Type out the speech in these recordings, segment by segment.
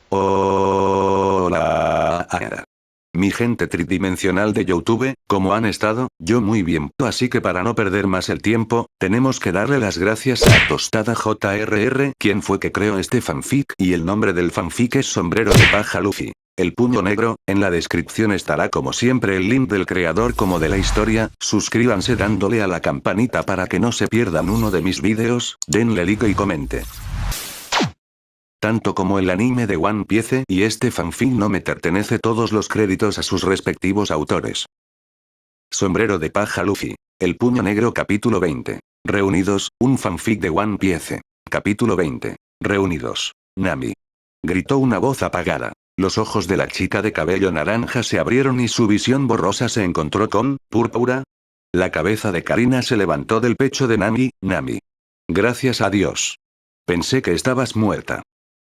Hola. Mi gente tridimensional de YouTube, ¿cómo han estado? Yo muy bien, así que para no perder más el tiempo, tenemos que darle las gracias a Tostada JRR, quien fue que creó este fanfic, y el nombre del fanfic es Sombrero de Paja Luffy. El puño negro, en la descripción estará como siempre el link del creador como de la historia, suscríbanse dándole a la campanita para que no se pierdan uno de mis vídeos, denle like y comente. Tanto como el anime de One Piece y este fanfic no me pertenece todos los créditos a sus respectivos autores. Sombrero de Paja Luffy. El puño negro capítulo 20. Reunidos, un fanfic de One Piece. Capítulo 20. Reunidos. Nami. Gritó una voz apagada. Los ojos de la chica de cabello naranja se abrieron y su visión borrosa se encontró con púrpura. La cabeza de Karina se levantó del pecho de Nami. Nami. Gracias a Dios. Pensé que estabas muerta.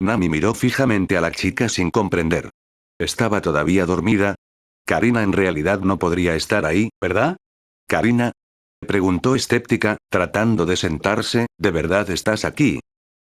Nami miró fijamente a la chica sin comprender. ¿Estaba todavía dormida? Karina en realidad no podría estar ahí, ¿verdad? Karina. Preguntó escéptica, tratando de sentarse, ¿de verdad estás aquí?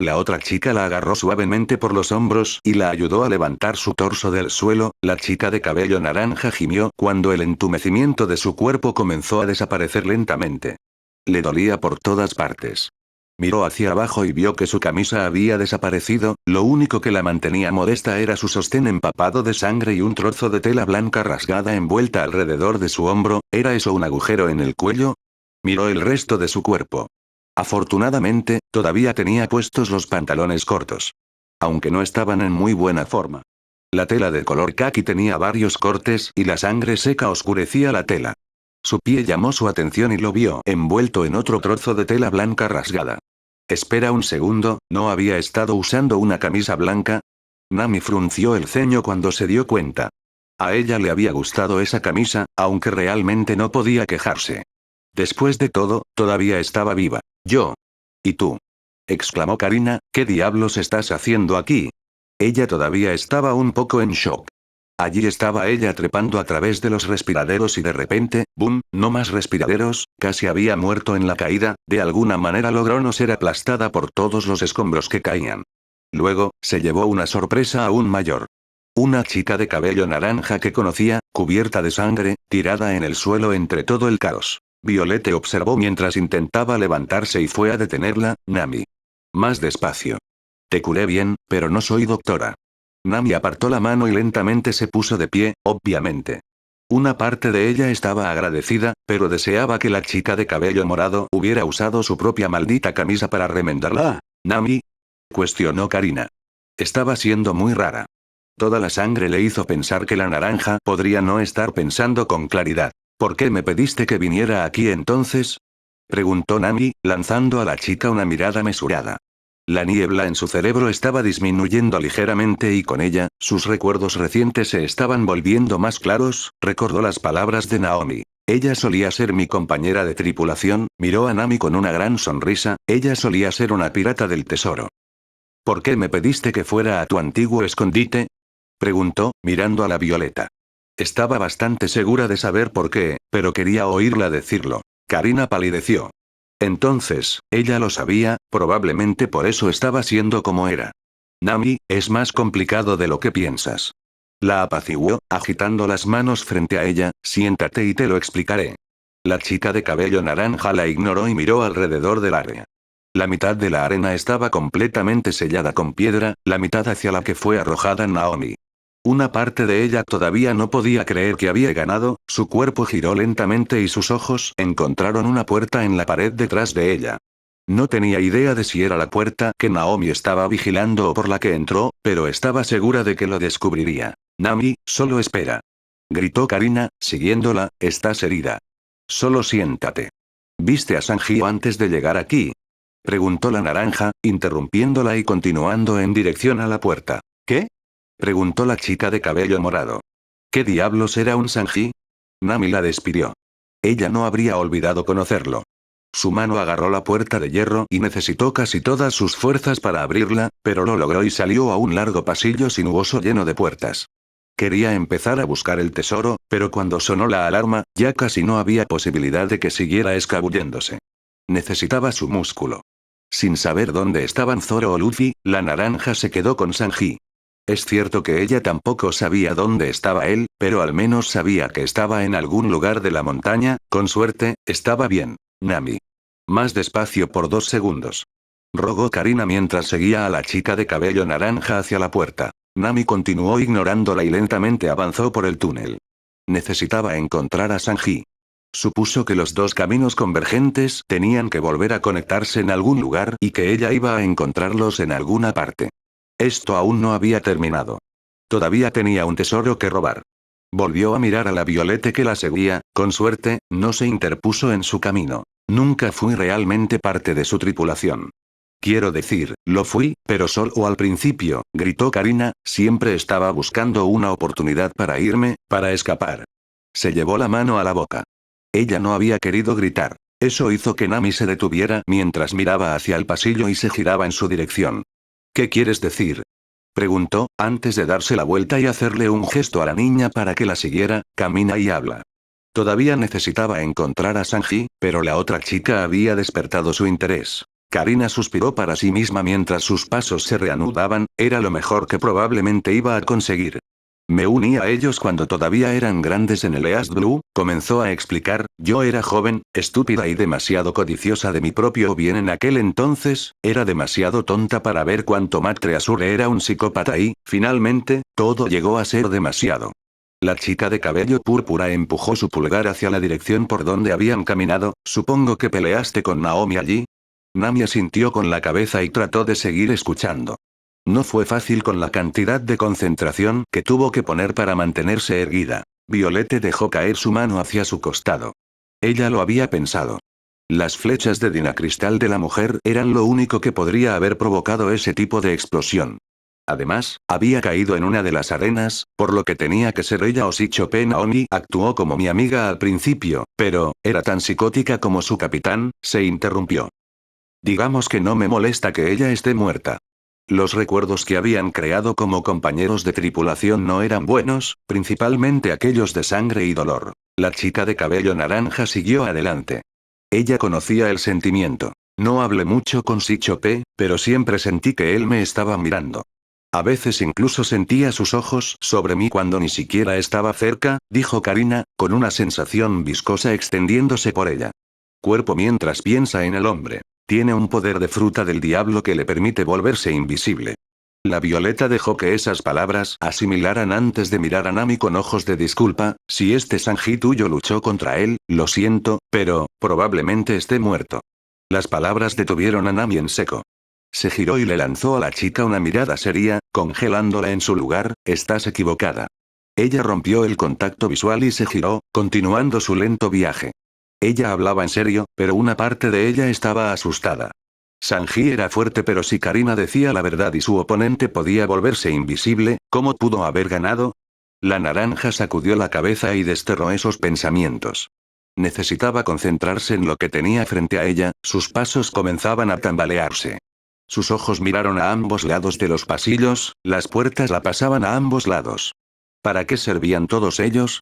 La otra chica la agarró suavemente por los hombros y la ayudó a levantar su torso del suelo. La chica de cabello naranja gimió cuando el entumecimiento de su cuerpo comenzó a desaparecer lentamente. Le dolía por todas partes. Miró hacia abajo y vio que su camisa había desaparecido, lo único que la mantenía modesta era su sostén empapado de sangre y un trozo de tela blanca rasgada envuelta alrededor de su hombro. ¿Era eso un agujero en el cuello? Miró el resto de su cuerpo. Afortunadamente, todavía tenía puestos los pantalones cortos. Aunque no estaban en muy buena forma. La tela de color caqui tenía varios cortes y la sangre seca oscurecía la tela. Su pie llamó su atención y lo vio envuelto en otro trozo de tela blanca rasgada. Espera un segundo, ¿no había estado usando una camisa blanca? Nami frunció el ceño cuando se dio cuenta. A ella le había gustado esa camisa, aunque realmente no podía quejarse. Después de todo, todavía estaba viva. Yo. ¿Y tú? Exclamó Karina, ¿qué diablos estás haciendo aquí? Ella todavía estaba un poco en shock. Allí estaba ella trepando a través de los respiraderos y de repente, ¡boom!, no más respiraderos, casi había muerto en la caída, de alguna manera logró no ser aplastada por todos los escombros que caían. Luego, se llevó una sorpresa aún mayor. Una chica de cabello naranja que conocía, cubierta de sangre, tirada en el suelo entre todo el caos. Violette observó mientras intentaba levantarse y fue a detenerla. Nami. Más despacio. Te curé bien, pero no soy doctora. Nami apartó la mano y lentamente se puso de pie, obviamente. Una parte de ella estaba agradecida, pero deseaba que la chica de cabello morado hubiera usado su propia maldita camisa para remendarla. ¿Nami? Cuestionó Karina. Estaba siendo muy rara. Toda la sangre le hizo pensar que la naranja podría no estar pensando con claridad. ¿Por qué me pediste que viniera aquí entonces? Preguntó Nami, lanzando a la chica una mirada mesurada. La niebla en su cerebro estaba disminuyendo ligeramente y con ella, sus recuerdos recientes se estaban volviendo más claros. Recordó las palabras de Naomi. Ella solía ser mi compañera de tripulación. Miró a Nami con una gran sonrisa. Ella solía ser una pirata del tesoro. ¿Por qué me pediste que fuera a tu antiguo escondite? Preguntó, mirando a la Violeta. Estaba bastante segura de saber por qué, pero quería oírla decirlo. Karina palideció. Entonces, ella lo sabía, probablemente por eso estaba siendo como era. Nami, es más complicado de lo que piensas. La apaciguó, agitando las manos frente a ella. Siéntate y te lo explicaré. La chica de cabello naranja la ignoró y miró alrededor del área. La mitad de la arena estaba completamente sellada con piedra, la mitad hacia la que fue arrojada Naomi. Una parte de ella todavía no podía creer que había ganado. Su cuerpo giró lentamente y sus ojos encontraron una puerta en la pared detrás de ella. No tenía idea de si era la puerta que Naomi estaba vigilando o por la que entró, pero estaba segura de que lo descubriría. Nami, solo espera. Gritó Karina, siguiéndola, estás herida. Solo siéntate. ¿Viste a Sanji antes de llegar aquí? Preguntó la naranja, interrumpiéndola y continuando en dirección a la puerta. ¿Qué? Preguntó la chica de cabello morado. ¿Qué diablos era un Sanji? Nami la despidió. Ella no habría olvidado conocerlo. Su mano agarró la puerta de hierro y necesitó casi todas sus fuerzas para abrirla, pero lo logró y salió a un largo pasillo sinuoso lleno de puertas. Quería empezar a buscar el tesoro, pero cuando sonó la alarma, ya casi no había posibilidad de que siguiera escabulléndose. Necesitaba su músculo. Sin saber dónde estaban Zoro o Luffy, la naranja se quedó con Sanji. Es cierto que ella tampoco sabía dónde estaba él, pero al menos sabía que estaba en algún lugar de la montaña, con suerte, estaba bien. Nami. Más despacio por 2 segundos. Rogó Karina mientras seguía a la chica de cabello naranja hacia la puerta. Nami continuó ignorándola y lentamente avanzó por el túnel. Necesitaba encontrar a Sanji. Supuso que los dos caminos convergentes tenían que volver a conectarse en algún lugar y que ella iba a encontrarlos en alguna parte. Esto aún no había terminado. Todavía tenía un tesoro que robar. Volvió a mirar a la Violeta que la seguía, con suerte, no se interpuso en su camino. Nunca fui realmente parte de su tripulación. Quiero decir, lo fui, pero solo al principio, gritó Karina, siempre estaba buscando una oportunidad para irme, para escapar. Se llevó la mano a la boca. Ella no había querido gritar. Eso hizo que Nami se detuviera mientras miraba hacia el pasillo y se giraba en su dirección. ¿Qué quieres decir? Preguntó, antes de darse la vuelta y hacerle un gesto a la niña para que la siguiera, camina y habla. Todavía necesitaba encontrar a Sanji, pero la otra chica había despertado su interés. Karina suspiró para sí misma mientras sus pasos se reanudaban, era lo mejor que probablemente iba a conseguir. Me uní a ellos cuando todavía eran grandes en el East Blue, comenzó a explicar, yo era joven, estúpida y demasiado codiciosa de mi propio bien en aquel entonces, era demasiado tonta para ver cuánto Matre Azure era un psicópata y, finalmente, todo llegó a ser demasiado. La chica de cabello púrpura empujó su pulgar hacia la dirección por donde habían caminado, supongo que peleaste con Naomi allí. Nami asintió con la cabeza y trató de seguir escuchando. No fue fácil con la cantidad de concentración que tuvo que poner para mantenerse erguida. Violette dejó caer su mano hacia su costado. Ella lo había pensado. Las flechas de dinacristal de la mujer eran lo único que podría haber provocado ese tipo de explosión. Además, había caído en una de las arenas, por lo que tenía que ser ella o Shichope. Naomi actuó como mi amiga al principio, pero, era tan psicótica como su capitán, se interrumpió. Digamos que no me molesta que ella esté muerta. Los recuerdos que habían creado como compañeros de tripulación no eran buenos, principalmente aquellos de sangre y dolor. La chica de cabello naranja siguió adelante. Ella conocía el sentimiento. No hablé mucho con Shichope, pero siempre sentí que él me estaba mirando. A veces incluso sentía sus ojos sobre mí cuando ni siquiera estaba cerca, dijo Karina, con una sensación viscosa extendiéndose por ella. Cuerpo mientras piensa en el hombre. Tiene un poder de fruta del diablo que le permite volverse invisible. La Violeta dejó que esas palabras asimilaran antes de mirar a Nami con ojos de disculpa, si este Sanji tuyo luchó contra él, lo siento, pero, probablemente esté muerto. Las palabras detuvieron a Nami en seco. Se giró y le lanzó a la chica una mirada seria, congelándola en su lugar, estás equivocada. Ella rompió el contacto visual y se giró, continuando su lento viaje. Ella hablaba en serio, pero una parte de ella estaba asustada. Sanji era fuerte, pero si Karina decía la verdad y su oponente podía volverse invisible, ¿cómo pudo haber ganado? La naranja sacudió la cabeza y desterró esos pensamientos. Necesitaba concentrarse en lo que tenía frente a ella, sus pasos comenzaban a tambalearse. Sus ojos miraron a ambos lados de los pasillos, las puertas la pasaban a ambos lados. ¿Para qué servían todos ellos?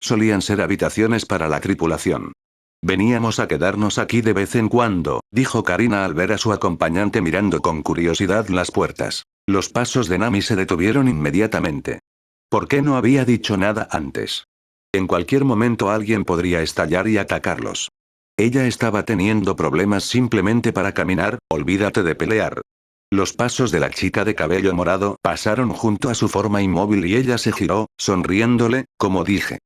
Solían ser habitaciones para la tripulación. Veníamos a quedarnos aquí de vez en cuando, dijo Karina al ver a su acompañante mirando con curiosidad las puertas. Los pasos de Nami se detuvieron inmediatamente. ¿Por qué no había dicho nada antes? En cualquier momento alguien podría estallar y atacarlos. Ella estaba teniendo problemas simplemente para caminar, olvídate de pelear. Los pasos de la chica de cabello morado pasaron junto a su forma inmóvil y ella se giró, sonriéndole, como dije.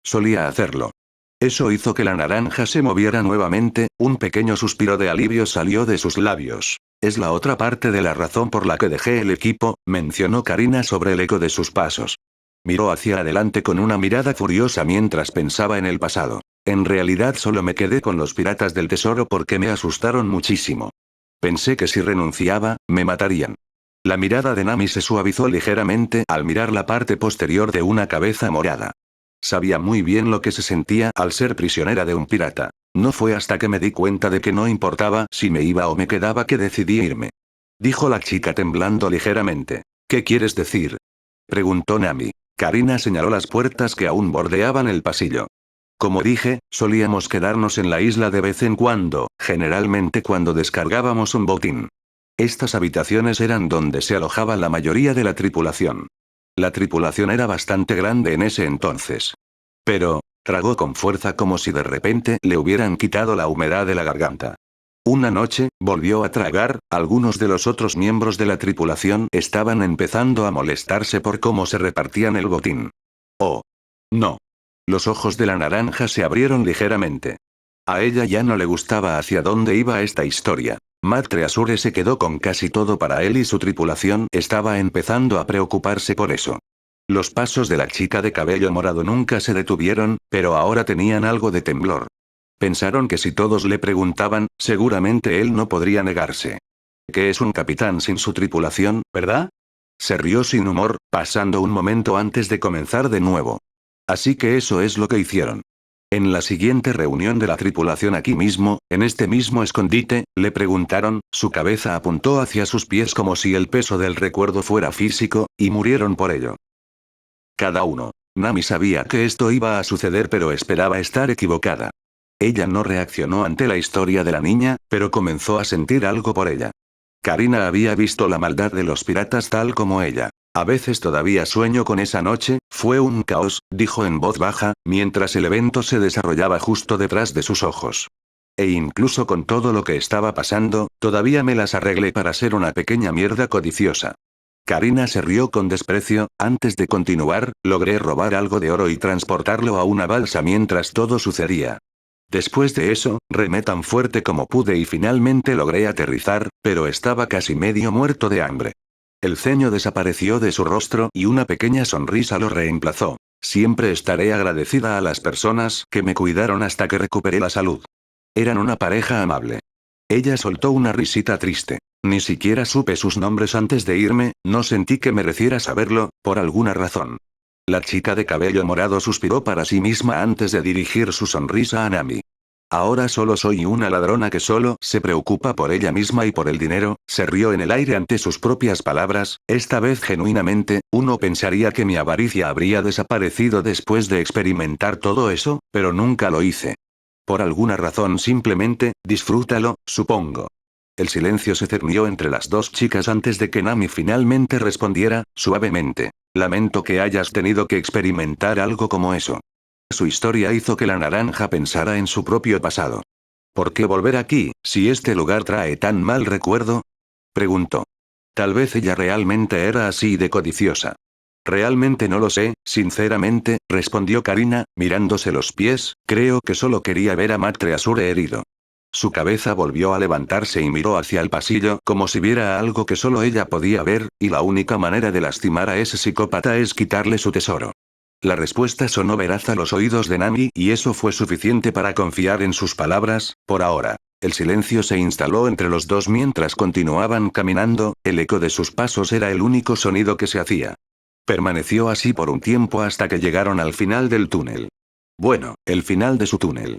Solía hacerlo. Eso hizo que la naranja se moviera nuevamente, un pequeño suspiro de alivio salió de sus labios. Es la otra parte de la razón por la que dejé el equipo, mencionó Karina sobre el eco de sus pasos. Miró hacia adelante con una mirada furiosa mientras pensaba en el pasado. En realidad solo me quedé con los piratas del tesoro porque me asustaron muchísimo. Pensé que si renunciaba, me matarían. La mirada de Nami se suavizó ligeramente al mirar la parte posterior de una cabeza morada. Sabía muy bien lo que se sentía al ser prisionera de un pirata. No fue hasta que me di cuenta de que no importaba si me iba o me quedaba que decidí irme. Dijo la chica temblando ligeramente. ¿Qué quieres decir? Preguntó Nami. Karina señaló las puertas que aún bordeaban el pasillo. Como dije, solíamos quedarnos en la isla de vez en cuando, generalmente cuando descargábamos un botín. Estas habitaciones eran donde se alojaba la mayoría de la tripulación. La tripulación era bastante grande en ese entonces. Pero, tragó con fuerza como si de repente le hubieran quitado la humedad de la garganta. Una noche, volvió a tragar, algunos de los otros miembros de la tripulación estaban empezando a molestarse por cómo se repartían el botín. Oh. No. Los ojos de la naranja se abrieron ligeramente. A ella ya no le gustaba hacia dónde iba esta historia. Matre Azure se quedó con casi todo para él y su tripulación estaba empezando a preocuparse por eso. Los pasos de la chica de cabello morado nunca se detuvieron, pero ahora tenían algo de temblor. Pensaron que si todos le preguntaban, seguramente él no podría negarse. Que es un capitán sin su tripulación, ¿verdad? Se rió sin humor, pasando un momento antes de comenzar de nuevo. Así que eso es lo que hicieron. En la siguiente reunión de la tripulación aquí mismo, en este mismo escondite, le preguntaron, su cabeza apuntó hacia sus pies como si el peso del recuerdo fuera físico, y murieron por ello. Cada uno. Nami sabía que esto iba a suceder pero esperaba estar equivocada. Ella no reaccionó ante la historia de la niña, pero comenzó a sentir algo por ella. Karina había visto la maldad de los piratas tal como ella. A veces todavía sueño con esa noche, fue un caos, dijo en voz baja, mientras el evento se desarrollaba justo detrás de sus ojos. E incluso con todo lo que estaba pasando, todavía me las arreglé para ser una pequeña mierda codiciosa. Karina se rió con desprecio, antes de continuar, logré robar algo de oro y transportarlo a una balsa mientras todo sucedía. Después de eso, remé tan fuerte como pude y finalmente logré aterrizar, pero estaba casi medio muerto de hambre. El ceño desapareció de su rostro y una pequeña sonrisa lo reemplazó. Siempre estaré agradecida a las personas que me cuidaron hasta que recuperé la salud. Eran una pareja amable. Ella soltó una risita triste. Ni siquiera supe sus nombres antes de irme, no sentí que mereciera saberlo, por alguna razón. La chica de cabello morado suspiró para sí misma antes de dirigir su sonrisa a Nami. Ahora solo soy una ladrona que solo se preocupa por ella misma y por el dinero, se rió en el aire ante sus propias palabras, esta vez genuinamente, uno pensaría que mi avaricia habría desaparecido después de experimentar todo eso, pero nunca lo hice. Por alguna razón simplemente, disfrútalo, supongo. El silencio se cernió entre las dos chicas antes de que Nami finalmente respondiera, suavemente. Lamento que hayas tenido que experimentar algo como eso. Su historia hizo que la naranja pensara en su propio pasado. ¿Por qué volver aquí, si este lugar trae tan mal recuerdo? Preguntó. Tal vez ella realmente era así de codiciosa. Realmente no lo sé, sinceramente, respondió Karina, mirándose los pies, creo que solo quería ver a Matre Azure herido. Su cabeza volvió a levantarse y miró hacia el pasillo como si viera algo que solo ella podía ver, y la única manera de lastimar a ese psicópata es quitarle su tesoro. La respuesta sonó veraz a los oídos de Nami y eso fue suficiente para confiar en sus palabras, por ahora. El silencio se instaló entre los dos mientras continuaban caminando, el eco de sus pasos era el único sonido que se hacía. Permaneció así por un tiempo hasta que llegaron al final del túnel. Bueno, el final de su túnel.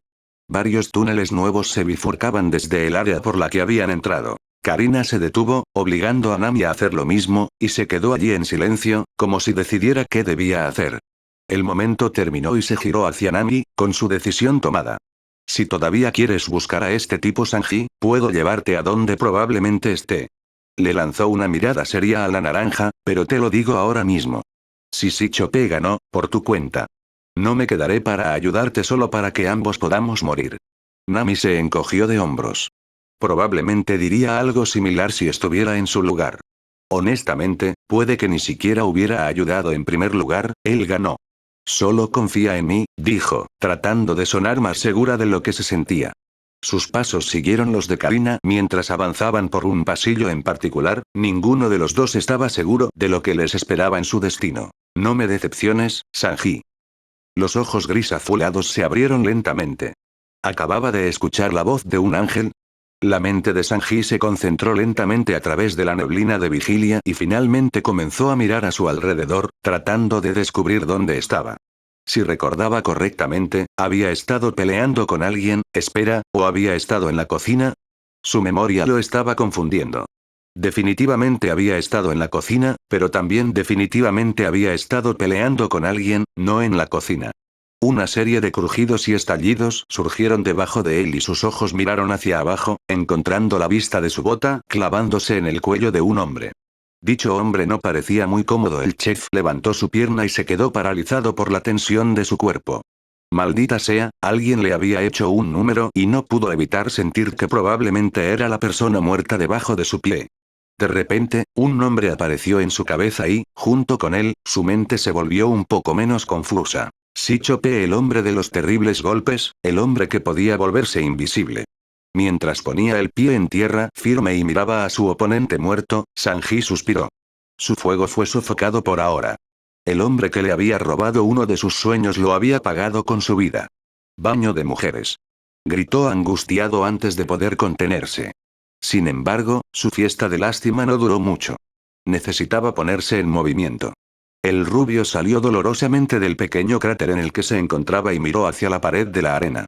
Varios túneles nuevos se bifurcaban desde el área por la que habían entrado. Karina se detuvo, obligando a Nami a hacer lo mismo, y se quedó allí en silencio, como si decidiera qué debía hacer. El momento terminó y se giró hacia Nami, con su decisión tomada. Si todavía quieres buscar a este tipo Sanji, puedo llevarte a donde probablemente esté. Le lanzó una mirada seria a la naranja, pero te lo digo ahora mismo. Si Sichope ganó, por tu cuenta. No me quedaré para ayudarte solo para que ambos podamos morir. Nami se encogió de hombros. Probablemente diría algo similar si estuviera en su lugar. Honestamente, puede que ni siquiera hubiera ayudado en primer lugar, él ganó. Solo confía en mí, dijo, tratando de sonar más segura de lo que se sentía. Sus pasos siguieron los de Karina mientras avanzaban por un pasillo en particular, ninguno de los dos estaba seguro de lo que les esperaba en su destino. No me decepciones, Sanji. Los ojos gris azulados se abrieron lentamente. ¿Acababa de escuchar la voz de un ángel? La mente de Sanji se concentró lentamente a través de la neblina de vigilia y finalmente comenzó a mirar a su alrededor, tratando de descubrir dónde estaba. Si recordaba correctamente, ¿había estado peleando con alguien, espera, o había estado en la cocina? Su memoria lo estaba confundiendo. Definitivamente había estado en la cocina, pero también definitivamente había estado peleando con alguien, no en la cocina. Una serie de crujidos y estallidos surgieron debajo de él y sus ojos miraron hacia abajo, encontrando la vista de su bota clavándose en el cuello de un hombre. Dicho hombre no parecía muy cómodo. El chef levantó su pierna y se quedó paralizado por la tensión de su cuerpo. Maldita sea, alguien le había hecho un número y no pudo evitar sentir que probablemente era la persona muerta debajo de su pie. De repente, un nombre apareció en su cabeza y, junto con él, su mente se volvió un poco menos confusa. Sichope, el hombre de los terribles golpes, el hombre que podía volverse invisible. Mientras ponía el pie en tierra firme y miraba a su oponente muerto, Sanji suspiró. Su fuego fue sofocado por ahora. El hombre que le había robado uno de sus sueños lo había pagado con su vida. Baño de mujeres. Gritó angustiado antes de poder contenerse. Sin embargo, su fiesta de lástima no duró mucho. Necesitaba ponerse en movimiento. El rubio salió dolorosamente del pequeño cráter en el que se encontraba y miró hacia la pared de la arena.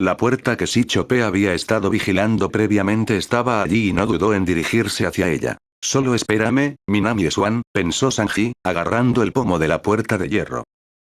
La puerta que Sichope había estado vigilando previamente estaba allí y no dudó en dirigirse hacia ella. Solo espérame, Minami Swan, pensó Sanji, agarrando el pomo de la puerta de hierro.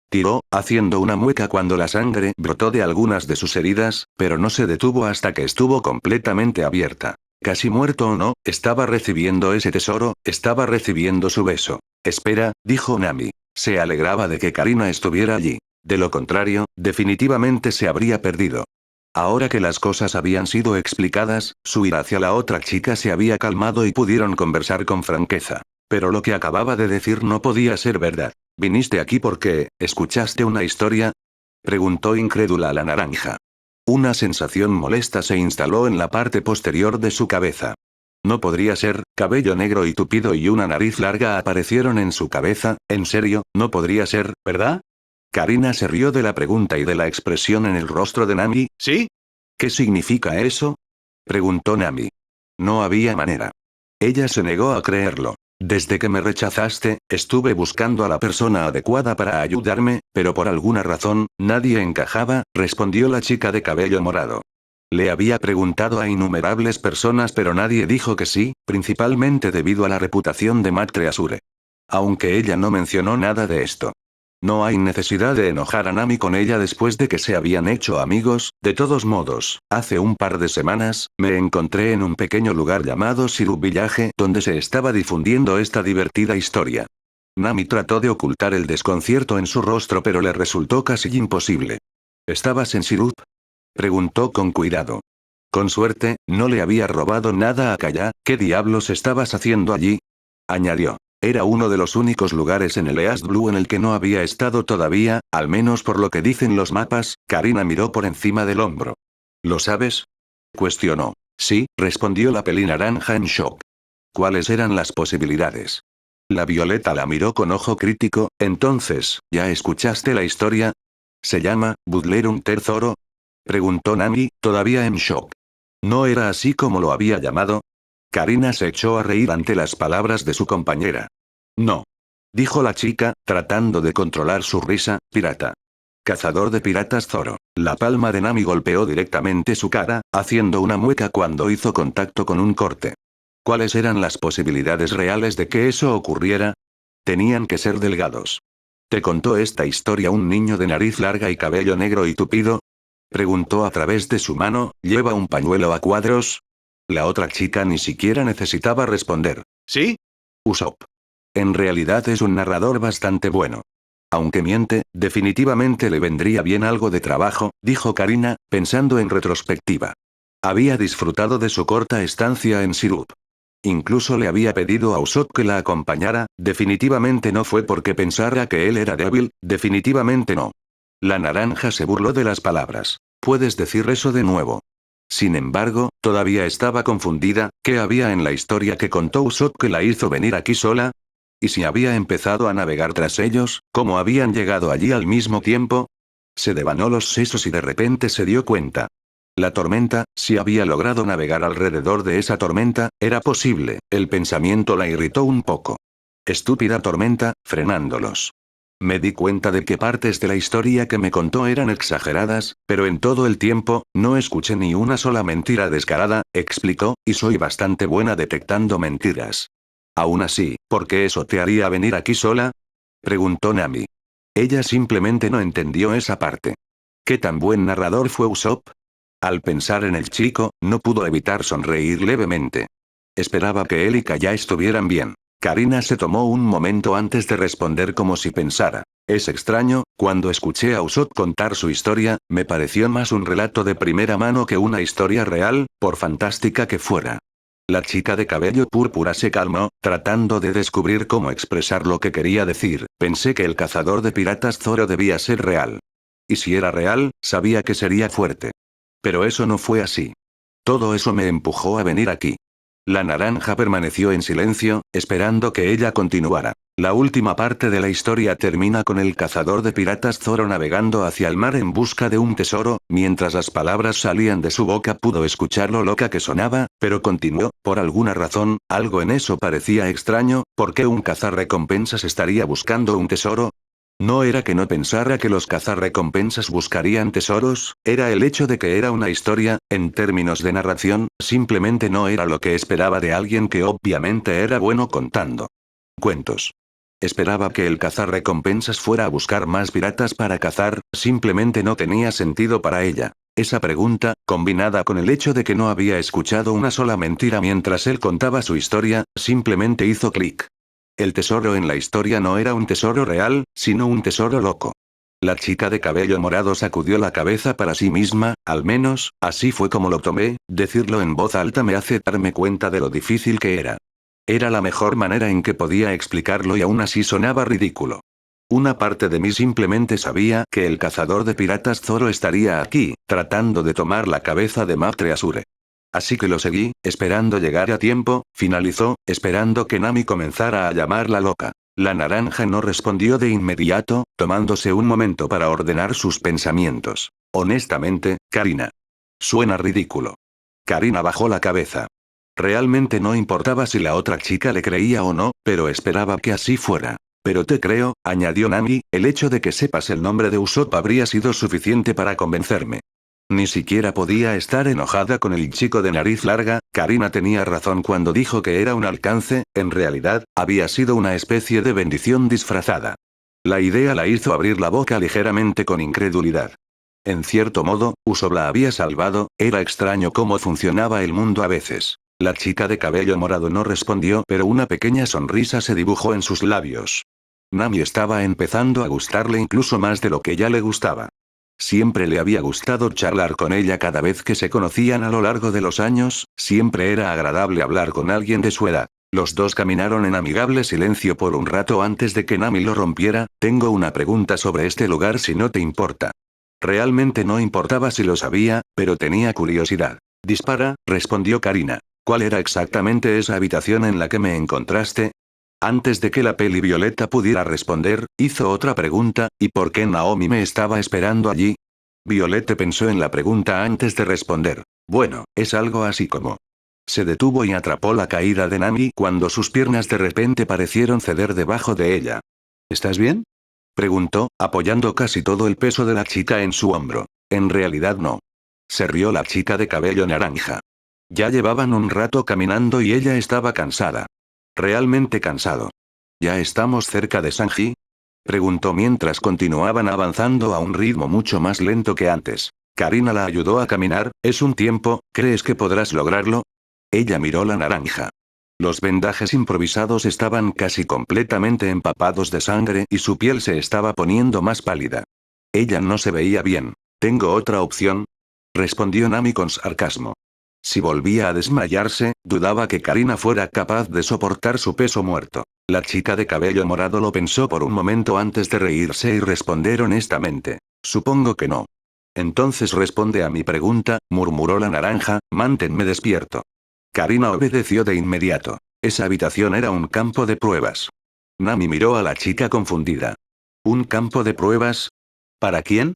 Tiró, haciendo una mueca cuando la sangre brotó de algunas de sus heridas, pero no se detuvo hasta que estuvo completamente abierta. Casi muerto o no, estaba recibiendo ese tesoro, estaba recibiendo su beso. Espera, dijo Nami. Se alegraba de que Karina estuviera allí. De lo contrario, definitivamente se habría perdido. Ahora que las cosas habían sido explicadas, su ira hacia la otra chica se había calmado y pudieron conversar con franqueza. Pero lo que acababa de decir no podía ser verdad. ¿Viniste aquí porque, escuchaste una historia? Preguntó incrédula la naranja. Una sensación molesta se instaló en la parte posterior de su cabeza. No podría ser, cabello negro y tupido y una nariz larga aparecieron en su cabeza, en serio, no podría ser, ¿verdad? Karina se rió de la pregunta y de la expresión en el rostro de Nami. ¿Sí? ¿Qué significa eso? Preguntó Nami. No había manera. Ella se negó a creerlo. Desde que me rechazaste, estuve buscando a la persona adecuada para ayudarme, pero por alguna razón, nadie encajaba, respondió la chica de cabello morado. Le había preguntado a innumerables personas pero nadie dijo que sí, principalmente debido a la reputación de Matre Asure. Aunque ella no mencionó nada de esto. No hay necesidad de enojar a Nami con ella después de que se habían hecho amigos. De todos modos, hace un par de semanas, me encontré en un pequeño lugar llamado Syrup Village donde se estaba difundiendo esta divertida historia. Nami trató de ocultar el desconcierto en su rostro pero le resultó casi imposible. ¿Estabas en Syrup? Preguntó con cuidado. Con suerte, no le había robado nada a Kaya. ¿Qué diablos estabas haciendo allí? Añadió. Era uno de los únicos lugares en el East Blue en el que no había estado todavía, al menos por lo que dicen los mapas. Karina miró por encima del hombro. ¿Lo sabes? Cuestionó. Sí, respondió la pelinaranja en shock. ¿Cuáles eran las posibilidades? La Violeta la miró con ojo crítico. Entonces, ¿ya escuchaste la historia? ¿Se llama Budlerum Terzoro? Preguntó Nami, todavía en shock. ¿No era así como lo había llamado? Karina se echó a reír ante las palabras de su compañera. No. Dijo la chica, tratando de controlar su risa. Pirata. Cazador de piratas Zoro. La palma de Nami golpeó directamente su cara, haciendo una mueca cuando hizo contacto con un corte. ¿Cuáles eran las posibilidades reales de que eso ocurriera? Tenían que ser delgados. ¿Te contó esta historia un niño de nariz larga y cabello negro y tupido? Preguntó a través de su mano. ¿Lleva un pañuelo a cuadros? La otra chica ni siquiera necesitaba responder. ¿Sí? Usopp. En realidad es un narrador bastante bueno. Aunque miente, definitivamente le vendría bien algo de trabajo, dijo Karina, pensando en retrospectiva. Había disfrutado de su corta estancia en Syrup. Incluso le había pedido a Usopp que la acompañara. Definitivamente no fue porque pensara que él era débil, definitivamente no. La naranja se burló de las palabras. ¿Puedes decir eso de nuevo? Sin embargo, todavía estaba confundida. ¿Qué había en la historia que contó Usopp que la hizo venir aquí sola? ¿Y si había empezado a navegar tras ellos? ¿Cómo habían llegado allí al mismo tiempo? Se devanó los sesos y de repente se dio cuenta. La tormenta, si había logrado navegar alrededor de esa tormenta, era posible. El pensamiento la irritó un poco. Estúpida tormenta, frenándolos. Me di cuenta de que partes de la historia que me contó eran exageradas, pero en todo el tiempo, no escuché ni una sola mentira descarada, explicó, y soy bastante buena detectando mentiras. Aún así, ¿por qué eso te haría venir aquí sola? Preguntó Nami. Ella simplemente no entendió esa parte. ¿Qué tan buen narrador fue Usopp? Al pensar en el chico, no pudo evitar sonreír levemente. Esperaba que él y Kaya estuvieran bien. Karina se tomó un momento antes de responder como si pensara. Es extraño, cuando escuché a Usopp contar su historia, me pareció más un relato de primera mano que una historia real, por fantástica que fuera. La chica de cabello púrpura se calmó, tratando de descubrir cómo expresar lo que quería decir. Pensé que el cazador de piratas Zoro debía ser real. Y si era real, sabía que sería fuerte. Pero eso no fue así. Todo eso me empujó a venir aquí. La naranja permaneció en silencio, esperando que ella continuara. La última parte de la historia termina con el cazador de piratas Zoro navegando hacia el mar en busca de un tesoro, mientras las palabras salían de su boca pudo escuchar lo loca que sonaba, pero continuó, por alguna razón, algo en eso parecía extraño, ¿por qué un cazarrecompensas estaría buscando un tesoro? No era que no pensara que los cazarrecompensas buscarían tesoros, era el hecho de que era una historia, en términos de narración, simplemente no era lo que esperaba de alguien que obviamente era bueno contando cuentos. Esperaba que el cazarrecompensas fuera a buscar más piratas para cazar, simplemente no tenía sentido para ella. Esa pregunta, combinada con el hecho de que no había escuchado una sola mentira mientras él contaba su historia, simplemente hizo clic. El tesoro en la historia no era un tesoro real, sino un tesoro loco. La chica de cabello morado sacudió la cabeza para sí misma, al menos, así fue como lo tomé, decirlo en voz alta me hace darme cuenta de lo difícil que era. Era la mejor manera en que podía explicarlo y aún así sonaba ridículo. Una parte de mí simplemente sabía que el cazador de piratas Zoro estaría aquí, tratando de tomar la cabeza de Maptre Asure. Así que lo seguí, esperando llegar a tiempo, finalizó, esperando que Nami comenzara a llamarla loca. La naranja no respondió de inmediato, tomándose un momento para ordenar sus pensamientos. Honestamente, Karina. Suena ridículo. Karina bajó la cabeza. Realmente no importaba si la otra chica le creía o no, pero esperaba que así fuera. Pero te creo, añadió Nami, el hecho de que sepas el nombre de Usopp habría sido suficiente para convencerme. Ni siquiera podía estar enojada con el chico de nariz larga, Karina tenía razón cuando dijo que era un alcance, en realidad, había sido una especie de bendición disfrazada. La idea la hizo abrir la boca ligeramente con incredulidad. En cierto modo, Usopp la había salvado, era extraño cómo funcionaba el mundo a veces. La chica de cabello morado no respondió, pero una pequeña sonrisa se dibujó en sus labios. Nami estaba empezando a gustarle incluso más de lo que ya le gustaba. Siempre le había gustado charlar con ella cada vez que se conocían a lo largo de los años, siempre era agradable hablar con alguien de su edad. Los dos caminaron en amigable silencio por un rato antes de que Nami lo rompiera, tengo una pregunta sobre este lugar si no te importa. Realmente no importaba si lo sabía, pero tenía curiosidad. Dispara, respondió Karina. ¿Cuál era exactamente esa habitación en la que me encontraste? Antes de que la peli violeta pudiera responder, hizo otra pregunta, ¿y por qué Naomi me estaba esperando allí? Violette pensó en la pregunta antes de responder. Bueno, es algo así como. Se detuvo y atrapó la caída de Nami cuando sus piernas de repente parecieron ceder debajo de ella. ¿Estás bien? Preguntó, apoyando casi todo el peso de la chica en su hombro. En realidad no. Se rió la chica de cabello naranja. Ya llevaban un rato caminando y ella estaba cansada. Realmente cansado. ¿Ya estamos cerca de Sanji? Preguntó mientras continuaban avanzando a un ritmo mucho más lento que antes. Karina la ayudó a caminar, es un tiempo, ¿crees que podrás lograrlo? Ella miró la naranja. Los vendajes improvisados estaban casi completamente empapados de sangre y su piel se estaba poniendo más pálida. Ella no se veía bien. ¿Tengo otra opción? Respondió Nami con sarcasmo. Si volvía a desmayarse, dudaba que Karina fuera capaz de soportar su peso muerto. La chica de cabello morado lo pensó por un momento antes de reírse y responder honestamente. Supongo que no. Entonces responde a mi pregunta, murmuró la naranja, manténme despierto. Karina obedeció de inmediato. Esa habitación era un campo de pruebas. Nami miró a la chica confundida. ¿Un campo de pruebas? ¿Para quién?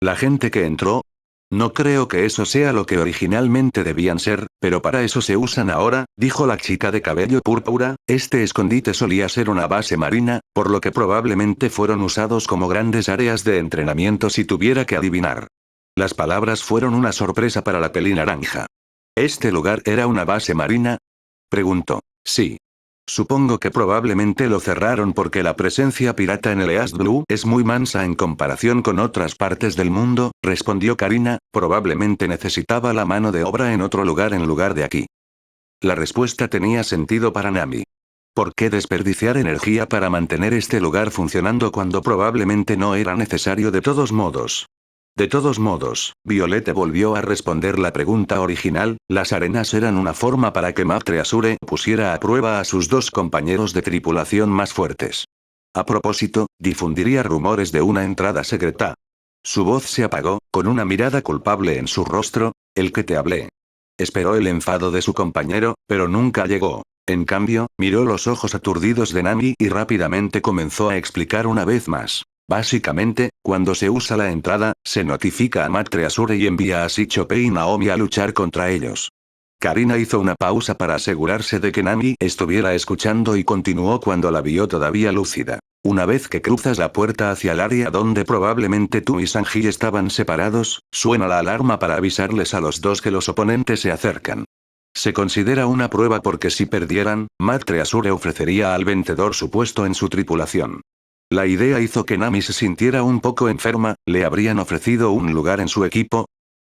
¿La gente que entró? No creo que eso sea lo que originalmente debían ser, pero para eso se usan ahora, dijo la chica de cabello púrpura, este escondite solía ser una base marina, por lo que probablemente fueron usados como grandes áreas de entrenamiento si tuviera que adivinar. Las palabras fueron una sorpresa para la peli naranja. ¿Este lugar era una base marina? Preguntó. Sí. Supongo que probablemente lo cerraron porque la presencia pirata en el East Blue es muy mansa en comparación con otras partes del mundo, respondió Karina, probablemente necesitaba la mano de obra en otro lugar en lugar de aquí. La respuesta tenía sentido para Nami. ¿Por qué desperdiciar energía para mantener este lugar funcionando cuando probablemente no era necesario de todos modos? De todos modos, Violette volvió a responder la pregunta original, las arenas eran una forma para que Maitre Azure pusiera a prueba a sus dos compañeros de tripulación más fuertes. A propósito, difundiría rumores de una entrada secreta. Su voz se apagó, con una mirada culpable en su rostro, el que te hablé. Esperó el enfado de su compañero, pero nunca llegó. En cambio, miró los ojos aturdidos de Nami y rápidamente comenzó a explicar una vez más. Básicamente, cuando se usa la entrada, se notifica a Maitre Azure y envía a Shichope y Naomi a luchar contra ellos. Karina hizo una pausa para asegurarse de que Nami estuviera escuchando y continuó cuando la vio todavía lúcida. Una vez que cruzas la puerta hacia el área donde probablemente tú y Sanji estaban separados, suena la alarma para avisarles a los dos que los oponentes se acercan. Se considera una prueba porque si perdieran, Maitre Azure ofrecería al vencedor su puesto en su tripulación. La idea hizo que Nami se sintiera un poco enferma, ¿le habrían ofrecido un lugar en su equipo?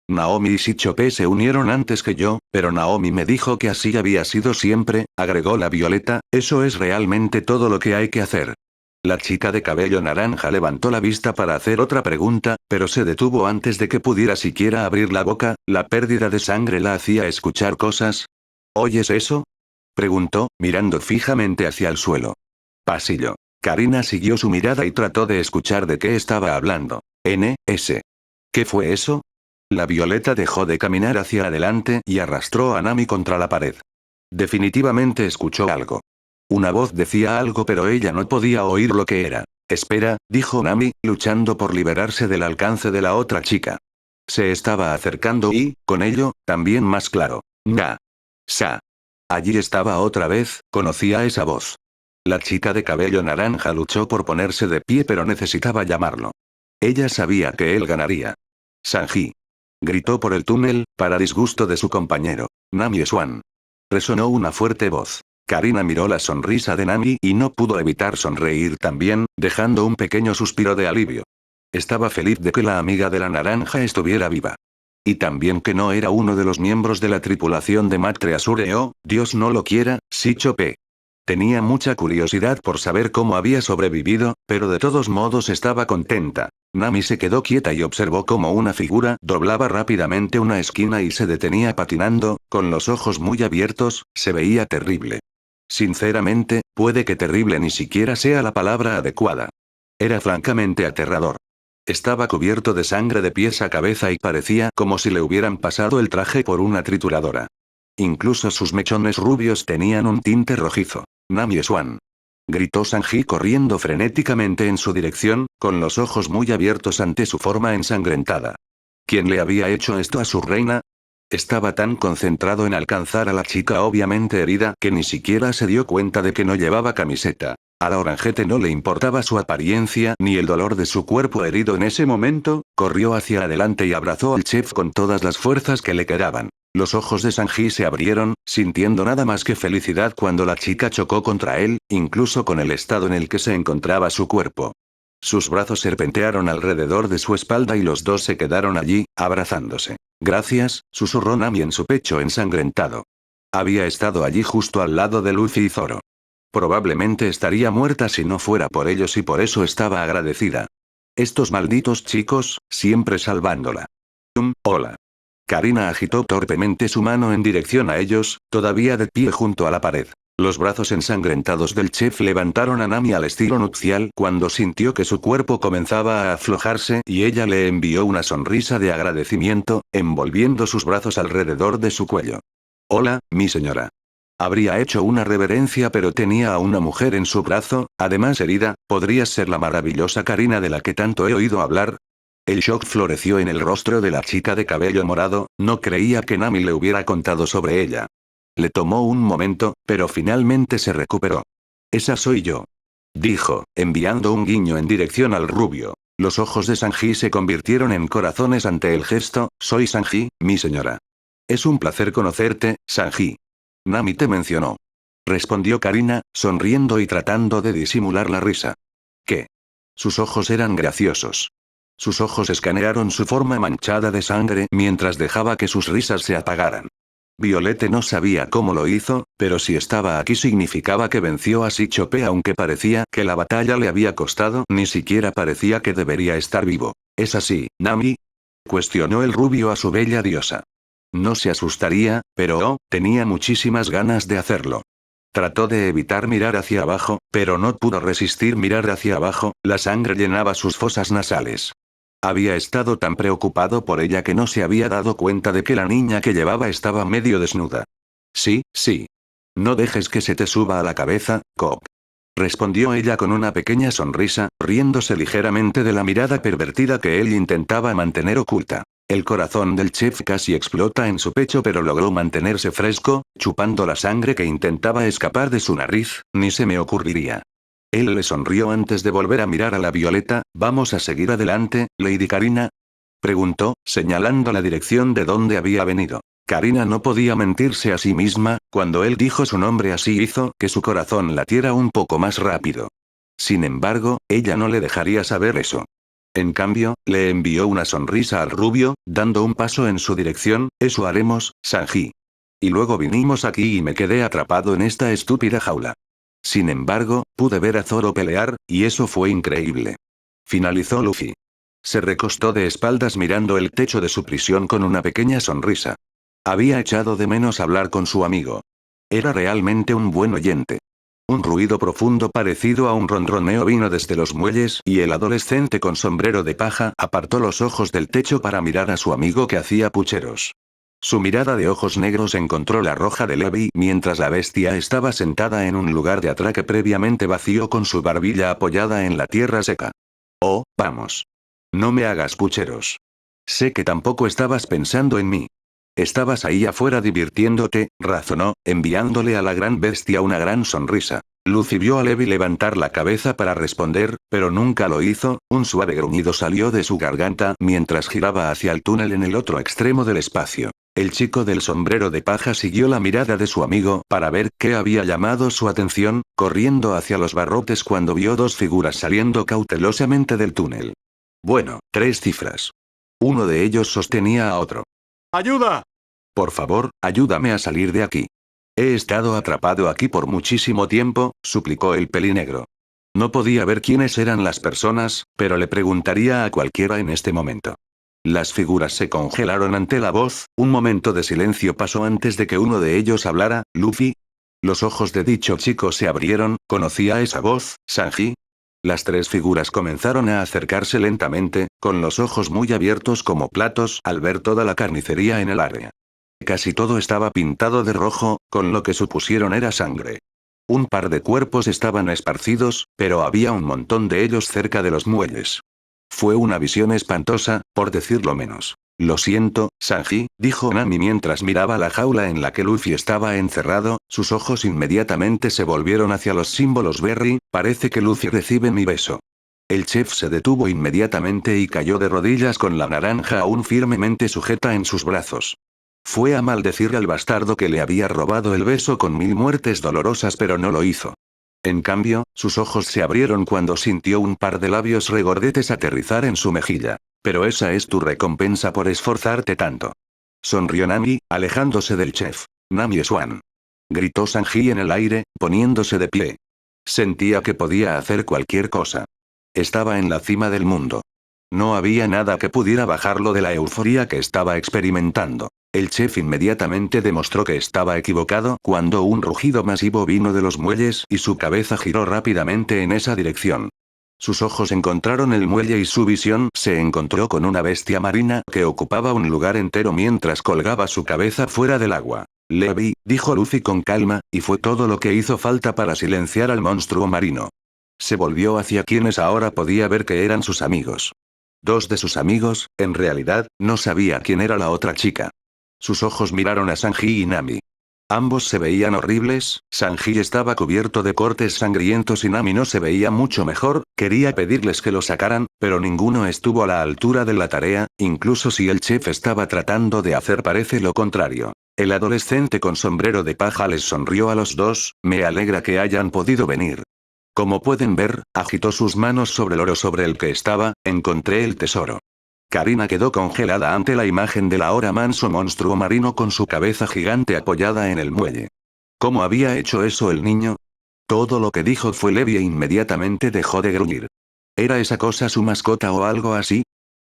Naomi y Shichope se unieron antes que yo, pero Naomi me dijo que así había sido siempre, agregó la Violeta, eso es realmente todo lo que hay que hacer. La chica de cabello naranja levantó la vista para hacer otra pregunta, pero se detuvo antes de que pudiera siquiera abrir la boca, la pérdida de sangre la hacía escuchar cosas. ¿Oyes eso? Preguntó, mirando fijamente hacia el suelo. Pasillo. Karina siguió su mirada y trató de escuchar de qué estaba hablando. ¿N.S. ¿Qué fue eso? La Violeta dejó de caminar hacia adelante y arrastró a Nami contra la pared. Definitivamente escuchó algo. Una voz decía algo pero ella no podía oír lo que era. Espera, dijo Nami, luchando por liberarse del alcance de la otra chica. Se estaba acercando y, con ello, también más claro. Nga. Sa. Allí estaba otra vez, conocía esa voz. La chica de cabello naranja luchó por ponerse de pie pero necesitaba llamarlo. Ella sabía que él ganaría. Sanji. Gritó por el túnel, para disgusto de su compañero. Nami Swan. Resonó una fuerte voz. Karina miró la sonrisa de Nami y no pudo evitar sonreír también, dejando un pequeño suspiro de alivio. Estaba feliz de que la amiga de la naranja estuviera viva. Y también que no era uno de los miembros de la tripulación de Maitre Azure o, Dios no lo quiera, Shichope. Tenía mucha curiosidad por saber cómo había sobrevivido, pero de todos modos estaba contenta. Nami se quedó quieta y observó cómo una figura doblaba rápidamente una esquina y se detenía patinando, con los ojos muy abiertos, se veía terrible. Sinceramente, puede que terrible ni siquiera sea la palabra adecuada. Era francamente aterrador. Estaba cubierto de sangre de pies a cabeza y parecía como si le hubieran pasado el traje por una trituradora. Incluso sus mechones rubios tenían un tinte rojizo. Nami Swan. Gritó Sanji corriendo frenéticamente en su dirección, con los ojos muy abiertos ante su forma ensangrentada. ¿Quién le había hecho esto a su reina? Estaba tan concentrado en alcanzar a la chica obviamente herida que ni siquiera se dio cuenta de que no llevaba camiseta. A la oranjete no le importaba su apariencia ni el dolor de su cuerpo herido en ese momento, corrió hacia adelante y abrazó al chef con todas las fuerzas que le quedaban. Los ojos de Sanji se abrieron, sintiendo nada más que felicidad cuando la chica chocó contra él, incluso con el estado en el que se encontraba su cuerpo. Sus brazos serpentearon alrededor de su espalda y los dos se quedaron allí, abrazándose. Gracias, susurró Nami en su pecho ensangrentado. Había estado allí justo al lado de Luffy y Zoro. Probablemente estaría muerta si no fuera por ellos y por eso estaba agradecida. Estos malditos chicos, siempre salvándola. Hola. Karina agitó torpemente su mano en dirección a ellos, todavía de pie junto a la pared. Los brazos ensangrentados del chef levantaron a Nami al estilo nupcial cuando sintió que su cuerpo comenzaba a aflojarse y ella le envió una sonrisa de agradecimiento, envolviendo sus brazos alrededor de su cuello. Hola, mi señora. Habría hecho una reverencia pero tenía a una mujer en su brazo, además herida, ¿podrías ser la maravillosa Karina de la que tanto he oído hablar? El shock floreció en el rostro de la chica de cabello morado, no creía que Nami le hubiera contado sobre ella. Le tomó un momento, pero finalmente se recuperó. Esa soy yo. Dijo, enviando un guiño en dirección al rubio. Los ojos de Sanji se convirtieron en corazones ante el gesto, soy Sanji, mi señora. Es un placer conocerte, Sanji. Nami te mencionó. respondió Karina, sonriendo y tratando de disimular la risa. ¿Qué? Sus ojos eran graciosos. Sus ojos escanearon su forma manchada de sangre mientras dejaba que sus risas se apagaran. Violette no sabía cómo lo hizo, pero si estaba aquí significaba que venció a Sichope, aunque parecía que la batalla le había costado, ni siquiera parecía que debería estar vivo. ¿Es así, Nami? Cuestionó el rubio a su bella diosa. No se asustaría, pero tenía muchísimas ganas de hacerlo. Trató de evitar mirar hacia abajo, pero no pudo resistir mirar hacia abajo, la sangre llenaba sus fosas nasales. Había estado tan preocupado por ella que no se había dado cuenta de que la niña que llevaba estaba medio desnuda. Sí, sí. No dejes que se te suba a la cabeza, Cop. Respondió ella con una pequeña sonrisa, riéndose ligeramente de la mirada pervertida que él intentaba mantener oculta. El corazón del chef casi explota en su pecho, pero logró mantenerse fresco, chupando la sangre que intentaba escapar de su nariz. Ni se me ocurriría. Él le sonrió antes de volver a mirar a la Violeta. ¿Vamos a seguir adelante, Lady Karina? Preguntó, señalando la dirección de donde había venido. Karina no podía mentirse a sí misma, cuando él dijo su nombre así hizo que su corazón latiera un poco más rápido. Sin embargo, ella no le dejaría saber eso. En cambio, le envió una sonrisa al rubio, dando un paso en su dirección. Eso haremos, Sanji. Y luego vinimos aquí y me quedé atrapado en esta estúpida jaula. Sin embargo, pude ver a Zoro pelear, y eso fue increíble. Finalizó Luffy. Se recostó de espaldas mirando el techo de su prisión con una pequeña sonrisa. Había echado de menos hablar con su amigo. Era realmente un buen oyente. Un ruido profundo parecido a un ronroneo vino desde los muelles y el adolescente con sombrero de paja apartó los ojos del techo para mirar a su amigo que hacía pucheros. Su mirada de ojos negros encontró la roja de Levi mientras la bestia estaba sentada en un lugar de atraque previamente vacío con su barbilla apoyada en la tierra seca. Oh, vamos. No me hagas pucheros. Sé que tampoco estabas pensando en mí. Estabas ahí afuera divirtiéndote, razonó, enviándole a la gran bestia una gran sonrisa. Luffy vio a Levi levantar la cabeza para responder, pero nunca lo hizo. Un suave gruñido salió de su garganta mientras giraba hacia el túnel en el otro extremo del espacio. El chico del sombrero de paja siguió la mirada de su amigo para ver qué había llamado su atención, corriendo hacia los barrotes cuando vio dos figuras saliendo cautelosamente del túnel. Bueno, 3 cifras. Uno de ellos sostenía a otro. ¡Ayuda! Por favor, ayúdame a salir de aquí. He estado atrapado aquí por muchísimo tiempo, suplicó el pelinegro. No podía ver quiénes eran las personas, pero le preguntaría a cualquiera en este momento. Las figuras se congelaron ante la voz. Un momento de silencio pasó antes de que uno de ellos hablara. ¿Luffy? Los ojos de dicho chico se abrieron. ¿Conocía esa voz, Sanji? Las 3 figuras comenzaron a acercarse lentamente, con los ojos muy abiertos como platos al ver toda la carnicería en el área. Casi todo estaba pintado de rojo, con lo que supusieron era sangre. Un par de cuerpos estaban esparcidos, pero había un montón de ellos cerca de los muelles. Fue una visión espantosa, por decirlo menos. Lo siento, Sanji, dijo Nami mientras miraba la jaula en la que Luffy estaba encerrado. Sus ojos inmediatamente se volvieron hacia los símbolos Berry. Parece que Luffy recibe mi beso. El chef se detuvo inmediatamente y cayó de rodillas con la naranja aún firmemente sujeta en sus brazos. Fue a maldecir al bastardo que le había robado el beso con 1000 muertes dolorosas, pero no lo hizo. En cambio, sus ojos se abrieron cuando sintió un par de labios regordetes aterrizar en su mejilla. Pero esa es tu recompensa por esforzarte tanto. Sonrió Nami, alejándose del chef. Nami Swan. Gritó Sanji en el aire, poniéndose de pie. Sentía que podía hacer cualquier cosa. Estaba en la cima del mundo. No había nada que pudiera bajarlo de la euforia que estaba experimentando. El chef inmediatamente demostró que estaba equivocado cuando un rugido masivo vino de los muelles y su cabeza giró rápidamente en esa dirección. Sus ojos encontraron el muelle y su visión se encontró con una bestia marina que ocupaba un lugar entero mientras colgaba su cabeza fuera del agua. Levi, dijo Luffy con calma, y fue todo lo que hizo falta para silenciar al monstruo marino. Se volvió hacia quienes ahora podía ver que eran sus amigos. 2 de sus amigos, en realidad, no sabía quién era la otra chica. Sus ojos miraron a Sanji y Nami. Ambos se veían horribles. Sanji estaba cubierto de cortes sangrientos y Nami no se veía mucho mejor. Quería pedirles que lo sacaran, pero ninguno estuvo a la altura de la tarea, incluso si el chef estaba tratando de hacer parece lo contrario. El adolescente con sombrero de paja les sonrió a los dos. Me alegra que hayan podido venir. Como pueden ver, agitó sus manos sobre el oro sobre el que estaba. Encontré el tesoro. Karina quedó congelada ante la imagen del ahora manso monstruo marino con su cabeza gigante apoyada en el muelle. ¿Cómo había hecho eso el niño? Todo lo que dijo fue leve e inmediatamente dejó de gruñir. ¿Era esa cosa su mascota o algo así?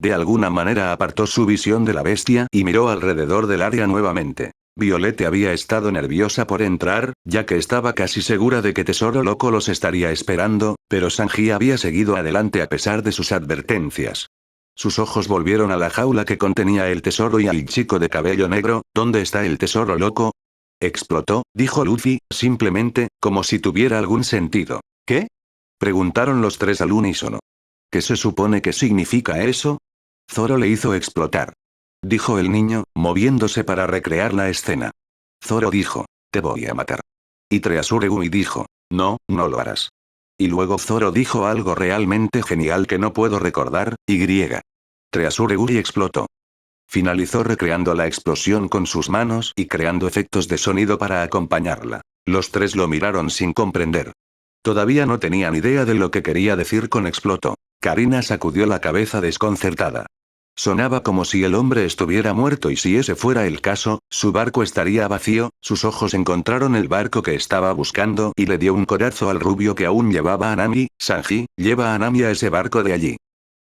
De alguna manera apartó su visión de la bestia y miró alrededor del área nuevamente. Violette había estado nerviosa por entrar, ya que estaba casi segura de que Tesoro Loco los estaría esperando, pero Sanji había seguido adelante a pesar de sus advertencias. Sus ojos volvieron a la jaula que contenía el tesoro y al chico de cabello negro. ¿Dónde está el tesoro loco? Explotó, dijo Luffy, simplemente, como si tuviera algún sentido. ¿Qué? Preguntaron los tres al unísono. ¿Qué se supone que significa eso? Zoro le hizo explotar. Dijo el niño, moviéndose para recrear la escena. Zoro dijo, te voy a matar. Y Treasuregui dijo, no, no lo harás. Y luego Zoro dijo algo realmente genial que no puedo recordar, y. Treasuregui explotó. Finalizó recreando la explosión con sus manos y creando efectos de sonido para acompañarla. Los tres lo miraron sin comprender. Todavía no tenían idea de lo que quería decir con explotó. Karina sacudió la cabeza desconcertada. Sonaba como si el hombre estuviera muerto y si ese fuera el caso, su barco estaría vacío. Sus ojos encontraron el barco que estaba buscando y le dio un codazo al rubio que aún llevaba a Nami. Sanji, lleva a Nami a ese barco de allí.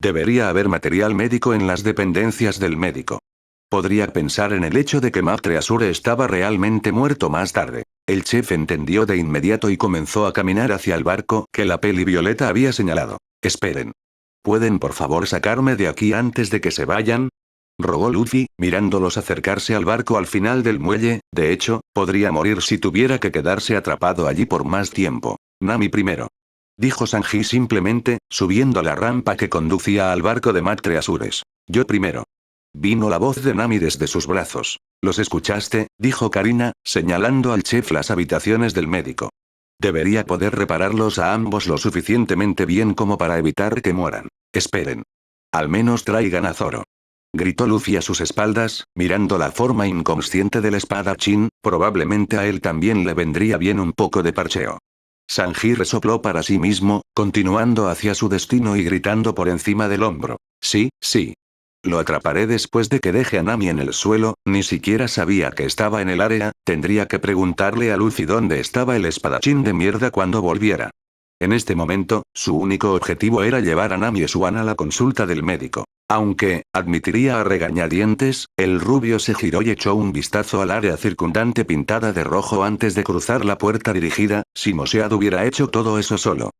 Debería haber material médico en las dependencias del médico. Podría pensar en el hecho de que Matre Asure estaba realmente muerto más tarde. El chef entendió de inmediato y comenzó a caminar hacia el barco que la peli violeta había señalado. Esperen. ¿Pueden por favor sacarme de aquí antes de que se vayan? Rogó Luffy, mirándolos acercarse al barco al final del muelle. De hecho, podría morir si tuviera que quedarse atrapado allí por más tiempo. Nami primero. Dijo Sanji simplemente, subiendo la rampa que conducía al barco de Matre Asures. Yo primero. Vino la voz de Nami desde sus brazos. ¿Los escuchaste? Dijo Karina, señalando al chef las habitaciones del médico. Debería poder repararlos a ambos lo suficientemente bien como para evitar que mueran. Esperen. Al menos traigan a Zoro. Gritó Luffy a sus espaldas, mirando la forma inconsciente del espadachín. Probablemente a él también le vendría bien un poco de parcheo. Sanji resopló para sí mismo, continuando hacia su destino y gritando por encima del hombro. Sí, sí. Lo atraparé después de que deje a Nami en el suelo. Ni siquiera sabía que estaba en el área. Tendría que preguntarle a Luffy dónde estaba el espadachín de mierda cuando volviera. En este momento, su único objetivo era llevar a Nami y Swan a la consulta del médico. Aunque, admitiría a regañadientes, el rubio se giró y echó un vistazo al área circundante pintada de rojo antes de cruzar la puerta dirigida. Si Mosead hubiera hecho todo eso solo.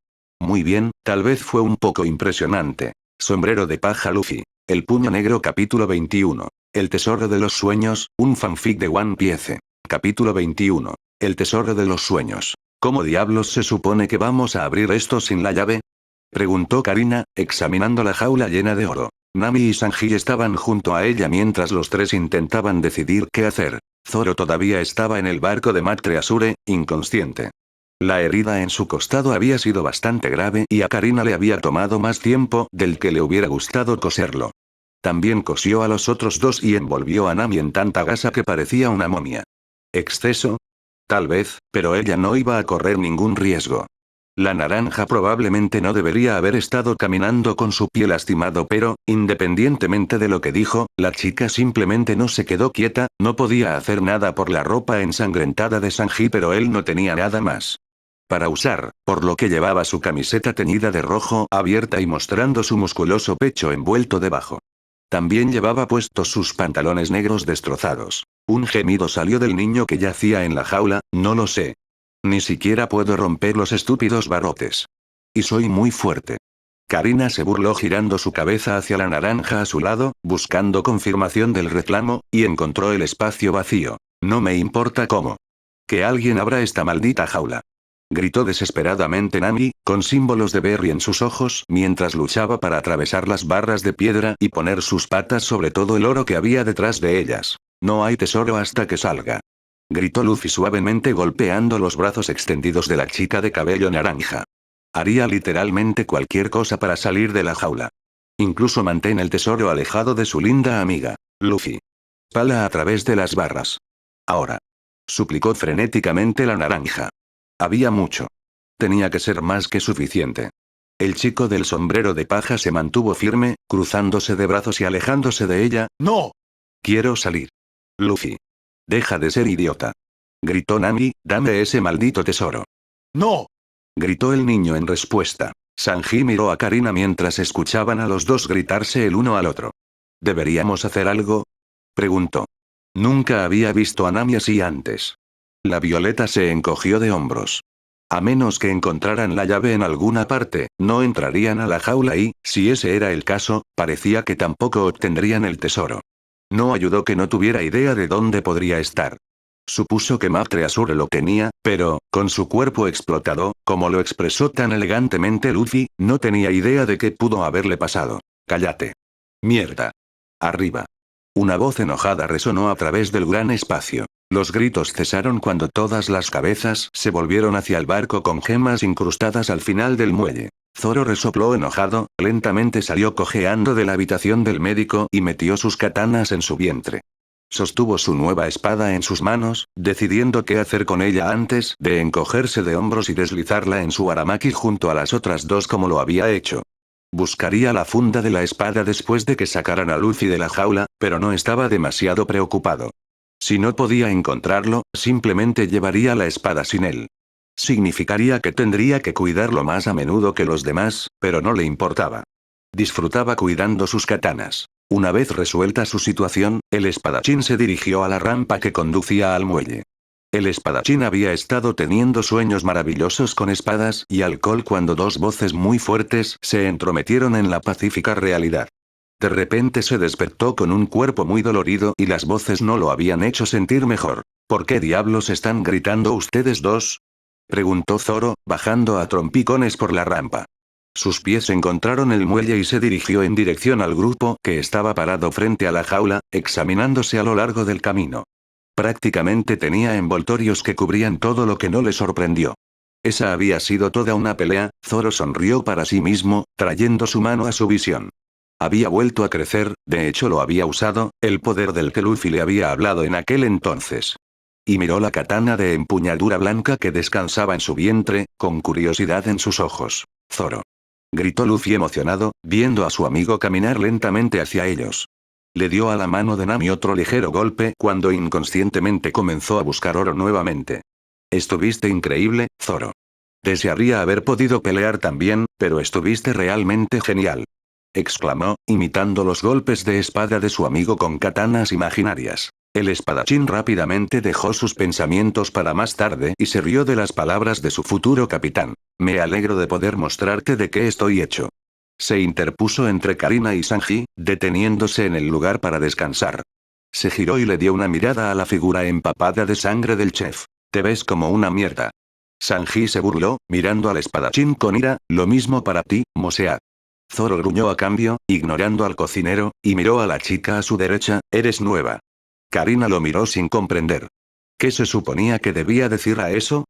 Muy bien, tal vez fue un poco impresionante. Sombrero de paja Luffy. El puño negro capítulo 21. El tesoro de los sueños, un fanfic de One Piece. Capítulo 21. El tesoro de los sueños. ¿Cómo diablos se supone que vamos a abrir esto sin la llave? Preguntó Karina, examinando la jaula llena de oro. Nami y Sanji estaban junto a ella mientras los tres intentaban decidir qué hacer. Zoro todavía estaba en el barco de Matre Asure, inconsciente. La herida en su costado había sido bastante grave y a Karina le había tomado más tiempo del que le hubiera gustado coserlo. También cosió a los otros dos y envolvió a Nami en tanta gasa que parecía una momia. ¿Exceso? Tal vez, pero ella no iba a correr ningún riesgo. La naranja probablemente no debería haber estado caminando con su pie lastimado, pero, independientemente de lo que dijo, la chica simplemente no se quedó quieta. No podía hacer nada por la ropa ensangrentada de Sanji, pero él no tenía nada más para usar, por lo que llevaba su camiseta teñida de rojo abierta y mostrando su musculoso pecho envuelto debajo. También llevaba puestos sus pantalones negros destrozados. Un gemido salió del niño que yacía en la jaula. No lo sé. Ni siquiera puedo romper los estúpidos barrotes. Y soy muy fuerte. Karina se burló girando su cabeza hacia la naranja a su lado, buscando confirmación del reclamo, y encontró el espacio vacío. No me importa cómo. Que alguien abra esta maldita jaula. Gritó desesperadamente Nami, con símbolos de Berry en sus ojos mientras luchaba para atravesar las barras de piedra y poner sus patas sobre todo el oro que había detrás de ellas. No hay tesoro hasta que salga. Gritó Luffy suavemente golpeando los brazos extendidos de la chica de cabello naranja. Haría literalmente cualquier cosa para salir de la jaula. Incluso mantén el tesoro alejado de su linda amiga. Luffy. Pala a través de las barras. Ahora. Suplicó frenéticamente la naranja. Había mucho. Tenía que ser más que suficiente. El chico del sombrero de paja se mantuvo firme, cruzándose de brazos y alejándose de ella. ¡No! Quiero salir. Luffy. Deja de ser idiota. Gritó Nami, dame ese maldito tesoro. ¡No! Gritó el niño en respuesta. Sanji miró a Karina mientras escuchaban a los dos gritarse el uno al otro. ¿Deberíamos hacer algo? Preguntó. Nunca había visto a Nami así antes. La Violeta se encogió de hombros. A menos que encontraran la llave en alguna parte, no entrarían a la jaula y, si ese era el caso, parecía que tampoco obtendrían el tesoro. No ayudó que no tuviera idea de dónde podría estar. Supuso que Matre Azure lo tenía, pero, con su cuerpo explotado, como lo expresó tan elegantemente Luffy, no tenía idea de qué pudo haberle pasado. Cállate. Mierda. Arriba. Una voz enojada resonó a través del gran espacio. Los gritos cesaron cuando todas las cabezas se volvieron hacia el barco con gemas incrustadas al final del muelle. Zoro resopló enojado, lentamente salió cojeando de la habitación del médico y metió sus katanas en su vientre. Sostuvo su nueva espada en sus manos, decidiendo qué hacer con ella antes de encogerse de hombros y deslizarla en su aramaki junto a las otras dos como lo había hecho. Buscaría la funda de la espada después de que sacaran a Luffy de la jaula, pero no estaba demasiado preocupado. Si no podía encontrarlo, simplemente llevaría la espada sin él. Significaría que tendría que cuidarlo más a menudo que los demás, pero no le importaba. Disfrutaba cuidando sus katanas. Una vez resuelta su situación, el espadachín se dirigió a la rampa que conducía al muelle. El espadachín había estado teniendo sueños maravillosos con espadas y alcohol cuando dos voces muy fuertes se entrometieron en la pacífica realidad. De repente se despertó con un cuerpo muy dolorido y las voces no lo habían hecho sentir mejor. ¿Por qué diablos están gritando ustedes dos? Preguntó Zoro, bajando a trompicones por la rampa. Sus pies encontraron el muelle y se dirigió en dirección al grupo que estaba parado frente a la jaula, examinándose a lo largo del camino. Prácticamente tenía envoltorios que cubrían todo lo que no le sorprendió. Esa había sido toda una pelea. Zoro sonrió para sí mismo, trayendo su mano a su visión. Había vuelto a crecer, de hecho lo había usado, el poder del que Luffy le había hablado en aquel entonces. Y miró la katana de empuñadura blanca que descansaba en su vientre, con curiosidad en sus ojos. Zoro. Gritó Luffy emocionado, viendo a su amigo caminar lentamente hacia ellos. Le dio a la mano de Nami otro ligero golpe cuando inconscientemente comenzó a buscar oro nuevamente. Estuviste increíble, Zoro. Desearía haber podido pelear también, pero estuviste realmente genial. Exclamó, imitando los golpes de espada de su amigo con katanas imaginarias. El espadachín rápidamente dejó sus pensamientos para más tarde y se rió de las palabras de su futuro capitán. Me alegro de poder mostrarte de qué estoy hecho. Se interpuso entre Karina y Sanji, deteniéndose en el lugar para descansar. Se giró y le dio una mirada a la figura empapada de sangre del chef. Te ves como una mierda. Sanji se burló, mirando al espadachín con ira, lo mismo para ti, Mosea. Zoro gruñó a cambio, ignorando al cocinero, y miró a la chica a su derecha, eres nueva. Karina lo miró sin comprender. ¿Qué se suponía que debía decir a eso?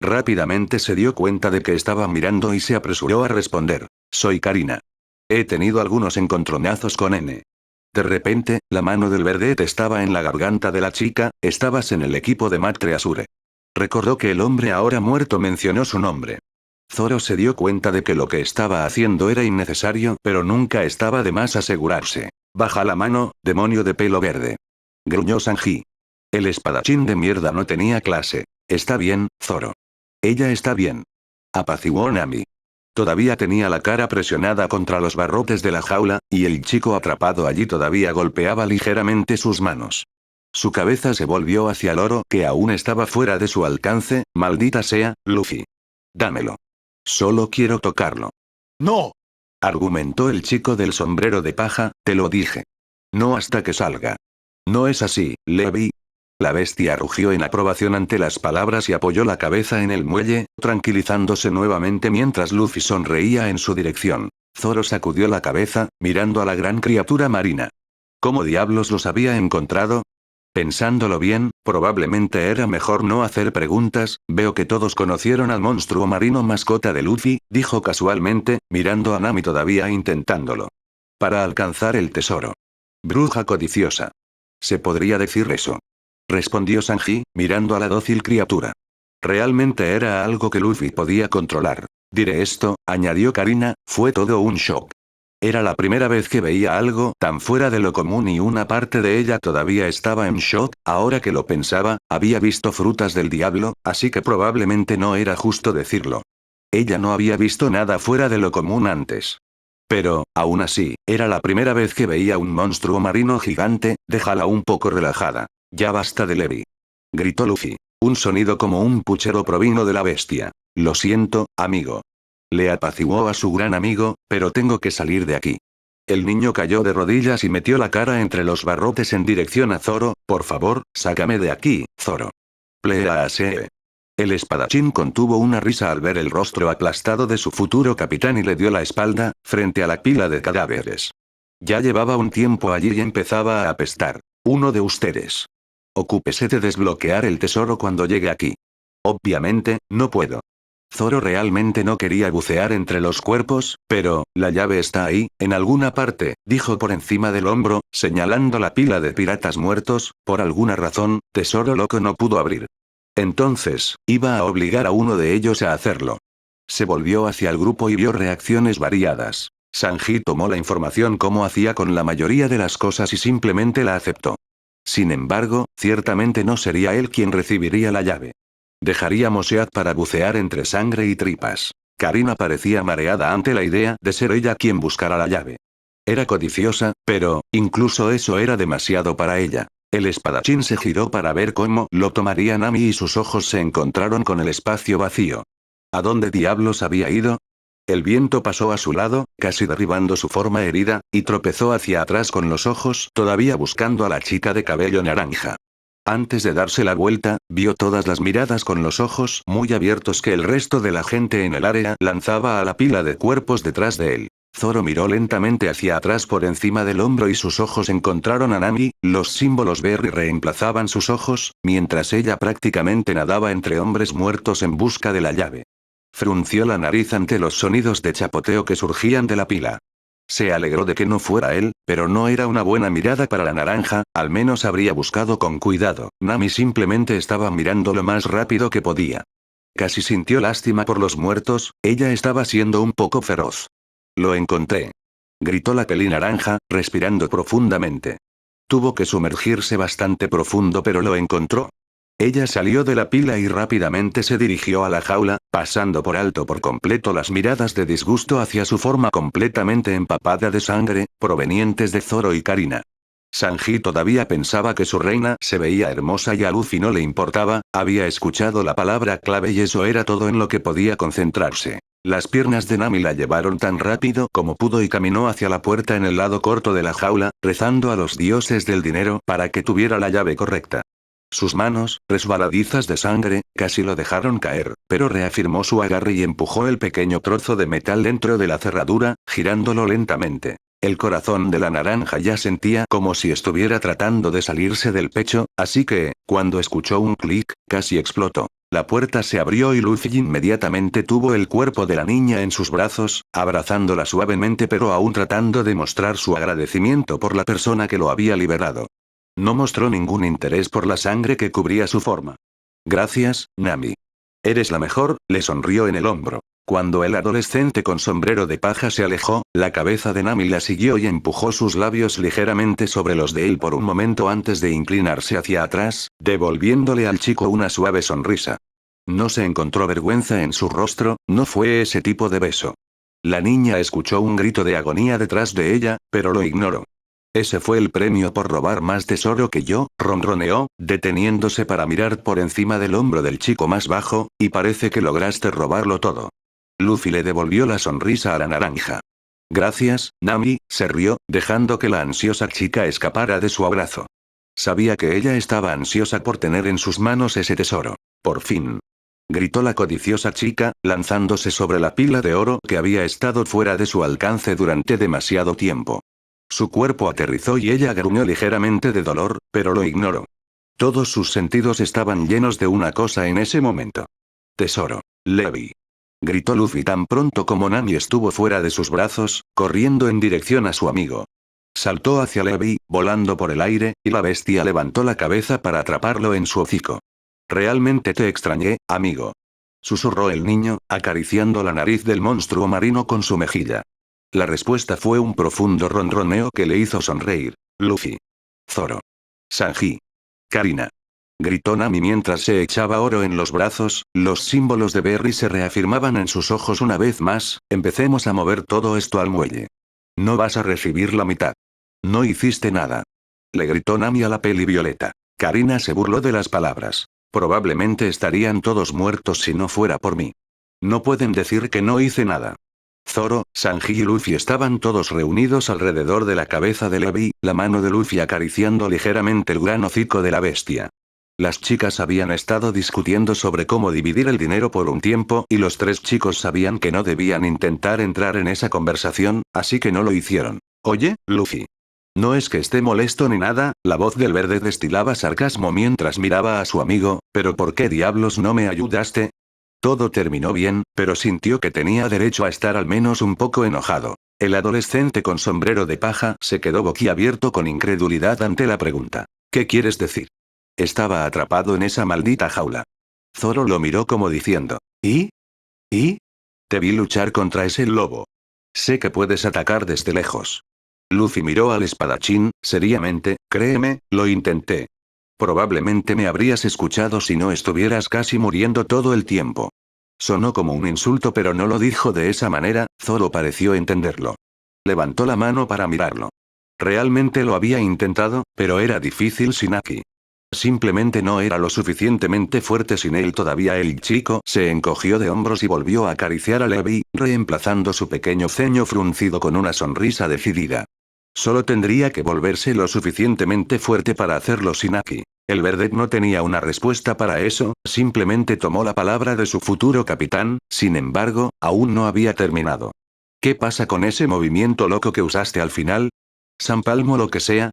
Rápidamente se dio cuenta de que estaba mirando y se apresuró a responder. Soy Karina. He tenido algunos encontronazos con N. De repente, la mano del verdete estaba en la garganta de la chica, estabas en el equipo de Matre Azure. Recordó que el hombre ahora muerto mencionó su nombre. Zoro se dio cuenta de que lo que estaba haciendo era innecesario, pero nunca estaba de más asegurarse. Baja la mano, demonio de pelo verde. Gruñó Sanji. El espadachín de mierda no tenía clase. Está bien, Zoro. Ella está bien. Apaciguó Nami. Todavía tenía la cara presionada contra los barrotes de la jaula, y el chico atrapado allí todavía golpeaba ligeramente sus manos. Su cabeza se volvió hacia el oro que aún estaba fuera de su alcance, maldita sea, Luffy. Dámelo. Solo quiero tocarlo. ¡No! Argumentó el chico del sombrero de paja, te lo dije. No hasta que salga. No es así, Levi. La bestia rugió en aprobación ante las palabras y apoyó la cabeza en el muelle, tranquilizándose nuevamente mientras Luffy sonreía en su dirección. Zoro sacudió la cabeza, mirando a la gran criatura marina. ¿Cómo diablos los había encontrado? Pensándolo bien, probablemente era mejor no hacer preguntas. Veo que todos conocieron al monstruo marino mascota de Luffy, dijo casualmente, mirando a Nami todavía intentándolo. Para alcanzar el tesoro. Bruja codiciosa. Se podría decir eso. respondió Sanji, mirando a la dócil criatura. Realmente era algo que Luffy podía controlar. Diré esto, añadió Karina, fue todo un shock. Era la primera vez que veía algo tan fuera de lo común y una parte de ella todavía estaba en shock. Ahora que lo pensaba, había visto frutas del diablo, así que probablemente no era justo decirlo. Ella no había visto nada fuera de lo común antes. Pero, aún así, era la primera vez que veía un monstruo marino gigante. Déjala un poco relajada. Ya basta de Levi. Gritó Luffy. Un sonido como un puchero provino de la bestia. Lo siento, amigo. Le apaciguó a su gran amigo, pero tengo que salir de aquí. El niño cayó de rodillas y metió la cara entre los barrotes en dirección a Zoro. Por favor, sácame de aquí, Zoro. Please. El espadachín contuvo una risa al ver el rostro aplastado de su futuro capitán y le dio la espalda, frente a la pila de cadáveres. Ya llevaba un tiempo allí y empezaba a apestar. Uno de ustedes. Ocúpese de desbloquear el tesoro cuando llegue aquí. Obviamente, no puedo. Zoro realmente no quería bucear entre los cuerpos, pero, la llave está ahí, en alguna parte, dijo por encima del hombro, señalando la pila de piratas muertos. Por alguna razón, Tesoro Loco no pudo abrir. Entonces, iba a obligar a uno de ellos a hacerlo. Se volvió hacia el grupo y vio reacciones variadas. Sanji tomó la información como hacía con la mayoría de las cosas y simplemente la aceptó. Sin embargo, ciertamente no sería él quien recibiría la llave. Dejaría Mosead para bucear entre sangre y tripas. Karina parecía mareada ante la idea de ser ella quien buscara la llave. Era codiciosa, pero, incluso eso era demasiado para ella. El espadachín se giró para ver cómo lo tomaría Nami y sus ojos se encontraron con el espacio vacío. ¿A dónde diablos había ido? El viento pasó a su lado, casi derribando su forma herida, y tropezó hacia atrás con los ojos todavía buscando a la chica de cabello naranja. Antes de darse la vuelta, vio todas las miradas con los ojos muy abiertos que el resto de la gente en el área lanzaba a la pila de cuerpos detrás de él. Zoro miró lentamente hacia atrás por encima del hombro y sus ojos encontraron a Nami. Los símbolos Berry reemplazaban sus ojos, mientras ella prácticamente nadaba entre hombres muertos en busca de la llave. Frunció la nariz ante los sonidos de chapoteo que surgían de la pila. Se alegró de que no fuera él, pero no era una buena mirada para la naranja, al menos habría buscado con cuidado. Nami simplemente estaba mirando lo más rápido que podía. Casi sintió lástima por los muertos, ella estaba siendo un poco feroz. Lo encontré. Gritó la pelinaranja, respirando profundamente. Tuvo que sumergirse bastante profundo pero lo encontró. Ella salió de la pila y rápidamente se dirigió a la jaula, pasando por alto por completo las miradas de disgusto hacia su forma completamente empapada de sangre, provenientes de Zoro y Karina. Sanji todavía pensaba que su reina se veía hermosa y a Luffy no le importaba, había escuchado la palabra clave y eso era todo en lo que podía concentrarse. Las piernas de Nami la llevaron tan rápido como pudo y caminó hacia la puerta en el lado corto de la jaula, rezando a los dioses del dinero para que tuviera la llave correcta. Sus manos, resbaladizas de sangre, casi lo dejaron caer, pero reafirmó su agarre y empujó el pequeño trozo de metal dentro de la cerradura, girándolo lentamente. El corazón de la naranja ya sentía como si estuviera tratando de salirse del pecho, así que, cuando escuchó un clic, casi explotó. La puerta se abrió y Luffy inmediatamente tuvo el cuerpo de la niña en sus brazos, abrazándola suavemente pero aún tratando de mostrar su agradecimiento por la persona que lo había liberado. No mostró ningún interés por la sangre que cubría su forma. Gracias, Nami. Eres la mejor, le sonrió en el hombro. Cuando el adolescente con sombrero de paja se alejó, la cabeza de Nami la siguió y empujó sus labios ligeramente sobre los de él por un momento antes de inclinarse hacia atrás, devolviéndole al chico una suave sonrisa. No se encontró vergüenza en su rostro, no fue ese tipo de beso. La niña escuchó un grito de agonía detrás de ella, pero lo ignoró. Ese fue el premio por robar más tesoro que yo, ronroneó, deteniéndose para mirar por encima del hombro del chico más bajo, y parece que lograste robarlo todo. Luffy le devolvió la sonrisa a la naranja. Gracias, Nami, se rió, dejando que la ansiosa chica escapara de su abrazo. Sabía que ella estaba ansiosa por tener en sus manos ese tesoro. Por fin. Gritó la codiciosa chica, lanzándose sobre la pila de oro que había estado fuera de su alcance durante demasiado tiempo. Su cuerpo aterrizó y ella gruñó ligeramente de dolor, pero lo ignoró. Todos sus sentidos estaban llenos de una cosa en ese momento. Tesoro. Levi. Gritó Luffy tan pronto como Nami estuvo fuera de sus brazos, corriendo en dirección a su amigo. saltó hacia Levi, volando por el aire, y la bestia levantó la cabeza para atraparlo en su hocico. Realmente te extrañé, amigo. Susurró el niño, acariciando la nariz del monstruo marino con su mejilla. La respuesta fue un profundo ronroneo que le hizo sonreír. Luffy. Zoro. Sanji. Karina. Gritó Nami mientras se echaba oro en los brazos, los símbolos de Berry se reafirmaban en sus ojos una vez más, empecemos a mover todo esto al muelle. No vas a recibir la mitad. No hiciste nada. Le gritó Nami a la peli violeta. Karina se burló de las palabras. Probablemente estarían todos muertos si no fuera por mí. No pueden decir que no hice nada. Zoro, Sanji y Luffy estaban todos reunidos alrededor de la cabeza de Levi, la mano de Luffy acariciando ligeramente el gran hocico de la bestia. Las chicas habían estado discutiendo sobre cómo dividir el dinero por un tiempo y los tres chicos sabían que no debían intentar entrar en esa conversación, así que no lo hicieron. Oye, Luffy. No es que esté molesto ni nada, la voz del verde destilaba sarcasmo mientras miraba a su amigo, pero ¿por qué diablos no me ayudaste? Todo terminó bien, pero sintió que tenía derecho a estar al menos un poco enojado. El adolescente con sombrero de paja se quedó boquiabierto con incredulidad ante la pregunta. ¿Qué quieres decir? Estaba atrapado en esa maldita jaula. Zoro lo miró como diciendo. ¿Y? ¿Y? Te vi luchar contra ese lobo. Sé que puedes atacar desde lejos. Luffy miró al espadachín, seriamente, créeme, lo intenté. Probablemente me habrías escuchado si no estuvieras casi muriendo todo el tiempo. Sonó como un insulto pero no lo dijo de esa manera, Zoro pareció entenderlo. Levantó la mano para mirarlo. Realmente lo había intentado, pero era difícil sin Aki. Simplemente no era lo suficientemente fuerte sin él todavía. El chico se encogió de hombros y volvió a acariciar a Levi, reemplazando su pequeño ceño fruncido con una sonrisa decidida. Solo tendría que volverse lo suficientemente fuerte para hacerlo sin Aki. El verde no tenía una respuesta para eso, simplemente tomó la palabra de su futuro capitán, sin embargo, aún no había terminado. ¿Qué pasa con ese movimiento loco que usaste al final? ¿San Palmo lo que sea?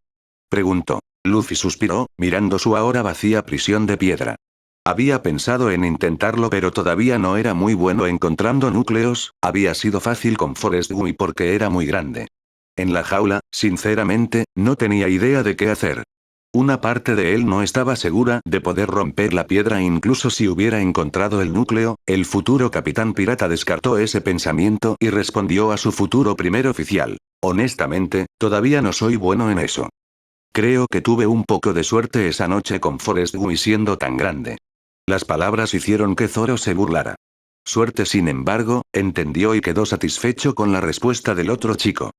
Preguntó. Luffy suspiró, mirando su ahora vacía prisión de piedra. Había pensado en intentarlo pero todavía no era muy bueno encontrando núcleos, había sido fácil con Forest Gummy porque era muy grande. En la jaula, sinceramente, no tenía idea de qué hacer. Una parte de él no estaba segura de poder romper la piedra incluso si hubiera encontrado el núcleo. El futuro capitán pirata descartó ese pensamiento y respondió a su futuro primer oficial. Honestamente, todavía no soy bueno en eso. Creo que tuve un poco de suerte esa noche con Forest Gummy siendo tan grande. Las palabras hicieron que Zoro se burlara. Suerte sin embargo, entendió y quedó satisfecho con la respuesta del otro chico.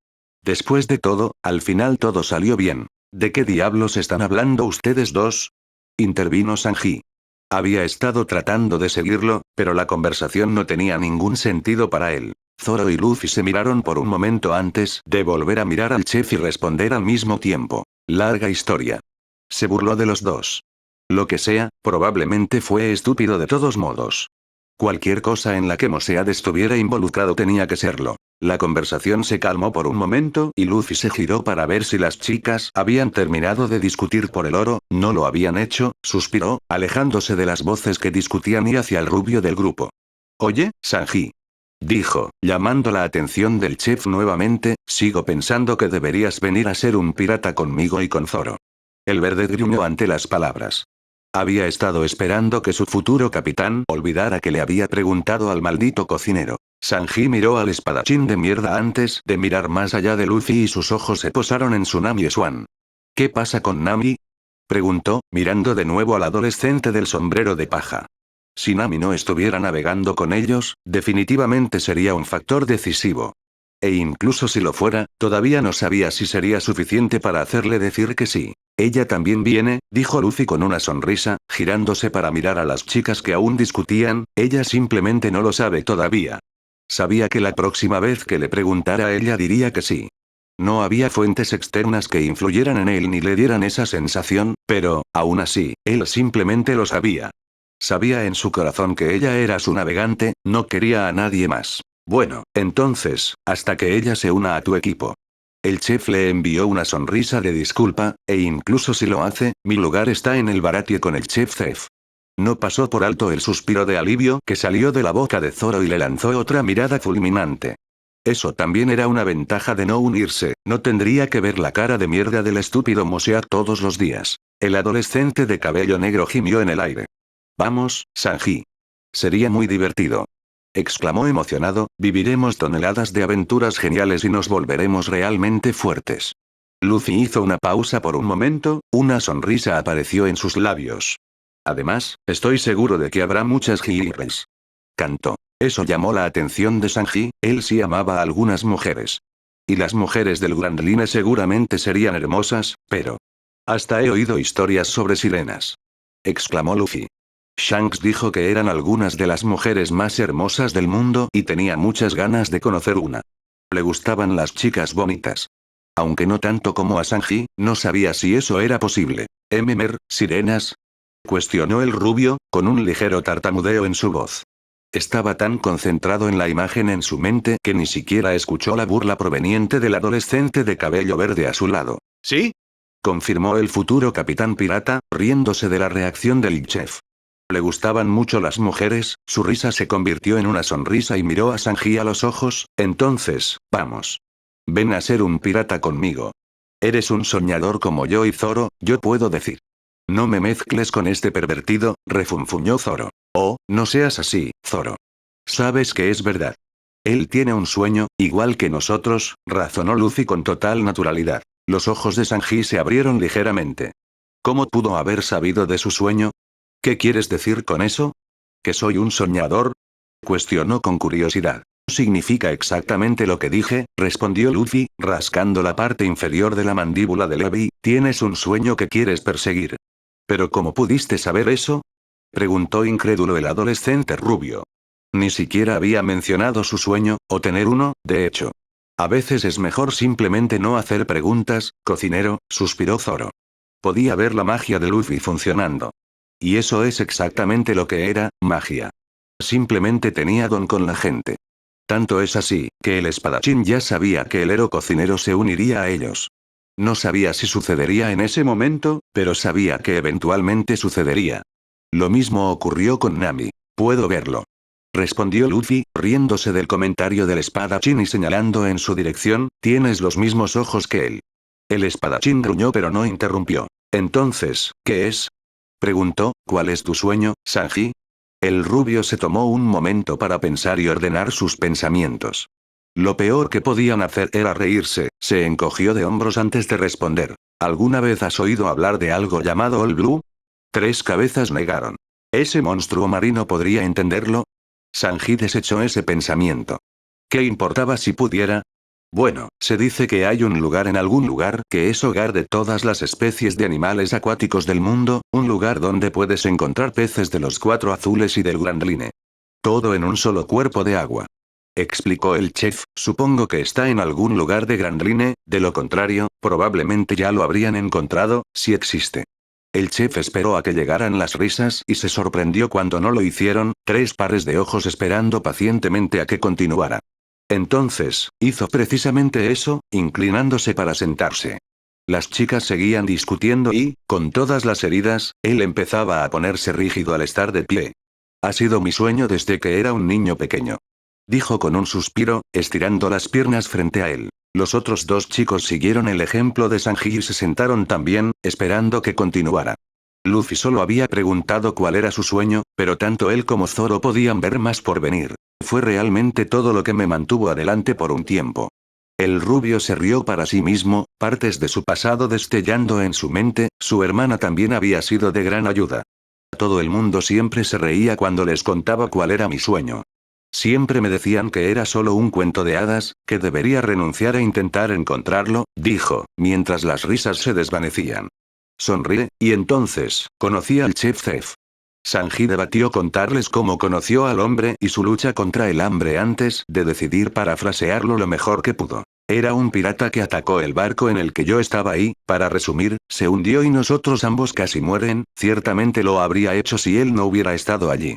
Después de todo, al final todo salió bien. ¿De qué diablos están hablando ustedes dos? Intervino Sanji. Había estado tratando de seguirlo, pero la conversación no tenía ningún sentido para él. Zoro y Luffy se miraron por un momento antes de volver a mirar al chef y responder al mismo tiempo. Larga historia. Se burló de los dos. Lo que sea, probablemente fue estúpido de todos modos. Cualquier cosa en la que Mosead estuviera involucrado tenía que serlo. La conversación se calmó por un momento y Luffy se giró para ver si las chicas habían terminado de discutir por el oro. No lo habían hecho, suspiró, alejándose de las voces que discutían y hacia el rubio del grupo. Oye, Sanji. Dijo, llamando la atención del chef nuevamente, sigo pensando que deberías venir a ser un pirata conmigo y con Zoro. El verde gruñó ante las palabras. Había estado esperando que su futuro capitán olvidara que le había preguntado al maldito cocinero. Sanji miró al espadachín de mierda antes de mirar más allá de Luffy y sus ojos se posaron en su Nami Swan. ¿Qué pasa con Nami? Preguntó, mirando de nuevo al adolescente del sombrero de paja. Si Nami no estuviera navegando con ellos, definitivamente sería un factor decisivo. E incluso si lo fuera, todavía no sabía si sería suficiente para hacerle decir que sí. Ella también viene, dijo Luffy con una sonrisa, girándose para mirar a las chicas que aún discutían, ella simplemente no lo sabe todavía. Sabía que la próxima vez que le preguntara ella diría que sí. No había fuentes externas que influyeran en él ni le dieran esa sensación, pero, aún así, él simplemente lo sabía. Sabía en su corazón que ella era su navegante, no quería a nadie más. Bueno, entonces, hasta que ella se una a tu equipo. El chef le envió una sonrisa de disculpa, e incluso si lo hace, mi lugar está en el baratie con el chef Zef. No pasó por alto el suspiro de alivio que salió de la boca de Zoro y le lanzó otra mirada fulminante. Eso también era una ventaja de no unirse, no tendría que ver la cara de mierda del estúpido Mosea todos los días. El adolescente de cabello negro gimió en el aire. Vamos, Sanji. Sería muy divertido. Exclamó emocionado, viviremos toneladas de aventuras geniales y nos volveremos realmente fuertes. Luffy hizo una pausa por un momento, una sonrisa apareció en sus labios. Además, estoy seguro de que habrá muchas Gyres. Cantó. Eso llamó la atención de Sanji, él sí amaba a algunas mujeres. Y las mujeres del Grand Line seguramente serían hermosas, pero... Hasta he oído historias sobre sirenas. Exclamó Luffy. Shanks dijo que eran algunas de las mujeres más hermosas del mundo y tenía muchas ganas de conocer una. Le gustaban las chicas bonitas. Aunque no tanto como a Sanji, no sabía si eso era posible. ¿Sirenas? Cuestionó el rubio, con un ligero tartamudeo en su voz. Estaba tan concentrado en la imagen en su mente que ni siquiera escuchó la burla proveniente del adolescente de cabello verde a su lado. ¿Sí? Confirmó el futuro capitán pirata, riéndose de la reacción del chef. Le gustaban mucho las mujeres, su risa se convirtió en una sonrisa y miró a Sanji a los ojos, entonces, vamos. Ven a ser un pirata conmigo. Eres un soñador como yo y Zoro, yo puedo decir. No me mezcles con este pervertido, refunfuñó Zoro. Oh, no seas así, Zoro. Sabes que es verdad. Él tiene un sueño, igual que nosotros, razonó Luffy con total naturalidad. Los ojos de Sanji se abrieron ligeramente. ¿Cómo pudo haber sabido de su sueño? ¿Qué quieres decir con eso? ¿Que soy un soñador? Cuestionó con curiosidad. Significa exactamente lo que dije, respondió Luffy, rascando la parte inferior de la mandíbula de Levi, tienes un sueño que quieres perseguir. ¿Pero cómo pudiste saber eso? Preguntó incrédulo el adolescente rubio. Ni siquiera había mencionado su sueño, o tener uno, de hecho. A veces es mejor simplemente no hacer preguntas, cocinero, suspiró Zoro. Podía ver la magia de Luffy funcionando. Y eso es exactamente lo que era, magia. Simplemente tenía don con la gente. Tanto es así, que el espadachín ya sabía que el héroe cocinero se uniría a ellos. No sabía si sucedería en ese momento, pero sabía que eventualmente sucedería. Lo mismo ocurrió con Nami. Puedo verlo. Respondió Luffy, riéndose del comentario del espadachín y señalando en su dirección, tienes los mismos ojos que él. El espadachín gruñó pero no interrumpió. Entonces, ¿qué es? Preguntó, ¿cuál es tu sueño, Sanji? El rubio se tomó un momento para pensar y ordenar sus pensamientos. Lo peor que podían hacer era reírse, se encogió de hombros antes de responder. ¿Alguna vez has oído hablar de algo llamado All Blue? Tres cabezas negaron. ¿Ese monstruo marino podría entenderlo? Sanji desechó ese pensamiento. ¿Qué importaba si pudiera? Bueno, se dice que hay un lugar en algún lugar que es hogar de todas las especies de animales acuáticos del mundo, un lugar donde puedes encontrar peces de los cuatro azules y del Grand Line. Todo en un solo cuerpo de agua. Explicó el chef, supongo que está en algún lugar de Grand Line, de lo contrario, probablemente ya lo habrían encontrado, si existe. El chef esperó a que llegaran las risas y se sorprendió cuando no lo hicieron, tres pares de ojos esperando pacientemente a que continuara. Entonces, hizo precisamente eso, inclinándose para sentarse. Las chicas seguían discutiendo y, con todas las heridas, él empezaba a ponerse rígido al estar de pie. Ha sido mi sueño desde que era un niño pequeño. Dijo con un suspiro, estirando las piernas frente a él. Los otros dos chicos siguieron el ejemplo de Sanji y se sentaron también, esperando que continuara. Luffy solo había preguntado cuál era su sueño, pero tanto él como Zoro podían ver más por venir. Fue realmente todo lo que me mantuvo adelante por un tiempo. El rubio se rió para sí mismo, partes de su pasado destellando en su mente, su hermana también había sido de gran ayuda. Todo el mundo siempre se reía cuando les contaba cuál era mi sueño. Siempre me decían que era solo un cuento de hadas, que debería renunciar a intentar encontrarlo, dijo, mientras las risas se desvanecían. Sonríe, y entonces, conocí al chef Zef. Sanji debatió contarles cómo conoció al hombre y su lucha contra el hambre antes de decidir parafrasearlo lo mejor que pudo. Era un pirata que atacó el barco en el que yo estaba ahí, para resumir, se hundió y nosotros ambos casi mueren, ciertamente lo habría hecho si él no hubiera estado allí.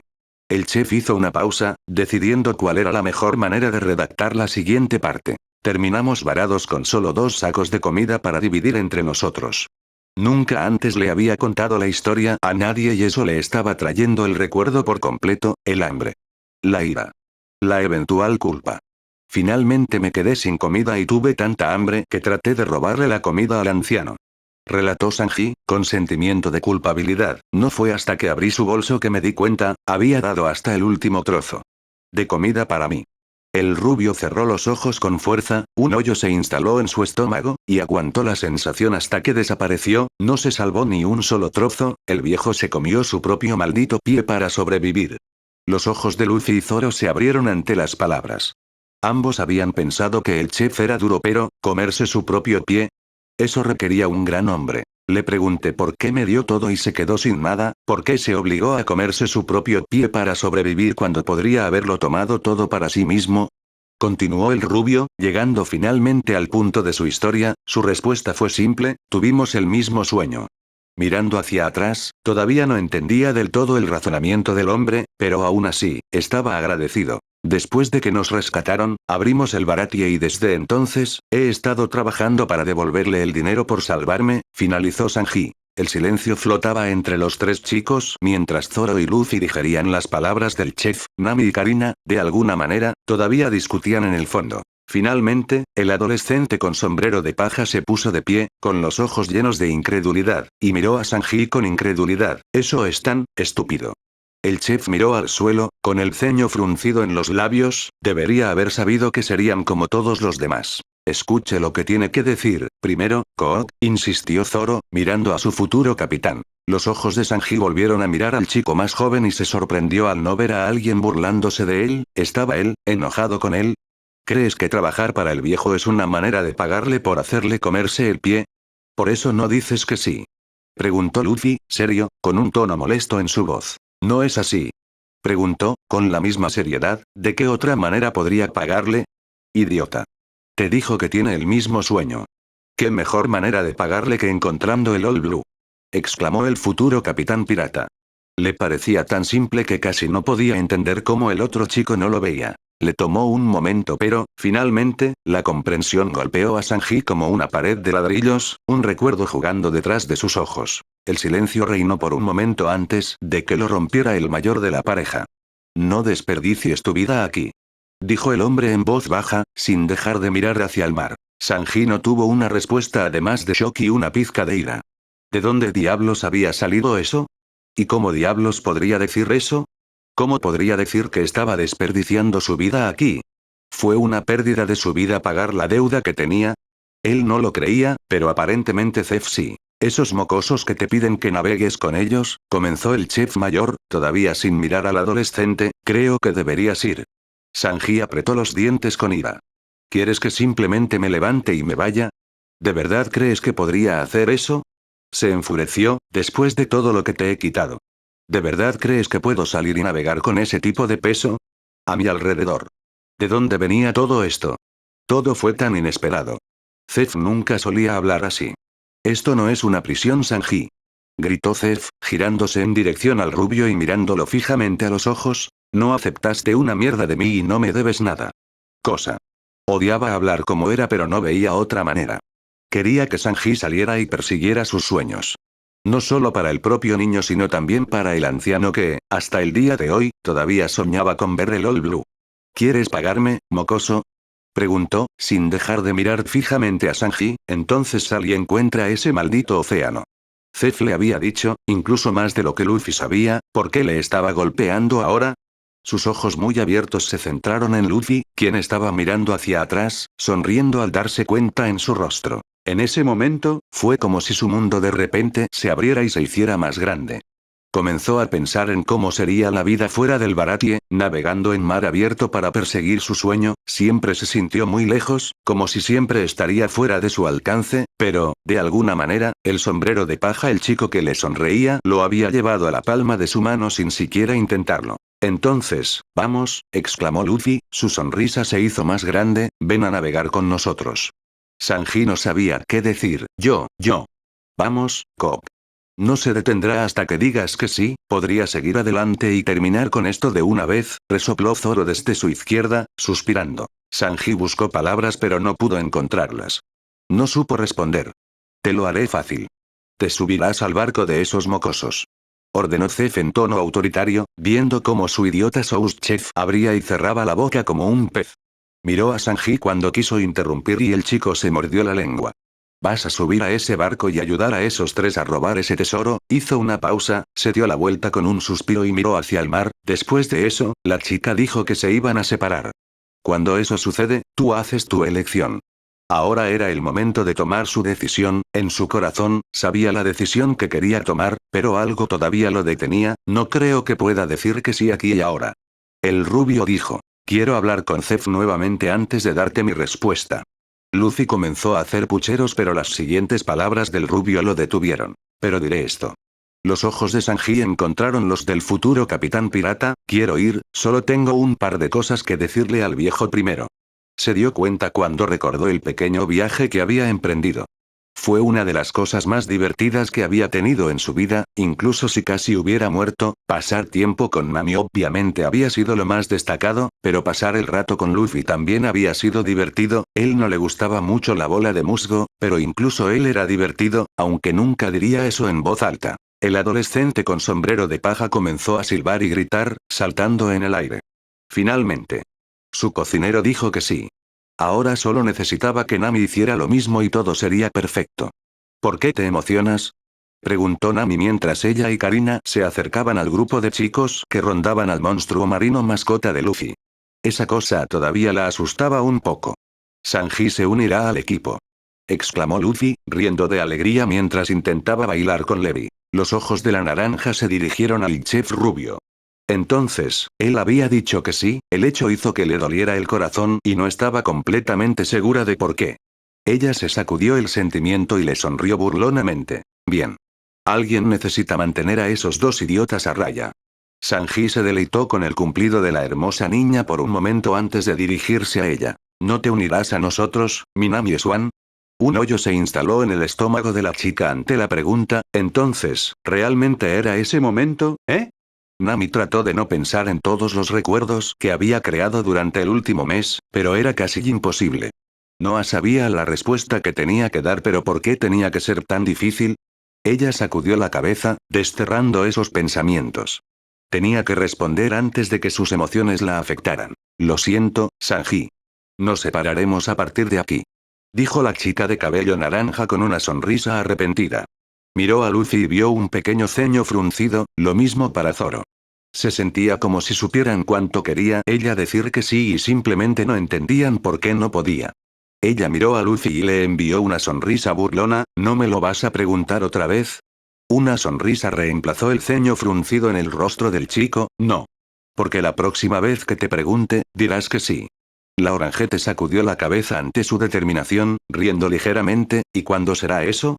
El chef hizo una pausa, decidiendo cuál era la mejor manera de redactar la siguiente parte. Terminamos varados con solo 2 sacos de comida para dividir entre nosotros. Nunca antes le había contado la historia a nadie y eso le estaba trayendo el recuerdo por completo, el hambre. La ira. La eventual culpa. Finalmente me quedé sin comida y tuve tanta hambre que traté de robarle la comida al anciano. Relató Sanji, con sentimiento de culpabilidad. No fue hasta que abrí su bolso que me di cuenta, había dado hasta el último trozo de comida para mí. El rubio cerró los ojos con fuerza, un hoyo se instaló en su estómago, y aguantó la sensación hasta que desapareció, no se salvó ni un solo trozo, el viejo se comió su propio maldito pie para sobrevivir. Los ojos de Luffy y Zoro se abrieron ante las palabras. Ambos habían pensado que el chef era duro, pero, ¿comerse su propio pie? Eso requería un gran hombre. Le pregunté por qué me dio todo y se quedó sin nada, por qué se obligó a comerse su propio pie para sobrevivir cuando podría haberlo tomado todo para sí mismo. Continuó el rubio, llegando finalmente al punto de su historia, su respuesta fue simple, tuvimos el mismo sueño. Mirando hacia atrás, todavía no entendía del todo el razonamiento del hombre, pero aún así, estaba agradecido. Después de que nos rescataron, abrimos el Baratie y desde entonces, he estado trabajando para devolverle el dinero por salvarme, finalizó Sanji. El silencio flotaba entre los tres chicos mientras Zoro y Luffy digerían las palabras del chef. Nami y Karina, de alguna manera, todavía discutían en el fondo. Finalmente, el adolescente con sombrero de paja se puso de pie, con los ojos llenos de incredulidad, y miró a Sanji con incredulidad. Eso es tan estúpido. El chef miró al suelo, con el ceño fruncido en los labios, debería haber sabido que serían como todos los demás. Escuche lo que tiene que decir, primero, Kook, insistió Zoro, mirando a su futuro capitán. Los ojos de Sanji volvieron a mirar al chico más joven y se sorprendió al no ver a alguien burlándose de él. ¿Estaba él, enojado con él? ¿Crees que trabajar para el viejo es una manera de pagarle por hacerle comerse el pie? ¿Por eso no dices que sí? Preguntó Luffy, serio, con un tono molesto en su voz. ¿No es así? Preguntó, con la misma seriedad, ¿de qué otra manera podría pagarle? Idiota. Te dijo que tiene el mismo sueño. ¿Qué mejor manera de pagarle que encontrando el All Blue? Exclamó el futuro capitán pirata. Le parecía tan simple que casi no podía entender cómo el otro chico no lo veía. Le tomó un momento pero, finalmente, la comprensión golpeó a Sanji como una pared de ladrillos, un recuerdo jugando detrás de sus ojos. El silencio reinó por un momento antes de que lo rompiera el mayor de la pareja. No desperdicies tu vida aquí. Dijo el hombre en voz baja, sin dejar de mirar hacia el mar. Sanji no tuvo una respuesta además de shock y una pizca de ira. ¿De dónde diablos había salido eso? ¿Y cómo diablos podría decir eso? ¿Cómo podría decir que estaba desperdiciando su vida aquí? ¿Fue una pérdida de su vida pagar la deuda que tenía? Él no lo creía, pero aparentemente Zef sí. Esos mocosos que te piden que navegues con ellos, comenzó el chef mayor, todavía sin mirar al adolescente, creo que deberías ir. Sanji apretó los dientes con ira. ¿Quieres que simplemente me levante y me vaya? ¿De verdad crees que podría hacer eso? Se enfureció, después de todo lo que te he quitado. ¿De verdad crees que puedo salir y navegar con ese tipo de peso? A mi alrededor. ¿De dónde venía todo esto? Todo fue tan inesperado. Zef nunca solía hablar así. Esto no es una prisión, Sanji. Gritó Zef, girándose en dirección al rubio y mirándolo fijamente a los ojos. No aceptaste una mierda de mí y no me debes nada. Cosa. Odiaba hablar como era pero no veía otra manera. Quería que Sanji saliera y persiguiera sus sueños. No solo para el propio niño sino también para el anciano que, hasta el día de hoy, todavía soñaba con ver el All Blue. ¿Quieres pagarme, mocoso? Preguntó, sin dejar de mirar fijamente a Sanji. Entonces sal y encuentra ese maldito océano. Zef le había dicho, incluso más de lo que Luffy sabía, ¿por qué le estaba golpeando ahora? Sus ojos muy abiertos se centraron en Luffy, quien estaba mirando hacia atrás, sonriendo al darse cuenta en su rostro. En ese momento, fue como si su mundo de repente se abriera y se hiciera más grande. Comenzó a pensar en cómo sería la vida fuera del Baratie, navegando en mar abierto para perseguir su sueño. Siempre se sintió muy lejos, como si siempre estaría fuera de su alcance, pero, de alguna manera, el sombrero de paja, el chico que le sonreía, lo había llevado a la palma de su mano sin siquiera intentarlo. Entonces, vamos, exclamó Luffy, su sonrisa se hizo más grande, ven a navegar con nosotros. Sanji no sabía qué decir. Yo. Vamos, Kook. No se detendrá hasta que digas que sí, podría seguir adelante y terminar con esto de una vez, resopló Zoro desde su izquierda, suspirando. Sanji buscó palabras pero no pudo encontrarlas. No supo responder. Te lo haré fácil. Te subirás al barco de esos mocosos. Ordenó Zef en tono autoritario, viendo cómo su idiota sous chef abría y cerraba la boca como un pez. Miró a Sanji cuando quiso interrumpir y el chico se mordió la lengua. ¿Vas a subir a ese barco y ayudar a esos tres a robar ese tesoro? Hizo una pausa, se dio la vuelta con un suspiro y miró hacia el mar. Después de eso, la chica dijo que se iban a separar. Cuando eso sucede, tú haces tu elección. Ahora era el momento de tomar su decisión. En su corazón, sabía la decisión que quería tomar, pero algo todavía lo detenía. No creo que pueda decir que sí aquí y ahora. El rubio dijo. Quiero hablar con Zef nuevamente antes de darte mi respuesta. Luffy comenzó a hacer pucheros, pero las siguientes palabras del rubio lo detuvieron. Pero diré esto. Los ojos de Sanji encontraron los del futuro capitán pirata. Quiero ir, solo tengo un par de cosas que decirle al viejo primero. Se dio cuenta cuando recordó el pequeño viaje que había emprendido. Fue una de las cosas más divertidas que había tenido en su vida, incluso si casi hubiera muerto. Pasar tiempo con Nami obviamente había sido lo más destacado, pero pasar el rato con Luffy también había sido divertido. Él no le gustaba mucho la bola de musgo, pero incluso él era divertido, aunque nunca diría eso en voz alta. El adolescente con sombrero de paja comenzó a silbar y gritar, saltando en el aire. Finalmente. Su cocinero dijo que sí. Ahora solo necesitaba que Nami hiciera lo mismo y todo sería perfecto. ¿Por qué te emocionas? Preguntó Nami mientras ella y Karina se acercaban al grupo de chicos que rondaban al monstruo marino mascota de Luffy. Esa cosa todavía la asustaba un poco. Sanji se unirá al equipo. Exclamó Luffy, riendo de alegría mientras intentaba bailar con Levi. Los ojos de la naranja se dirigieron al chef rubio. Entonces, él había dicho que sí. El hecho hizo que le doliera el corazón y no estaba completamente segura de por qué. Ella se sacudió el sentimiento y le sonrió burlonamente. Bien. Alguien necesita mantener a esos dos idiotas a raya. Sanji se deleitó con el cumplido de la hermosa niña por un momento antes de dirigirse a ella. ¿No te unirás a nosotros, Minami Swan? Un hoyo se instaló en el estómago de la chica ante la pregunta. Entonces, ¿realmente era ese momento, eh? Nami trató de no pensar en todos los recuerdos que había creado durante el último mes, pero era casi imposible. No sabía la respuesta que tenía que dar, pero ¿por qué tenía que ser tan difícil? Ella sacudió la cabeza, desterrando esos pensamientos. Tenía que responder antes de que sus emociones la afectaran. Lo siento, Sanji. Nos separaremos a partir de aquí. Dijo la chica de cabello naranja con una sonrisa arrepentida. Miró a Luffy y vio un pequeño ceño fruncido, lo mismo para Zoro. Se sentía como si supieran cuánto quería ella decir que sí y simplemente no entendían por qué no podía. Ella miró a Luffy y le envió una sonrisa burlona. ¿No me lo vas a preguntar otra vez? Una sonrisa reemplazó el ceño fruncido en el rostro del chico. No. Porque la próxima vez que te pregunte, dirás que sí. La oranjete sacudió la cabeza ante su determinación, riendo ligeramente. ¿Y cuándo será eso?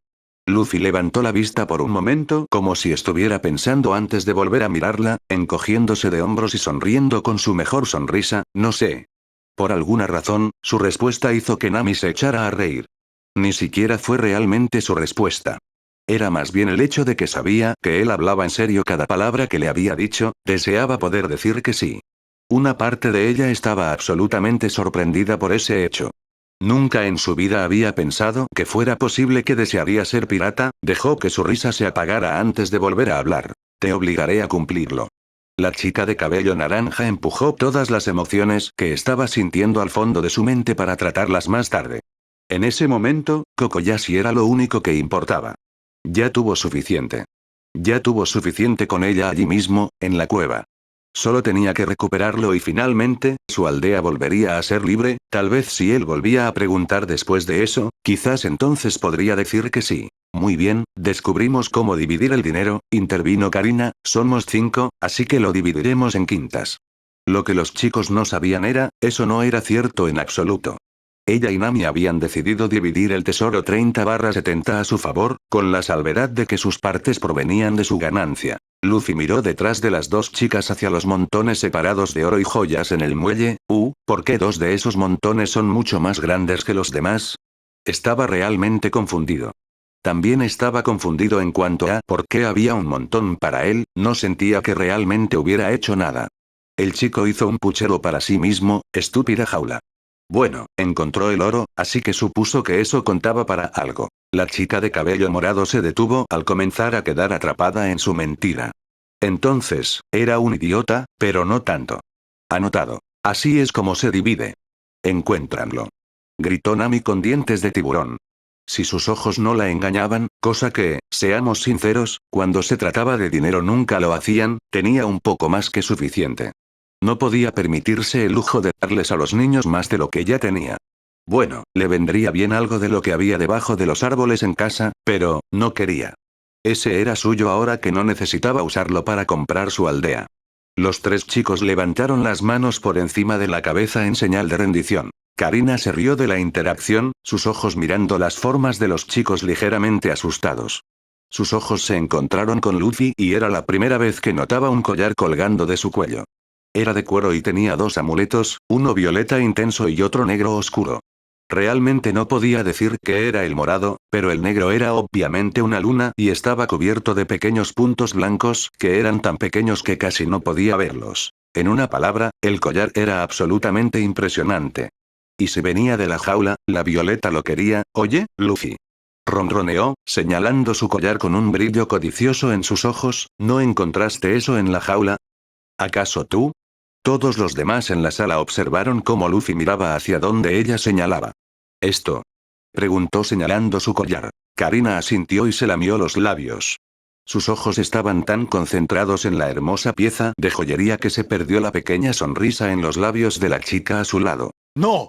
Luffy levantó la vista por un momento como si estuviera pensando antes de volver a mirarla, encogiéndose de hombros y sonriendo con su mejor sonrisa. No sé. Por alguna razón, su respuesta hizo que Nami se echara a reír. Ni siquiera fue realmente su respuesta. Era más bien el hecho de que sabía que él hablaba en serio cada palabra que le había dicho. Deseaba poder decir que sí. Una parte de ella estaba absolutamente sorprendida por ese hecho. Nunca en su vida había pensado que fuera posible que desearía ser pirata. Dejó que su risa se apagara antes de volver a hablar. Te obligaré a cumplirlo. La chica de cabello naranja empujó todas las emociones que estaba sintiendo al fondo de su mente para tratarlas más tarde. En ese momento, Kokoyashi era lo único que importaba. Ya tuvo suficiente. Ya tuvo suficiente con ella allí mismo, en la cueva. Solo tenía que recuperarlo y finalmente, su aldea volvería a ser libre. Tal vez si él volvía a preguntar después de eso, quizás entonces podría decir que sí. Muy bien, descubrimos cómo dividir el dinero, intervino Karina. Somos 5, así que lo dividiremos en quintas. Lo que los chicos no sabían eso no era cierto en absoluto. Ella y Nami habían decidido dividir el tesoro 30/70 a su favor, con la salvedad de que sus partes provenían de su ganancia. Luffy miró detrás de las dos chicas hacia los montones separados de oro y joyas en el muelle. ¿Por qué dos de esos montones son mucho más grandes que los demás? Estaba realmente confundido. También estaba confundido en cuanto a por qué había un montón para él. No sentía que realmente hubiera hecho nada. El chico hizo un puchero para sí mismo. Estúpida jaula. Bueno, encontró el oro, así que supuso que eso contaba para algo. La chica de cabello morado se detuvo al comenzar a quedar atrapada en su mentira. Entonces, era un idiota, pero no tanto. Anotado. Así es como se divide. Encuéntranlo. Gritó Nami con dientes de tiburón. Si sus ojos no la engañaban, cosa que, seamos sinceros, cuando se trataba de dinero nunca lo hacían, tenía un poco más que suficiente. No podía permitirse el lujo de darles a los niños más de lo que ya tenía. Bueno, le vendría bien algo de lo que había debajo de los árboles en casa, pero, no quería. Ese era suyo ahora que no necesitaba usarlo para comprar su aldea. Los tres chicos levantaron las manos por encima de la cabeza en señal de rendición. Karina se rió de la interacción, sus ojos mirando las formas de los chicos ligeramente asustados. Sus ojos se encontraron con Luffy y era la primera vez que notaba un collar colgando de su cuello. Era de cuero y tenía dos amuletos, uno violeta intenso y otro negro oscuro. Realmente no podía decir que era el morado, pero el negro era obviamente una luna y estaba cubierto de pequeños puntos blancos que eran tan pequeños que casi no podía verlos. En una palabra, el collar era absolutamente impresionante. Y si venía de la jaula, la violeta lo quería, ¿oye, Luffy? Ronroneó, señalando su collar con un brillo codicioso en sus ojos, ¿no encontraste eso en la jaula? ¿Acaso tú? Todos los demás en la sala observaron cómo Luffy miraba hacia donde ella señalaba. ¿Esto? Preguntó señalando su collar. Karina asintió y se lamió los labios. Sus ojos estaban tan concentrados en la hermosa pieza de joyería que se perdió la pequeña sonrisa en los labios de la chica a su lado. ¡No!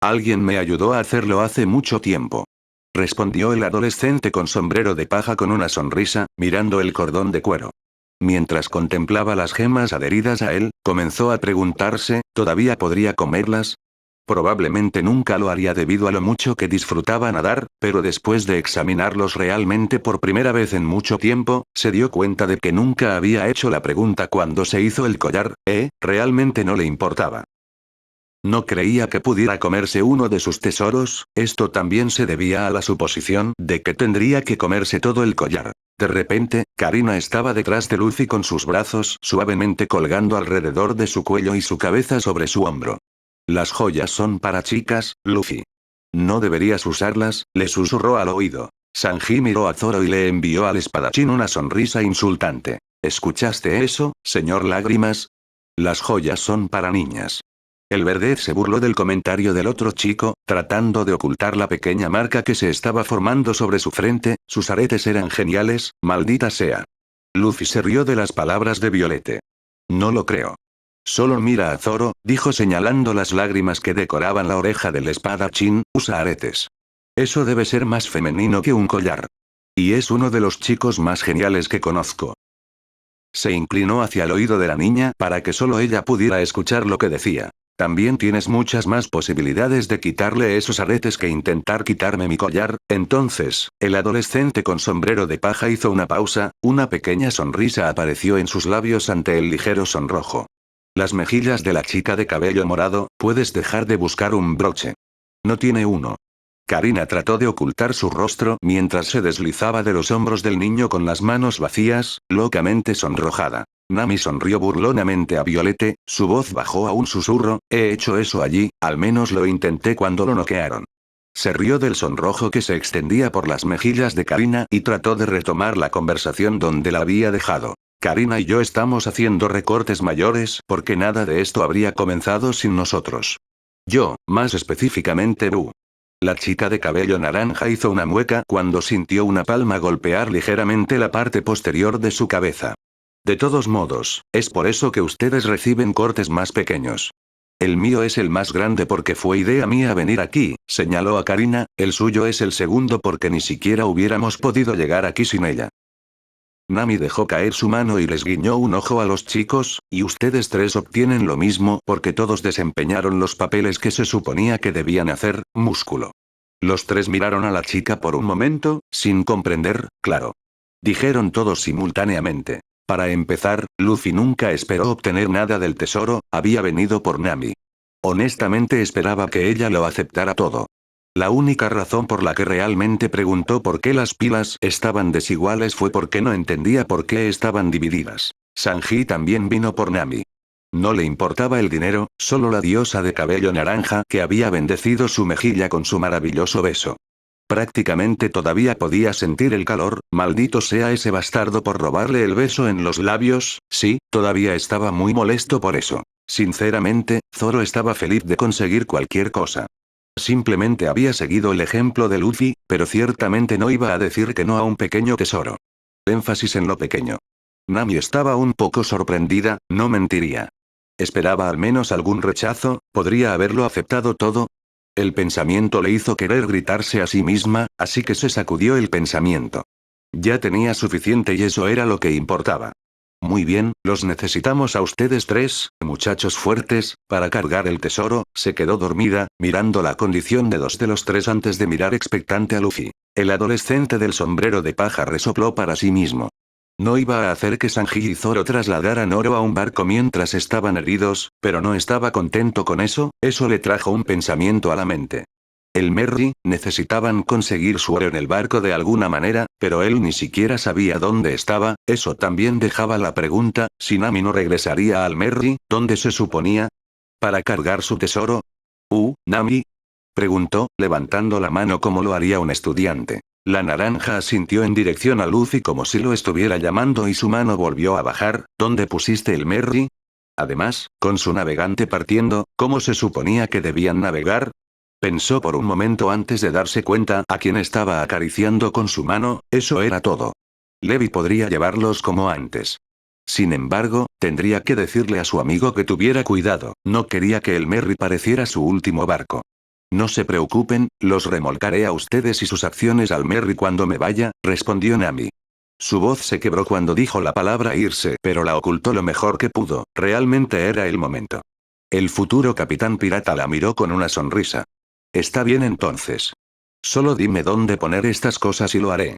Alguien me ayudó a hacerlo hace mucho tiempo. Respondió el adolescente con sombrero de paja con una sonrisa, mirando el cordón de cuero. Mientras contemplaba las gemas adheridas a él, comenzó a preguntarse, ¿todavía podría comerlas? Probablemente nunca lo haría debido a lo mucho que disfrutaba nadar, pero después de examinarlos realmente por primera vez en mucho tiempo, se dio cuenta de que nunca había hecho la pregunta cuando se hizo el collar, realmente no le importaba. No creía que pudiera comerse uno de sus tesoros, esto también se debía a la suposición de que tendría que comerse todo el collar. De repente, Karina estaba detrás de Luffy con sus brazos suavemente colgando alrededor de su cuello y su cabeza sobre su hombro. Las joyas son para chicas, Luffy. No deberías usarlas, le susurró al oído. Sanji miró a Zoro y le envió al espadachín una sonrisa insultante. ¿Escuchaste eso, señor Lágrimas? Las joyas son para niñas. El verdez se burló del comentario del otro chico, tratando de ocultar la pequeña marca que se estaba formando sobre su frente, sus aretes eran geniales, maldita sea. Luffy se rió de las palabras de Violete. No lo creo. Solo mira a Zoro, dijo señalando las lágrimas que decoraban la oreja del espadachín, usa aretes. Eso debe ser más femenino que un collar. Y es uno de los chicos más geniales que conozco. Se inclinó hacia el oído de la niña para que solo ella pudiera escuchar lo que decía. También tienes muchas más posibilidades de quitarle esos aretes que intentar quitarme mi collar. Entonces, el adolescente con sombrero de paja hizo una pausa, una pequeña sonrisa apareció en sus labios ante el ligero sonrojo. Las mejillas de la chica de cabello morado, puedes dejar de buscar un broche. No tiene uno. Karina trató de ocultar su rostro mientras se deslizaba de los hombros del niño con las manos vacías, locamente sonrojada. Nami sonrió burlonamente a Violete, su voz bajó a un susurro, he hecho eso allí, al menos lo intenté cuando lo noquearon. Se rió del sonrojo que se extendía por las mejillas de Karina y trató de retomar la conversación donde la había dejado. Karina y yo estamos haciendo recortes mayores porque nada de esto habría comenzado sin nosotros. Yo, más específicamente Bu. La chica de cabello naranja hizo una mueca cuando sintió una palma golpear ligeramente la parte posterior de su cabeza. De todos modos, es por eso que ustedes reciben cortes más pequeños. El mío es el más grande porque fue idea mía venir aquí, señaló a Karina, el suyo es el segundo porque ni siquiera hubiéramos podido llegar aquí sin ella. Nami dejó caer su mano y les guiñó un ojo a los chicos, y ustedes tres obtienen lo mismo porque todos desempeñaron los papeles que se suponía que debían hacer, músculo. Los tres miraron a la chica por un momento, sin comprender, claro. Dijeron todos simultáneamente. Para empezar, Luffy nunca esperó obtener nada del tesoro, había venido por Nami. Honestamente esperaba que ella lo aceptara todo. La única razón por la que realmente preguntó por qué las pilas estaban desiguales fue porque no entendía por qué estaban divididas. Sanji también vino por Nami. No le importaba el dinero, solo la diosa de cabello naranja que había bendecido su mejilla con su maravilloso beso. Prácticamente todavía podía sentir el calor, maldito sea ese bastardo por robarle el beso en los labios, sí, todavía estaba muy molesto por eso. Sinceramente, Zoro estaba feliz de conseguir cualquier cosa. Simplemente había seguido el ejemplo de Luffy, pero ciertamente no iba a decir que no a un pequeño tesoro. Énfasis en lo pequeño. Nami estaba un poco sorprendida, no mentiría. Esperaba al menos algún rechazo, ¿podría haberlo aceptado todo? El pensamiento le hizo querer gritarse a sí misma, así que se sacudió el pensamiento. Ya tenía suficiente y eso era lo que importaba. Muy bien, los necesitamos a ustedes tres, muchachos fuertes, para cargar el tesoro. Se quedó dormida, mirando la condición de dos de los tres antes de mirar expectante a Luffy. El adolescente del sombrero de paja resopló para sí mismo. No iba a hacer que Sanji y Zoro trasladaran oro a un barco mientras estaban heridos, pero no estaba contento con eso, eso le trajo un pensamiento a la mente. El Merry, necesitaban conseguir su oro en el barco de alguna manera, pero él ni siquiera sabía dónde estaba, eso también dejaba la pregunta, si Nami no regresaría al Merry, ¿dónde se suponía? ¿Para cargar su tesoro? ¿Nami? Preguntó, levantando la mano como lo haría un estudiante. La naranja asintió en dirección a Luffy como si lo estuviera llamando y su mano volvió a bajar. ¿Dónde pusiste el Merry? Además, con su navegante partiendo, ¿cómo se suponía que debían navegar? Pensó por un momento antes de darse cuenta a quién estaba acariciando con su mano, eso era todo. Levi podría llevarlos como antes. Sin embargo, tendría que decirle a su amigo que tuviera cuidado, no quería que el Merry pareciera su último barco. No se preocupen, los remolcaré a ustedes y sus acciones al Merry cuando me vaya, respondió Nami. Su voz se quebró cuando dijo la palabra irse, pero la ocultó lo mejor que pudo, realmente era el momento. El futuro capitán pirata la miró con una sonrisa. Está bien entonces. Solo dime dónde poner estas cosas y lo haré.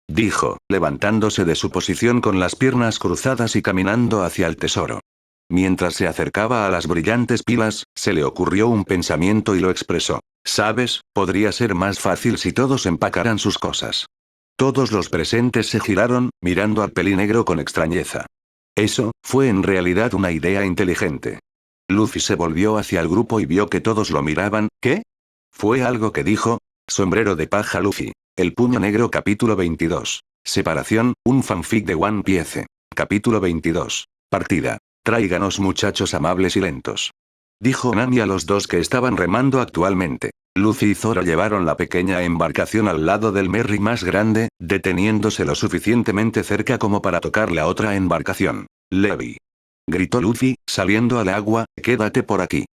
Dijo, levantándose de su posición con las piernas cruzadas y caminando hacia el tesoro. Mientras se acercaba a las brillantes pilas, se le ocurrió un pensamiento y lo expresó. ¿Sabes? Podría ser más fácil si todos empacaran sus cosas. Todos los presentes se giraron, mirando al pelinegro con extrañeza. Eso, fue en realidad una idea inteligente. Luffy se volvió hacia el grupo y vio que todos lo miraban. ¿Qué? Fue algo que dijo. Sombrero de paja Luffy. El puño negro capítulo 22. Separación, un fanfic de One Piece. Capítulo 22. Partida. Tráiganos muchachos amables y lentos. Dijo Nami a los dos que estaban remando actualmente. Luffy y Zoro llevaron la pequeña embarcación al lado del Merry más grande, deteniéndose lo suficientemente cerca como para tocar la otra embarcación. Levi. Gritó Luffy, saliendo al agua, quédate por aquí.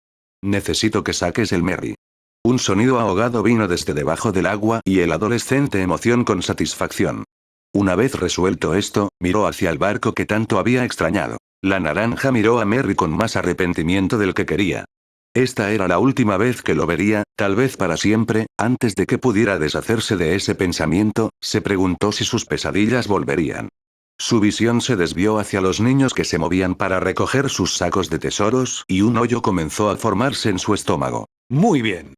Necesito que saques el Merry. Un sonido ahogado vino desde debajo del agua y el adolescente emoción con satisfacción. Una vez resuelto esto, miró hacia el barco que tanto había extrañado. La naranja miró a Merry con más arrepentimiento del que quería. Esta era la última vez que lo vería, tal vez para siempre. Antes de que pudiera deshacerse de ese pensamiento, se preguntó si sus pesadillas volverían. Su visión se desvió hacia los niños que se movían para recoger sus sacos de tesoros y un hoyo comenzó a formarse en su estómago. Muy bien.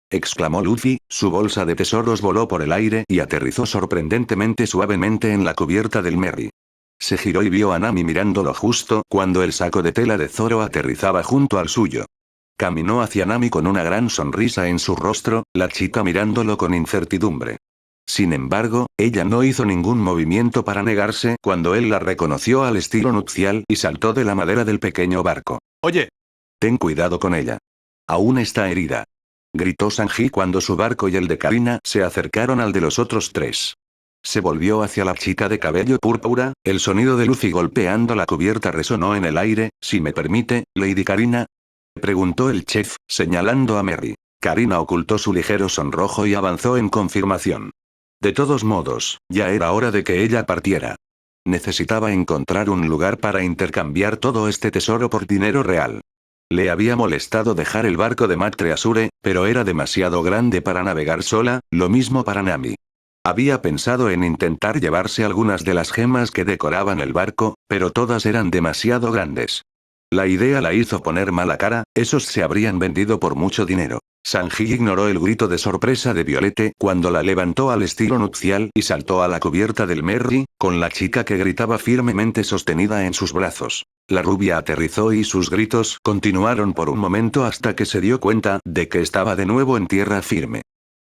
Exclamó Luffy, su bolsa de tesoros voló por el aire y aterrizó sorprendentemente suavemente en la cubierta del Merry. Se giró y vio a Nami mirándolo justo cuando el saco de tela de Zoro aterrizaba junto al suyo. Caminó hacia Nami con una gran sonrisa en su rostro, la chica mirándolo con incertidumbre. Sin embargo, ella no hizo ningún movimiento para negarse cuando él la reconoció al estilo nupcial y saltó de la madera del pequeño barco. Oye. Ten cuidado con ella. Aún está herida. Gritó Sanji cuando su barco y el de Karina se acercaron al de los otros tres. Se volvió hacia la chica de cabello púrpura, el sonido de Luffy golpeando la cubierta resonó en el aire. Si me permite, Lady Karina. Preguntó el chef, señalando a Merry. Karina ocultó su ligero sonrojo y avanzó en confirmación. De todos modos, ya era hora de que ella partiera. Necesitaba encontrar un lugar para intercambiar todo este tesoro por dinero real. Le había molestado dejar el barco de Matre Asure, pero era demasiado grande para navegar sola, lo mismo para Nami. Había pensado en intentar llevarse algunas de las gemas que decoraban el barco, pero todas eran demasiado grandes. La idea la hizo poner mala cara, esos se habrían vendido por mucho dinero. Sanji ignoró el grito de sorpresa de Violette cuando la levantó al estilo nupcial y saltó a la cubierta del Merry, con la chica que gritaba firmemente sostenida en sus brazos. La rubia aterrizó y sus gritos continuaron por un momento hasta que se dio cuenta de que estaba de nuevo en tierra firme.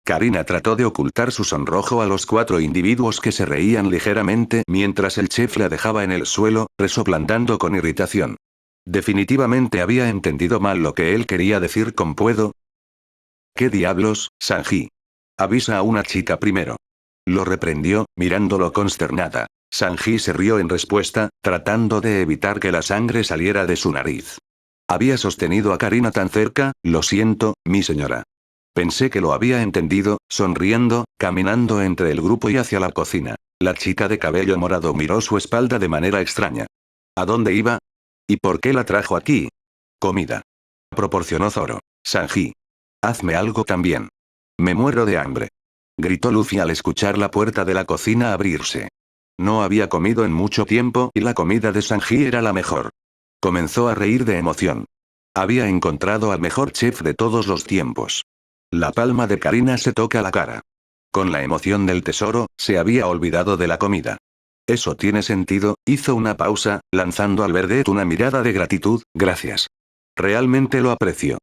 Karina trató de ocultar su sonrojo a los cuatro individuos que se reían ligeramente mientras el chef la dejaba en el suelo, resoplantando con irritación. Definitivamente había entendido mal lo que él quería decir con puedo. ¿Qué diablos, Sanji? Avisa a una chica primero. Lo reprendió, mirándolo consternada. Sanji se rió en respuesta, tratando de evitar que la sangre saliera de su nariz. Había sostenido a Karina tan cerca, lo siento, mi señora. Pensé que lo había entendido, sonriendo, caminando entre el grupo y hacia la cocina. La chica de cabello morado miró su espalda de manera extraña. ¿A dónde iba? ¿Y por qué la trajo aquí? Comida. Proporcionó Zoro. Sanji. Hazme algo también. Me muero de hambre. Gritó Luffy al escuchar la puerta de la cocina abrirse. No había comido en mucho tiempo y la comida de Sanji era la mejor. Comenzó a reír de emoción. Había encontrado al mejor chef de todos los tiempos. La palma de Karina se toca la cara. Con la emoción del tesoro, se había olvidado de la comida. Eso tiene sentido, hizo una pausa, lanzando al Verdet una mirada de gratitud, gracias. Realmente lo aprecio.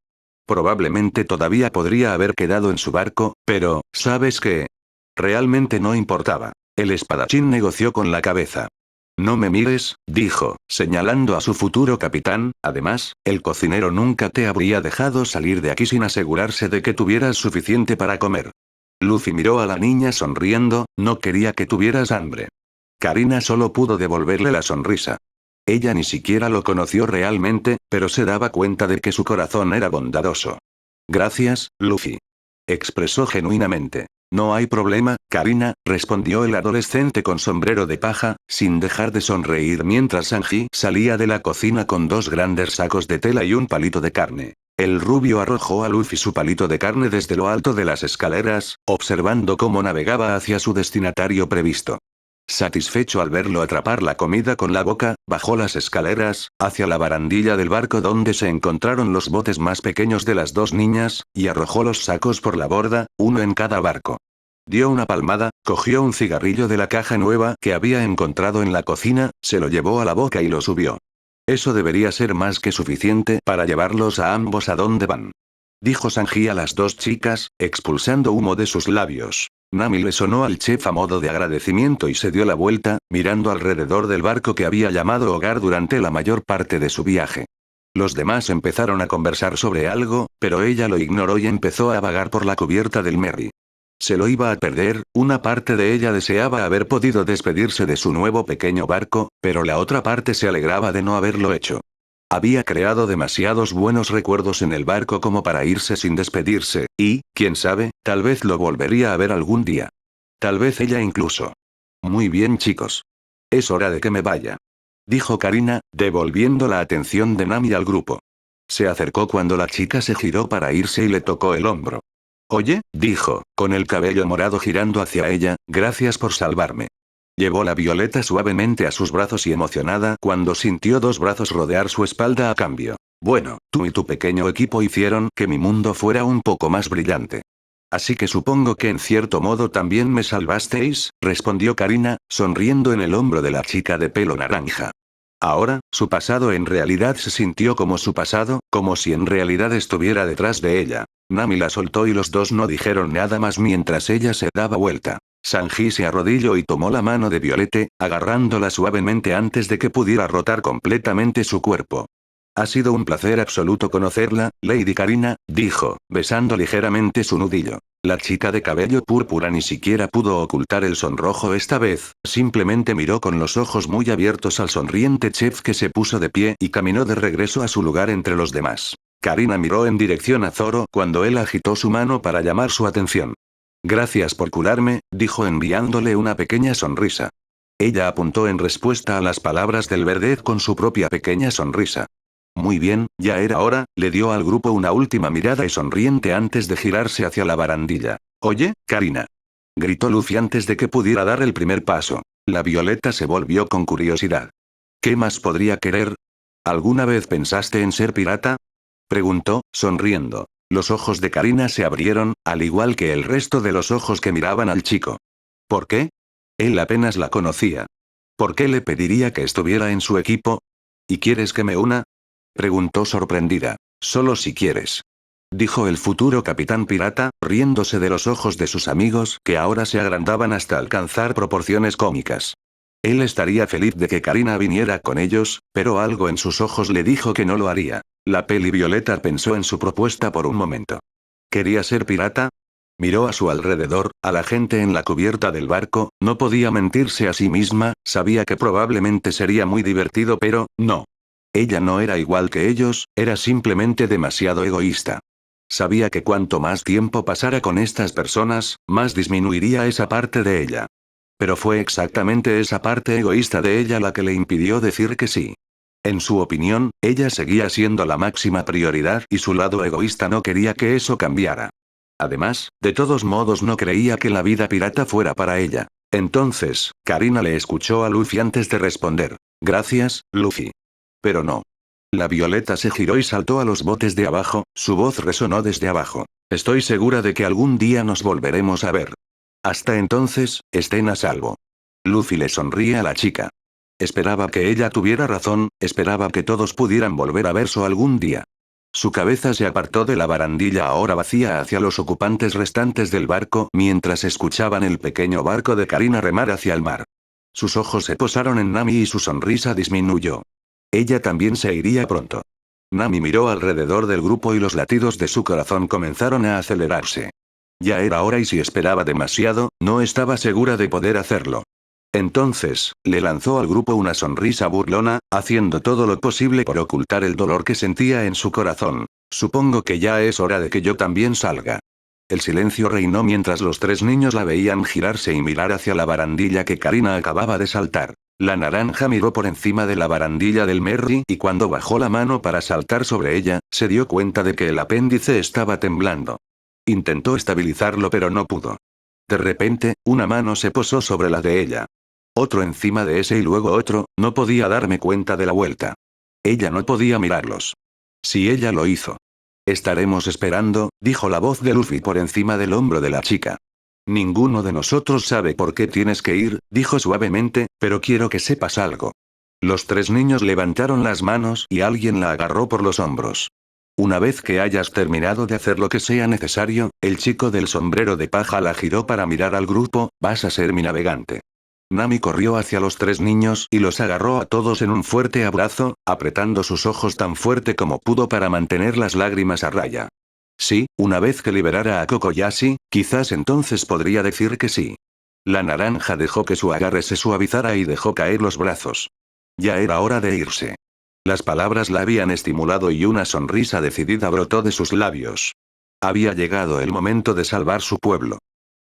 Probablemente todavía podría haber quedado en su barco, pero, ¿sabes qué? Realmente no importaba. El espadachín negoció con la cabeza. No me mires, dijo, señalando a su futuro capitán, además, el cocinero nunca te habría dejado salir de aquí sin asegurarse de que tuvieras suficiente para comer. Luffy miró a la niña sonriendo, no quería que tuvieras hambre. Karina solo pudo devolverle la sonrisa. Ella ni siquiera lo conoció realmente, pero se daba cuenta de que su corazón era bondadoso. Gracias, Luffy. Expresó genuinamente. No hay problema, Karina, respondió el adolescente con sombrero de paja, sin dejar de sonreír mientras Sanji salía de la cocina con dos grandes sacos de tela y un palito de carne. El rubio arrojó a Luffy su palito de carne desde lo alto de las escaleras, observando cómo navegaba hacia su destinatario previsto. Satisfecho al verlo atrapar la comida con la boca, bajó las escaleras, hacia la barandilla del barco donde se encontraron los botes más pequeños de las dos niñas, y arrojó los sacos por la borda, uno en cada barco. Dio una palmada, cogió un cigarrillo de la caja nueva que había encontrado en la cocina, se lo llevó a la boca y lo subió. Eso debería ser más que suficiente para llevarlos a ambos a donde van. Dijo Sanji a las dos chicas, expulsando humo de sus labios. Nami le sonó al chef a modo de agradecimiento y se dio la vuelta, mirando alrededor del barco que había llamado hogar durante la mayor parte de su viaje. Los demás empezaron a conversar sobre algo, pero ella lo ignoró y empezó a vagar por la cubierta del Merry. Se lo iba a perder, una parte de ella deseaba haber podido despedirse de su nuevo pequeño barco, pero la otra parte se alegraba de no haberlo hecho. Había creado demasiados buenos recuerdos en el barco como para irse sin despedirse, y, quién sabe, tal vez lo volvería a ver algún día. Tal vez ella incluso. Muy bien, chicos. Es hora de que me vaya. Dijo Karina, devolviendo la atención de Nami al grupo. Se acercó cuando la chica se giró para irse y le tocó el hombro. Oye, dijo, con el cabello morado girando hacia ella, gracias por salvarme. Llevó la violeta suavemente a sus brazos y emocionada cuando sintió dos brazos rodear su espalda a cambio. Bueno, tú y tu pequeño equipo hicieron que mi mundo fuera un poco más brillante. Así que supongo que en cierto modo también me salvasteis, respondió Karina, sonriendo en el hombro de la chica de pelo naranja. Ahora, su pasado en realidad se sintió como su pasado, como si en realidad estuviera detrás de ella. Nami la soltó y los dos no dijeron nada más mientras ella se daba vuelta. Sanji se arrodilló y tomó la mano de Violette, agarrándola suavemente antes de que pudiera rotar completamente su cuerpo. Ha sido un placer absoluto conocerla, Lady Karina, dijo, besando ligeramente su nudillo. La chica de cabello púrpura ni siquiera pudo ocultar el sonrojo esta vez, simplemente miró con los ojos muy abiertos al sonriente chef que se puso de pie y caminó de regreso a su lugar entre los demás. Karina miró en dirección a Zoro cuando él agitó su mano para llamar su atención. Gracias por curarme, dijo enviándole una pequeña sonrisa. Ella apuntó en respuesta a las palabras del Verdet con su propia pequeña sonrisa. Muy bien, ya era hora, le dio al grupo una última mirada y sonriente antes de girarse hacia la barandilla. Oye, Karina. Gritó Luffy antes de que pudiera dar el primer paso. La Violeta se volvió con curiosidad. ¿Qué más podría querer? ¿Alguna vez pensaste en ser pirata? Preguntó, sonriendo. Los ojos de Karina se abrieron, al igual que el resto de los ojos que miraban al chico. ¿Por qué? Él apenas la conocía. ¿Por qué le pediría que estuviera en su equipo? ¿Y quieres que me una? Preguntó sorprendida. Solo si quieres. Dijo el futuro capitán pirata, riéndose de los ojos de sus amigos que ahora se agrandaban hasta alcanzar proporciones cómicas. Él estaría feliz de que Karina viniera con ellos, pero algo en sus ojos le dijo que no lo haría. La peli Violeta pensó en su propuesta por un momento. ¿Quería ser pirata? Miró a su alrededor, a la gente en la cubierta del barco, no podía mentirse a sí misma, sabía que probablemente sería muy divertido, pero, no. Ella no era igual que ellos, era simplemente demasiado egoísta. Sabía que cuanto más tiempo pasara con estas personas, más disminuiría esa parte de ella. Pero fue exactamente esa parte egoísta de ella la que le impidió decir que sí. En su opinión, ella seguía siendo la máxima prioridad y su lado egoísta no quería que eso cambiara. Además, de todos modos no creía que la vida pirata fuera para ella. Entonces, Karina le escuchó a Luffy antes de responder. Gracias, Luffy. Pero no. La Violeta se giró y saltó a los botes de abajo, su voz resonó desde abajo. Estoy segura de que algún día nos volveremos a ver. Hasta entonces, estén a salvo. Luffy le sonríe a la chica. Esperaba que ella tuviera razón, esperaba que todos pudieran volver a verse algún día. Su cabeza se apartó de la barandilla ahora vacía hacia los ocupantes restantes del barco mientras escuchaban el pequeño barco de Karina remar hacia el mar. Sus ojos se posaron en Nami y su sonrisa disminuyó. Ella también se iría pronto. Nami miró alrededor del grupo y los latidos de su corazón comenzaron a acelerarse. Ya era hora y si esperaba demasiado, no estaba segura de poder hacerlo. Entonces, le lanzó al grupo una sonrisa burlona, haciendo todo lo posible por ocultar el dolor que sentía en su corazón. Supongo que ya es hora de que yo también salga. El silencio reinó mientras los tres niños la veían girarse y mirar hacia la barandilla que Karina acababa de saltar. La naranja miró por encima de la barandilla del Merry y cuando bajó la mano para saltar sobre ella, se dio cuenta de que el apéndice estaba temblando. Intentó estabilizarlo pero no pudo. De repente, una mano se posó sobre la de ella. Otro encima de ese y luego otro, no podía darme cuenta de la vuelta. Ella no podía mirarlos. Si ella lo hizo. Estaremos esperando, dijo la voz de Luffy por encima del hombro de la chica. Ninguno de nosotros sabe por qué tienes que ir, dijo suavemente, pero quiero que sepas algo. Los tres niños levantaron las manos y alguien la agarró por los hombros. Una vez que hayas terminado de hacer lo que sea necesario, el chico del sombrero de paja la giró para mirar al grupo, vas a ser mi navegante. Nami corrió hacia los tres niños y los agarró a todos en un fuerte abrazo, apretando sus ojos tan fuerte como pudo para mantener las lágrimas a raya. Sí, una vez que liberara a Kokoyashi, quizás entonces podría decir que sí. La naranja dejó que su agarre se suavizara y dejó caer los brazos. Ya era hora de irse. Las palabras la habían estimulado y una sonrisa decidida brotó de sus labios. Había llegado el momento de salvar su pueblo.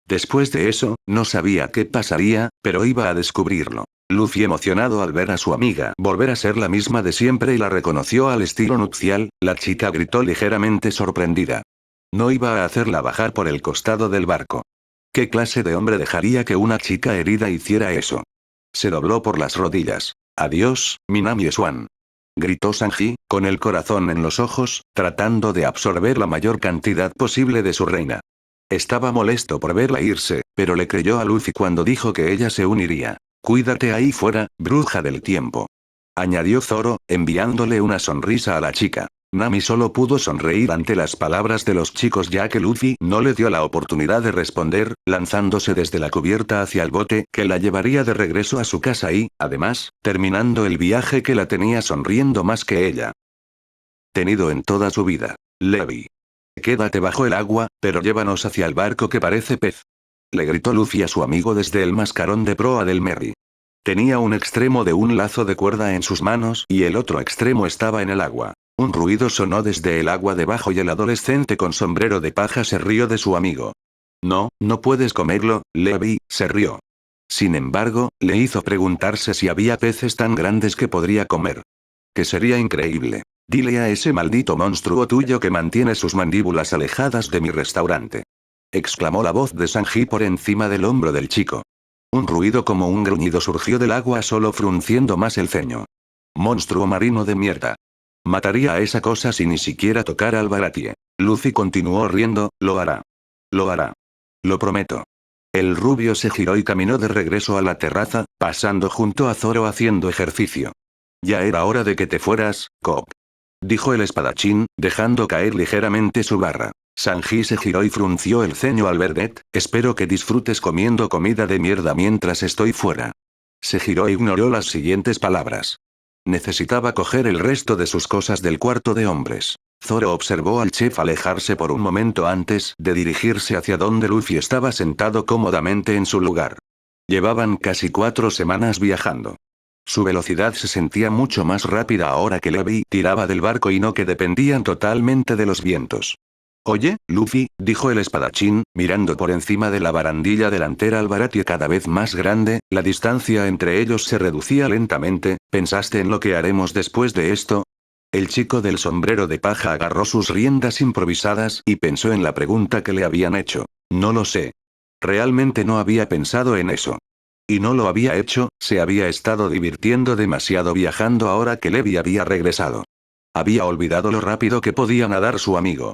Después de eso, no sabía qué pasaría, pero iba a descubrirlo. Luffy emocionado al ver a su amiga volver a ser la misma de siempre y la reconoció al estilo nupcial, la chica gritó ligeramente sorprendida. No iba a hacerla bajar por el costado del barco. ¿Qué clase de hombre dejaría que una chica herida hiciera eso? Se dobló por las rodillas. Adiós, Minami Swan. Gritó Sanji, con el corazón en los ojos, tratando de absorber la mayor cantidad posible de su reina. Estaba molesto por verla irse, pero le creyó a Luffy cuando dijo que ella se uniría. Cuídate ahí fuera, bruja del tiempo. Añadió Zoro, enviándole una sonrisa a la chica. Nami solo pudo sonreír ante las palabras de los chicos ya que Luffy no le dio la oportunidad de responder, lanzándose desde la cubierta hacia el bote que la llevaría de regreso a su casa y, además, terminando el viaje que la tenía sonriendo más que ella. Tenido en toda su vida. Levi. Quédate bajo el agua, pero llévanos hacia el barco que parece pez. Le gritó Luffy a su amigo desde el mascarón de proa del Merry. Tenía un extremo de un lazo de cuerda en sus manos y el otro extremo estaba en el agua. Un ruido sonó desde el agua debajo y el adolescente con sombrero de paja se rió de su amigo. No, no puedes comerlo, Levi, se rió. Sin embargo, le hizo preguntarse si había peces tan grandes que podría comer. Que sería increíble. Dile a ese maldito monstruo tuyo que mantiene sus mandíbulas alejadas de mi restaurante. Exclamó la voz de Sanji por encima del hombro del chico. Un ruido como un gruñido surgió del agua solo frunciendo más el ceño. Monstruo marino de mierda. Mataría a esa cosa si ni siquiera tocara al Baratie. Luffy continuó riendo, lo hará. Lo hará. Lo prometo. El rubio se giró y caminó de regreso a la terraza, pasando junto a Zoro haciendo ejercicio. Ya era hora de que te fueras, Cobb. Dijo el espadachín, dejando caer ligeramente su barra. Sanji se giró y frunció el ceño al ver espero que disfrutes comiendo comida de mierda mientras estoy fuera. Se giró e ignoró las siguientes palabras. Necesitaba coger el resto de sus cosas del cuarto de hombres. Zoro observó al chef alejarse por un momento antes de dirigirse hacia donde Luffy estaba sentado cómodamente en su lugar. Llevaban casi 4 semanas viajando. Su velocidad se sentía mucho más rápida ahora que Levi tiraba del barco y no que dependían totalmente de los vientos. Oye, Luffy, dijo el espadachín, mirando por encima de la barandilla delantera al Baratie cada vez más grande, la distancia entre ellos se reducía lentamente. ¿Pensaste en lo que haremos después de esto? El chico del sombrero de paja agarró sus riendas improvisadas y pensó en la pregunta que le habían hecho. No lo sé. Realmente no había pensado en eso. Y no lo había hecho, se había estado divirtiendo demasiado viajando ahora que Levi había regresado. Había olvidado lo rápido que podía nadar su amigo.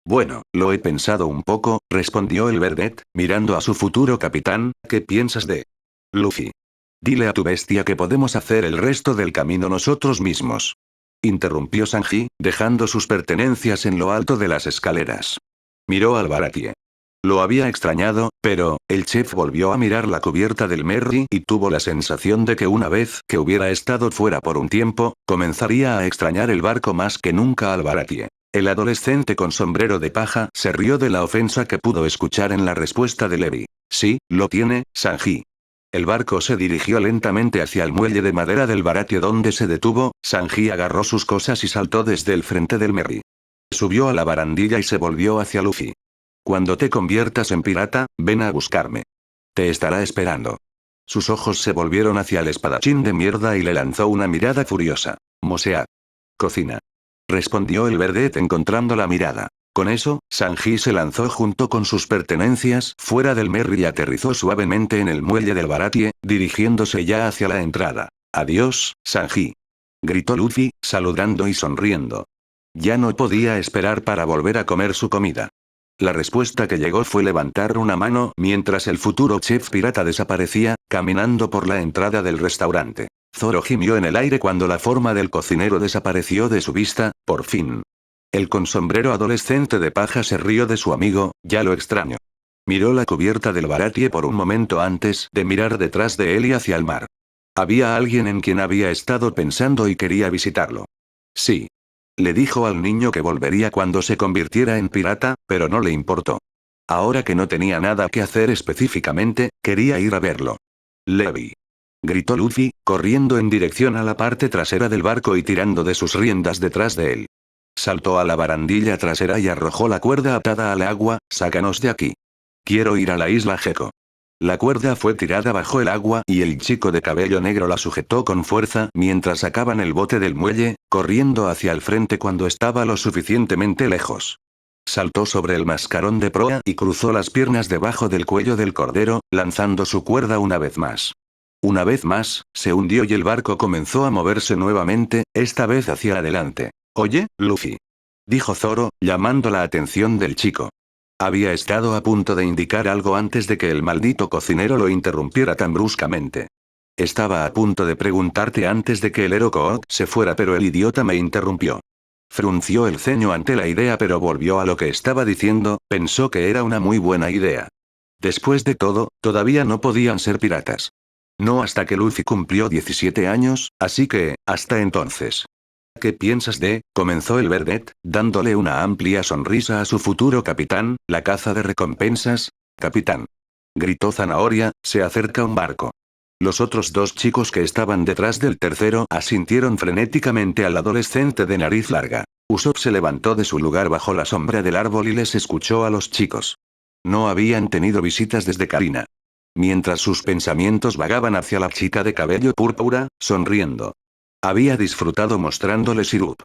Bueno, lo he pensado un poco, respondió el Verdet, mirando a su futuro capitán. ¿Qué piensas de Luffy? Dile a tu bestia que podemos hacer el resto del camino nosotros mismos. Interrumpió Sanji, dejando sus pertenencias en lo alto de las escaleras. Miró al Baratie. Lo había extrañado, pero, el chef volvió a mirar la cubierta del Merry y tuvo la sensación de que una vez que hubiera estado fuera por un tiempo, comenzaría a extrañar el barco más que nunca al Baratie. El adolescente con sombrero de paja se rió de la ofensa que pudo escuchar en la respuesta de Levi. Sí, lo tiene, Sanji. El barco se dirigió lentamente hacia el muelle de madera del Baratie donde se detuvo. Sanji agarró sus cosas y saltó desde el frente del Merry. Subió a la barandilla y se volvió hacia Luffy. Cuando te conviertas en pirata, ven a buscarme. Te estará esperando. Sus ojos se volvieron hacia el espadachín de mierda y le lanzó una mirada furiosa. Mosea. Cocina. Respondió el Verdet encontrando la mirada. Con eso, Sanji se lanzó junto con sus pertenencias fuera del Merry y aterrizó suavemente en el muelle del Baratie, dirigiéndose ya hacia la entrada. Adiós, Sanji. Gritó Luffy, saludando y sonriendo. Ya no podía esperar para volver a comer su comida. La respuesta que llegó fue levantar una mano mientras el futuro chef pirata desaparecía, caminando por la entrada del restaurante. Zoro gimió en el aire cuando la forma del cocinero desapareció de su vista, por fin. El con sombrero adolescente de paja se rió de su amigo. Ya lo extraño. Miró la cubierta del Baratie por un momento antes de mirar detrás de él y hacia el mar. Había alguien en quien había estado pensando y quería visitarlo. Sí. Le dijo al niño que volvería cuando se convirtiera en pirata, pero no le importó. Ahora que no tenía nada que hacer específicamente, quería ir a verlo. Levi. Gritó Luffy, corriendo en dirección a la parte trasera del barco y tirando de sus riendas detrás de él. Saltó a la barandilla trasera y arrojó la cuerda atada al agua. Sácanos de aquí. Quiero ir a la isla Gecko. La cuerda fue tirada bajo el agua y el chico de cabello negro la sujetó con fuerza mientras sacaban el bote del muelle, corriendo hacia el frente cuando estaba lo suficientemente lejos. Saltó sobre el mascarón de proa y cruzó las piernas debajo del cuello del cordero, lanzando su cuerda una vez más. Una vez más, se hundió y el barco comenzó a moverse nuevamente, esta vez hacia adelante. Oye, Luffy. Dijo Zoro, llamando la atención del chico. Había estado a punto de indicar algo antes de que el maldito cocinero lo interrumpiera tan bruscamente. Estaba a punto de preguntarte antes de que el Herokook se fuera, pero el idiota me interrumpió. Frunció el ceño ante la idea, pero volvió a lo que estaba diciendo. Pensó que era una muy buena idea. Después de todo, todavía no podían ser piratas. No hasta que Luffy cumplió 17 años, así que, hasta entonces. ¿Qué piensas de? Comenzó el Verdet, dándole una amplia sonrisa a su futuro capitán. La caza de recompensas. Capitán. Gritó Zanahoria, se acerca un barco. Los otros dos chicos que estaban detrás del tercero asintieron frenéticamente al adolescente de nariz larga. Usopp se levantó de su lugar bajo la sombra del árbol y les escuchó a los chicos. No habían tenido visitas desde Karina. Mientras sus pensamientos vagaban hacia la chica de cabello púrpura, sonriendo. Había disfrutado mostrándole sirup.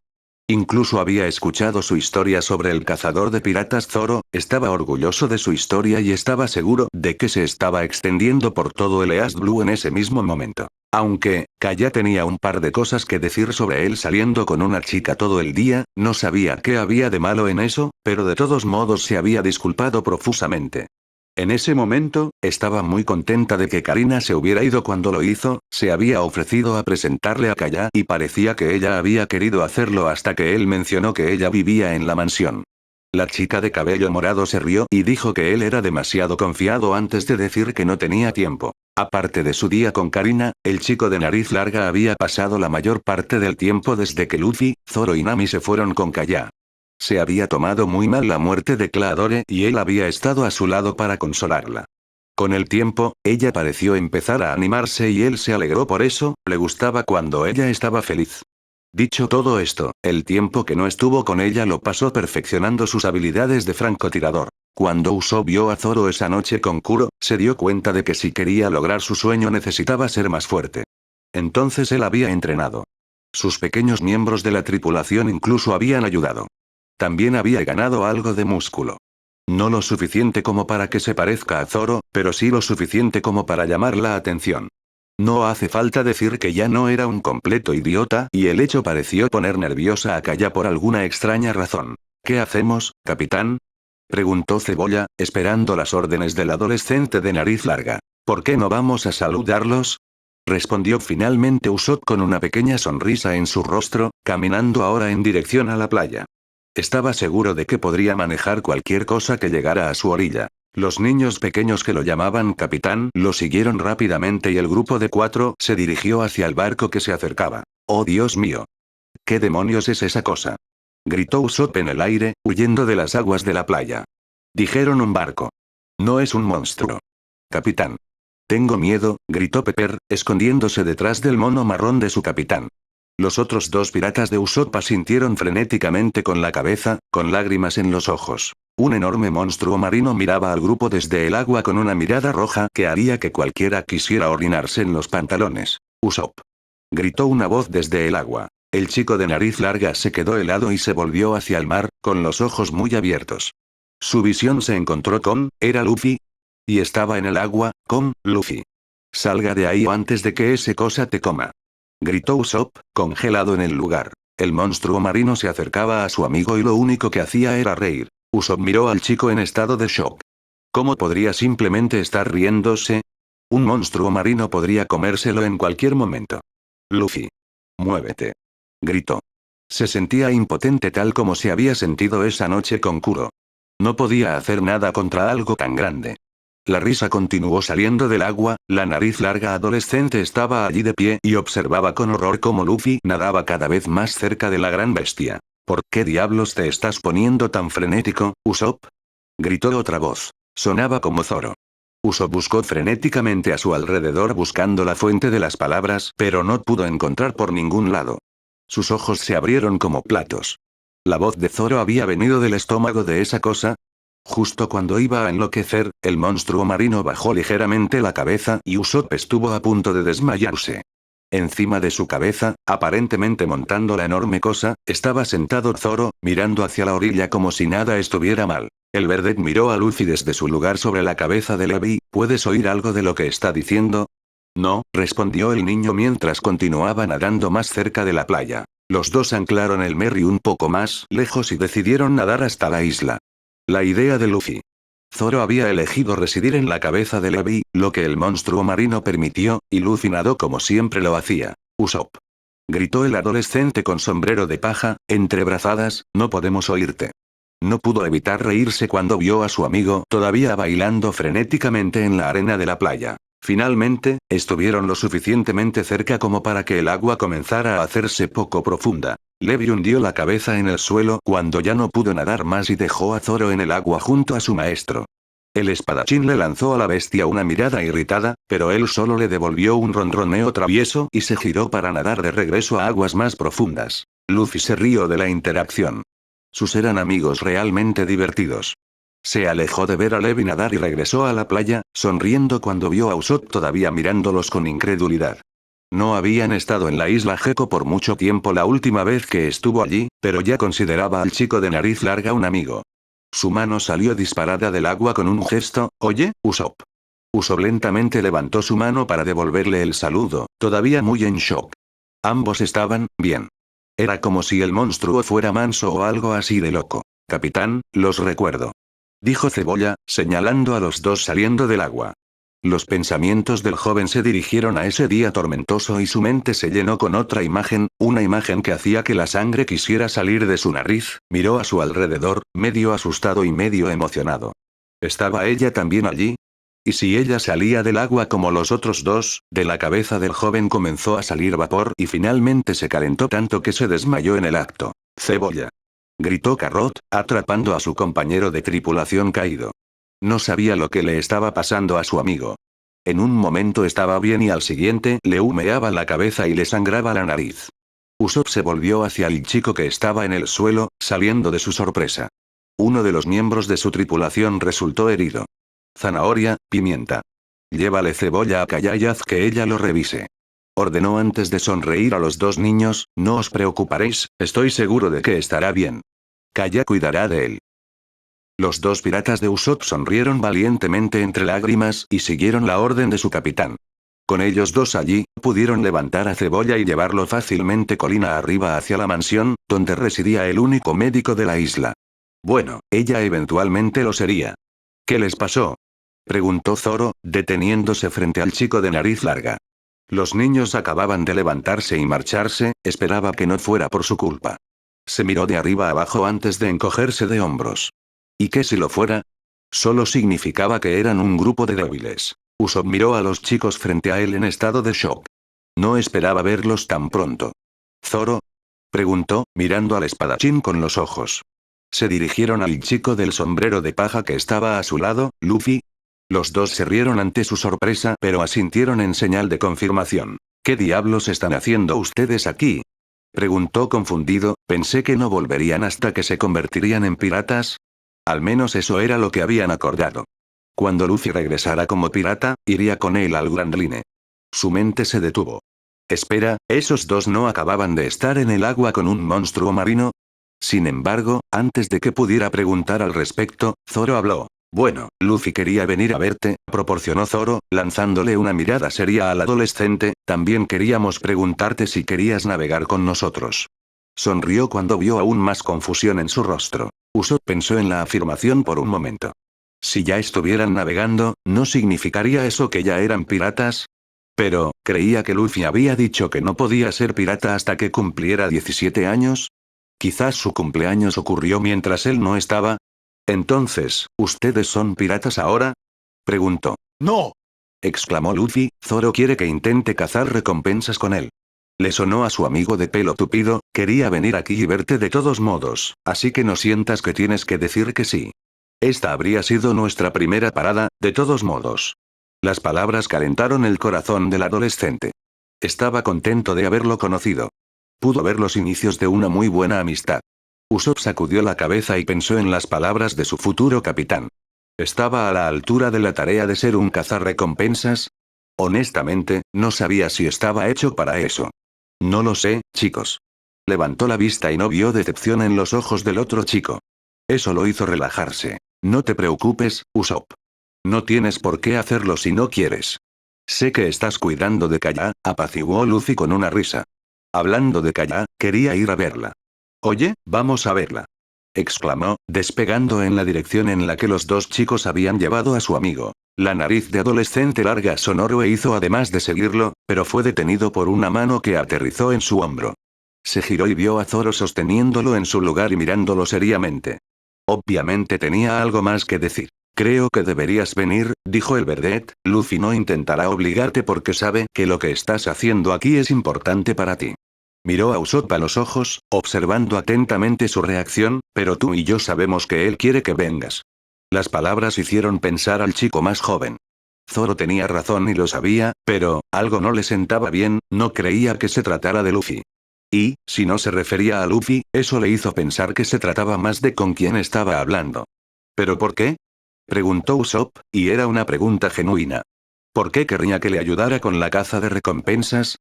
Incluso había escuchado su historia sobre el cazador de piratas Zoro, estaba orgulloso de su historia y estaba seguro de que se estaba extendiendo por todo el East Blue en ese mismo momento. Aunque, Kaya tenía un par de cosas que decir sobre él saliendo con una chica todo el día, no sabía qué había de malo en eso, pero de todos modos se había disculpado profusamente. En ese momento, estaba muy contenta de que Karina se hubiera ido cuando lo hizo, se había ofrecido a presentarle a Kaya y parecía que ella había querido hacerlo hasta que él mencionó que ella vivía en la mansión. La chica de cabello morado se rió y dijo que él era demasiado confiado antes de decir que no tenía tiempo. Aparte de su día con Karina, el chico de nariz larga había pasado la mayor parte del tiempo desde que Luffy, Zoro y Nami se fueron con Kaya. Se había tomado muy mal la muerte de Claadore y él había estado a su lado para consolarla. Con el tiempo, ella pareció empezar a animarse y él se alegró por eso, le gustaba cuando ella estaba feliz. Dicho todo esto, el tiempo que no estuvo con ella lo pasó perfeccionando sus habilidades de francotirador. Cuando Usopp vio a Zoro esa noche con Kuro, se dio cuenta de que si quería lograr su sueño necesitaba ser más fuerte. Entonces él había entrenado. Sus pequeños miembros de la tripulación incluso habían ayudado. También había ganado algo de músculo. No lo suficiente como para que se parezca a Zoro, pero sí lo suficiente como para llamar la atención. No hace falta decir que ya no era un completo idiota, y el hecho pareció poner nerviosa a Kaya por alguna extraña razón. ¿Qué hacemos, capitán? Preguntó Cebolla, esperando las órdenes del adolescente de nariz larga. ¿Por qué no vamos a saludarlos? Respondió finalmente Usopp con una pequeña sonrisa en su rostro, caminando ahora en dirección a la playa. Estaba seguro de que podría manejar cualquier cosa que llegara a su orilla. Los niños pequeños que lo llamaban capitán lo siguieron rápidamente y el grupo de 4 se dirigió hacia el barco que se acercaba. ¡Oh Dios mío! ¿Qué demonios es esa cosa? Gritó Usopp en el aire, huyendo de las aguas de la playa. Dijeron un barco. No es un monstruo. Capitán. Tengo miedo, gritó Pepper, escondiéndose detrás del mono marrón de su capitán. Los otros 2 piratas de Usopp asintieron frenéticamente con la cabeza, con lágrimas en los ojos. Un enorme monstruo marino miraba al grupo desde el agua con una mirada roja que haría que cualquiera quisiera orinarse en los pantalones. Usopp. Gritó una voz desde el agua. El chico de nariz larga se quedó helado y se volvió hacia el mar, con los ojos muy abiertos. Su visión se encontró con, ¿era Luffy? Y estaba en el agua, con, Luffy. Salga de ahí antes de que ese cosa te coma. Gritó Usopp, congelado en el lugar. El monstruo marino se acercaba a su amigo y lo único que hacía era reír. Usopp miró al chico en estado de shock. ¿Cómo podría simplemente estar riéndose? Un monstruo marino podría comérselo en cualquier momento. Luffy. Muévete. Gritó. Se sentía impotente tal como se había sentido esa noche con Kuro. No podía hacer nada contra algo tan grande. La risa continuó saliendo del agua, la nariz larga adolescente estaba allí de pie y observaba con horror cómo Luffy nadaba cada vez más cerca de la gran bestia. ¿Por qué diablos te estás poniendo tan frenético, Usopp? Gritó otra voz. Sonaba como Zoro. Usopp buscó frenéticamente a su alrededor buscando la fuente de las palabras, pero no pudo encontrar por ningún lado. Sus ojos se abrieron como platos. La voz de Zoro había venido del estómago de esa cosa. Justo cuando iba a enloquecer, el monstruo marino bajó ligeramente la cabeza y Usopp estuvo a punto de desmayarse. Encima de su cabeza, aparentemente montando la enorme cosa, estaba sentado Zoro, mirando hacia la orilla como si nada estuviera mal. El Verdet miró a Luffy desde su lugar sobre la cabeza de Levi. ¿Puedes oír algo de lo que está diciendo? No, respondió el niño mientras continuaba nadando más cerca de la playa. Los dos anclaron el Merry un poco más lejos y decidieron nadar hasta la isla. La idea de Luffy. Zoro había elegido residir en la cabeza de Levi, lo que el monstruo marino permitió, y Luffy nadó como siempre lo hacía. Usopp. Gritó el adolescente con sombrero de paja, entre brazadas, no podemos oírte. No pudo evitar reírse cuando vio a su amigo todavía bailando frenéticamente en la arena de la playa. Finalmente, estuvieron lo suficientemente cerca como para que el agua comenzara a hacerse poco profunda. Levi hundió la cabeza en el suelo cuando ya no pudo nadar más y dejó a Zoro en el agua junto a su maestro. El espadachín le lanzó a la bestia una mirada irritada, pero él solo le devolvió un ronroneo travieso y se giró para nadar de regreso a aguas más profundas. Luffy se rió de la interacción. Sus eran amigos realmente divertidos. Se alejó de ver a Levi nadar y regresó a la playa, sonriendo cuando vio a Usopp todavía mirándolos con incredulidad. No habían estado en la isla Gecko por mucho tiempo la última vez que estuvo allí, pero ya consideraba al chico de nariz larga un amigo. Su mano salió disparada del agua con un gesto. «Oye, Usopp». Usopp lentamente levantó su mano para devolverle el saludo, todavía muy en shock. Ambos estaban bien. Era como si el monstruo fuera manso o algo así de loco. «Capitán, los recuerdo», dijo Cebolla, señalando a los dos saliendo del agua. Los pensamientos del joven se dirigieron a ese día tormentoso y su mente se llenó con otra imagen, una imagen que hacía que la sangre quisiera salir de su nariz. Miró a su alrededor, medio asustado y medio emocionado. ¿Estaba ella también allí? ¿Y si ella salía del agua como los otros dos? De la cabeza del joven comenzó a salir vapor y finalmente se calentó tanto que se desmayó en el acto. ¡Cebolla!, gritó Carrot, atrapando a su compañero de tripulación caído. No sabía lo que le estaba pasando a su amigo. En un momento estaba bien y al siguiente le humeaba la cabeza y le sangraba la nariz. Usopp se volvió hacia el chico que estaba en el suelo, saliendo de su sorpresa. Uno de los miembros de su tripulación resultó herido. Zanahoria, pimienta. Llévale cebolla a Kaya y haz que ella lo revise. Ordenó antes de sonreír a los dos niños, no os preocuparéis, estoy seguro de que estará bien. Kaya cuidará de él. Los dos piratas de Usopp sonrieron valientemente entre lágrimas y siguieron la orden de su capitán. Con ellos dos allí, pudieron levantar a Cebolla y llevarlo fácilmente colina arriba hacia la mansión, donde residía el único médico de la isla. Bueno, ella eventualmente lo sería. ¿Qué les pasó?, preguntó Zoro, deteniéndose frente al chico de nariz larga. Los niños acababan de levantarse y marcharse, esperaba que no fuera por su culpa. Se miró de arriba abajo antes de encogerse de hombros. ¿Y qué si lo fuera? Solo significaba que eran un grupo de débiles. Usopp miró a los chicos frente a él en estado de shock. No esperaba verlos tan pronto. ¿Zoro?, preguntó, mirando al espadachín con los ojos. Se dirigieron al chico del sombrero de paja que estaba a su lado, Luffy. Los dos se rieron ante su sorpresa pero asintieron en señal de confirmación. ¿Qué diablos están haciendo ustedes aquí?, preguntó confundido, pensé que no volverían hasta que se convertirían en piratas. Al menos eso era lo que habían acordado. Cuando Luffy regresara como pirata, iría con él al Grand Line. Su mente se detuvo. Espera, ¿esos dos no acababan de estar en el agua con un monstruo marino? Sin embargo, antes de que pudiera preguntar al respecto, Zoro habló. Bueno, Luffy quería venir a verte, proporcionó Zoro, lanzándole una mirada seria al adolescente, también queríamos preguntarte si querías navegar con nosotros. Sonrió cuando vio aún más confusión en su rostro. Usopp pensó en la afirmación por un momento. Si ya estuvieran navegando, ¿no significaría eso que ya eran piratas? Pero, ¿creía que Luffy había dicho que no podía ser pirata hasta que cumpliera 17 años? Quizás su cumpleaños ocurrió mientras él no estaba. Entonces, ¿ustedes son piratas ahora?, preguntó. ¡No! Exclamó Luffy, Zoro quiere que intente cazar recompensas con él. Le sonó a su amigo de pelo tupido, quería venir aquí y verte de todos modos, así que no sientas que tienes que decir que sí. Esta habría sido nuestra primera parada, de todos modos. Las palabras calentaron el corazón del adolescente. Estaba contento de haberlo conocido. Pudo ver los inicios de una muy buena amistad. Usopp sacudió la cabeza y pensó en las palabras de su futuro capitán. ¿Estaba a la altura de la tarea de ser un cazarrecompensas? Honestamente, no sabía si estaba hecho para eso. No lo sé, chicos. Levantó la vista y no vio decepción en los ojos del otro chico. Eso lo hizo relajarse. No te preocupes, Usopp. No tienes por qué hacerlo si no quieres. Sé que estás cuidando de Kaya, apaciguó Luffy con una risa. Hablando de Kaya, quería ir a verla. Oye, vamos a verla, exclamó, despegando en la dirección en la que los dos chicos habían llevado a su amigo. La nariz de adolescente larga sonoro e hizo además de seguirlo, pero fue detenido por una mano que aterrizó en su hombro. Se giró y vio a Zoro sosteniéndolo en su lugar y mirándolo seriamente. Obviamente tenía algo más que decir. Creo que deberías venir, dijo el Verdet, Luffy no intentará obligarte porque sabe que lo que estás haciendo aquí es importante para ti. Miró a Usopp a los ojos, observando atentamente su reacción, pero tú y yo sabemos que él quiere que vengas. Las palabras hicieron pensar al chico más joven. Zoro tenía razón y lo sabía, pero, algo no le sentaba bien, no creía que se tratara de Luffy. Y, si no se refería a Luffy, eso le hizo pensar que se trataba más de con quién estaba hablando. ¿Pero por qué?, preguntó Usopp, y era una pregunta genuina. ¿Por qué querría que le ayudara con la caza de recompensas?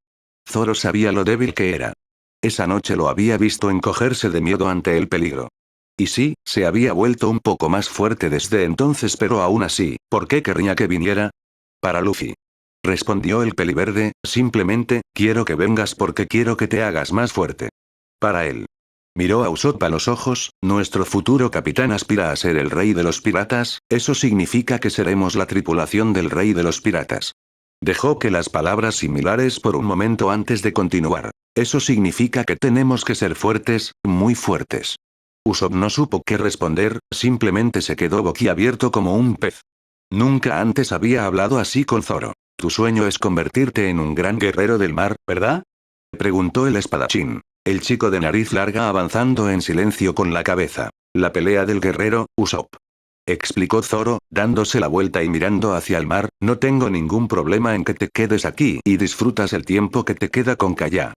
Zoro sabía lo débil que era. Esa noche lo había visto encogerse de miedo ante el peligro. Y sí, se había vuelto un poco más fuerte desde entonces, pero aún así, ¿por qué querría que viniera? Para Luffy. Respondió el peliverde, simplemente, quiero que vengas porque quiero que te hagas más fuerte. Para él. Miró a Usopp a los ojos, nuestro futuro capitán aspira a ser el rey de los piratas, eso significa que seremos la tripulación del rey de los piratas. Dejó que las palabras similares por un momento antes de continuar. Eso significa que tenemos que ser fuertes, muy fuertes. Usopp no supo qué responder, simplemente se quedó boquiabierto como un pez. Nunca antes había hablado así con Zoro. Tu sueño es convertirte en un gran guerrero del mar, ¿verdad? Preguntó el espadachín. El chico de nariz larga avanzando en silencio con la cabeza. La pelea del guerrero, Usopp. Explicó Zoro, dándose la vuelta y mirando hacia el mar, no tengo ningún problema en que te quedes aquí y disfrutas el tiempo que te queda con Kaya.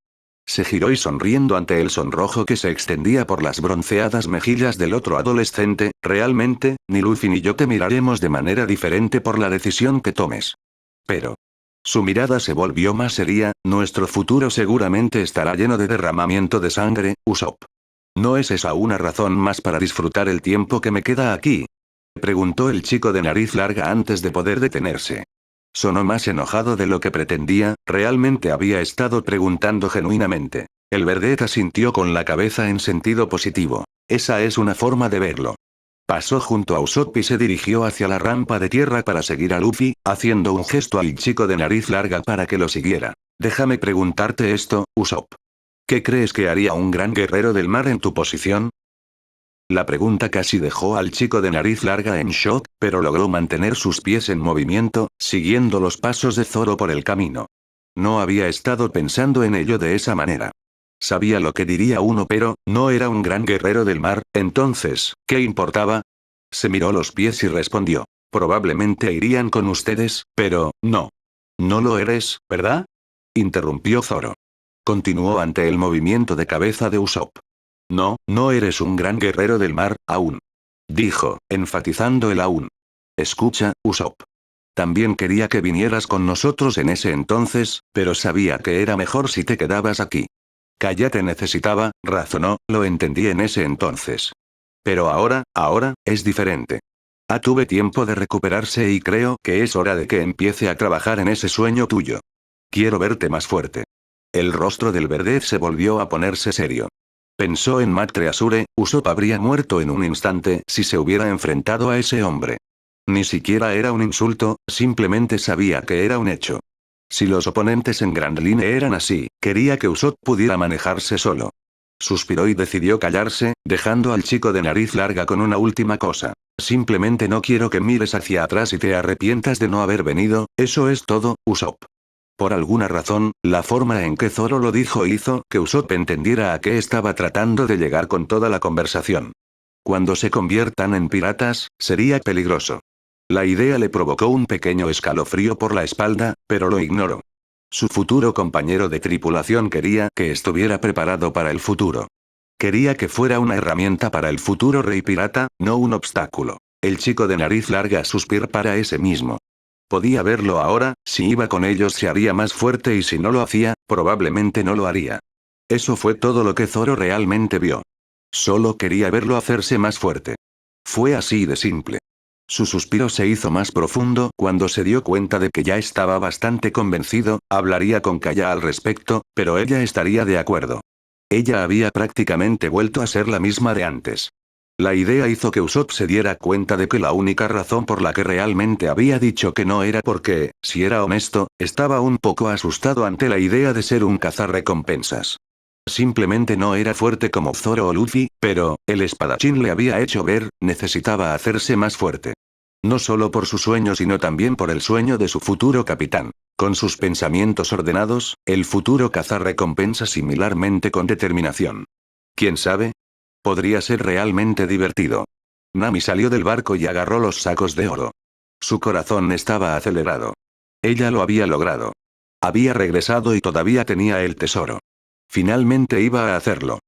Se giró y sonriendo ante el sonrojo que se extendía por las bronceadas mejillas del otro adolescente, realmente, ni Luffy ni yo te miraremos de manera diferente por la decisión que tomes. Pero. Su mirada se volvió más seria, nuestro futuro seguramente estará lleno de derramamiento de sangre, Usopp. ¿No es esa una razón más para disfrutar el tiempo que me queda aquí? Preguntó el chico de nariz larga antes de poder detenerse. Sonó más enojado de lo que pretendía, realmente había estado preguntando genuinamente. El Verdet asintió con la cabeza en sentido positivo. Esa es una forma de verlo. Pasó junto a Usopp y se dirigió hacia la rampa de tierra para seguir a Luffy, haciendo un gesto al chico de nariz larga para que lo siguiera. Déjame preguntarte esto, Usopp. ¿Qué crees que haría un gran guerrero del mar en tu posición? La pregunta casi dejó al chico de nariz larga en shock, pero logró mantener sus pies en movimiento, siguiendo los pasos de Zoro por el camino. No había estado pensando en ello de esa manera. Sabía lo que diría uno, pero, no era un gran guerrero del mar, entonces, ¿qué importaba? Se miró los pies y respondió. Probablemente irían con ustedes, pero, no. No lo eres, ¿verdad? Interrumpió Zoro. Continuó ante el movimiento de cabeza de Usopp. No, no eres un gran guerrero del mar, aún. Dijo, enfatizando el aún. Escucha, Usopp. También quería que vinieras con nosotros en ese entonces, pero sabía que era mejor si te quedabas aquí. Kaya te necesitaba, razonó, lo entendí en ese entonces. Pero ahora, es diferente. Tuve tiempo de recuperarse y creo que es hora de que empiece a trabajar en ese sueño tuyo. Quiero verte más fuerte. El rostro del Verdet se volvió a ponerse serio. Pensó en Matre Asure, Usopp habría muerto en un instante si se hubiera enfrentado a ese hombre. Ni siquiera era un insulto, simplemente sabía que era un hecho. Si los oponentes en Grand Line eran así, quería que Usopp pudiera manejarse solo. Suspiró y decidió callarse, dejando al chico de nariz larga con una última cosa. Simplemente no quiero que mires hacia atrás y te arrepientas de no haber venido, eso es todo, Usopp. Por alguna razón, la forma en que Zoro lo dijo hizo que Usopp entendiera a qué estaba tratando de llegar con toda la conversación. Cuando se conviertan en piratas, sería peligroso. La idea le provocó un pequeño escalofrío por la espalda, pero lo ignoró. Su futuro compañero de tripulación quería que estuviera preparado para el futuro. Quería que fuera una herramienta para el futuro rey pirata, no un obstáculo. El chico de nariz larga suspiró para ese mismo. Podía verlo ahora, si iba con ellos se haría más fuerte y si no lo hacía, probablemente no lo haría. Eso fue todo lo que Zoro realmente vio. Solo quería verlo hacerse más fuerte. Fue así de simple. Su suspiro se hizo más profundo cuando se dio cuenta de que ya estaba bastante convencido, hablaría con Kaya al respecto, pero ella estaría de acuerdo. Ella había prácticamente vuelto a ser la misma de antes. La idea hizo que Usopp se diera cuenta de que la única razón por la que realmente había dicho que no era porque, si era honesto, estaba un poco asustado ante la idea de ser un cazarrecompensas. Simplemente no era fuerte como Zoro o Luffy, pero, el espadachín le había hecho ver, necesitaba hacerse más fuerte. No solo por su sueño sino también por el sueño de su futuro capitán. Con sus pensamientos ordenados, el futuro cazarrecompensas similarmente con determinación. ¿Quién sabe? Podría ser realmente divertido. Nami salió del barco y agarró los sacos de oro. Su corazón estaba acelerado. Ella lo había logrado. Había regresado y todavía tenía el tesoro. Finalmente iba a hacerlo.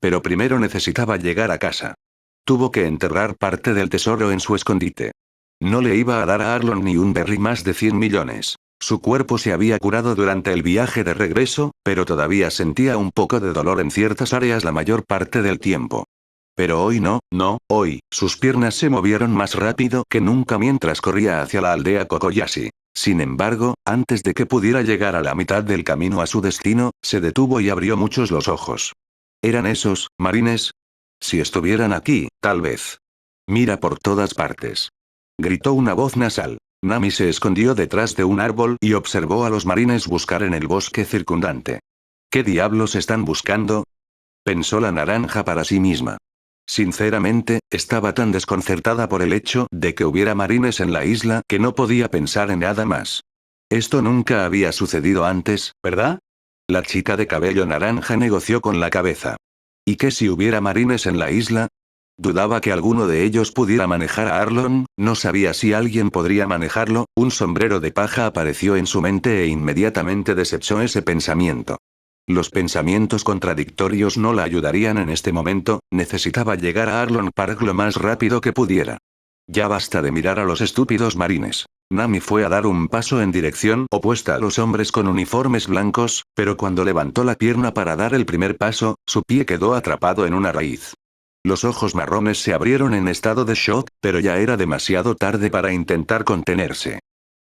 Pero primero necesitaba llegar a casa. Tuvo que enterrar parte del tesoro en su escondite. No le iba a dar a Arlong ni un berry más de 100 millones. Su cuerpo se había curado durante el viaje de regreso, pero todavía sentía un poco de dolor en ciertas áreas la mayor parte del tiempo. Pero hoy no, hoy, sus piernas se movieron más rápido que nunca mientras corría hacia la aldea Kokoyashi. Sin embargo, antes de que pudiera llegar a la mitad del camino a su destino, se detuvo y abrió muchos los ojos. ¿Eran esos, marines? Si estuvieran aquí, tal vez. Mira por todas partes. Gritó una voz nasal. Nami se escondió detrás de un árbol y observó a los marines buscar en el bosque circundante. ¿Qué diablos están buscando? Pensó la naranja para sí misma. Sinceramente, estaba tan desconcertada por el hecho de que hubiera marines en la isla que no podía pensar en nada más. Esto nunca había sucedido antes, ¿verdad? La chica de cabello naranja negoció con la cabeza. ¿Y qué si hubiera marines en la isla? Dudaba que alguno de ellos pudiera manejar a Arlon, no sabía si alguien podría manejarlo, un sombrero de paja apareció en su mente e inmediatamente desechó ese pensamiento. Los pensamientos contradictorios no la ayudarían en este momento, necesitaba llegar a Arlon Park lo más rápido que pudiera. Ya basta de mirar a los estúpidos marines. Nami fue a dar un paso en dirección opuesta a los hombres con uniformes blancos, pero cuando levantó la pierna para dar el primer paso, su pie quedó atrapado en una raíz. Los ojos marrones se abrieron en estado de shock, pero ya era demasiado tarde para intentar contenerse.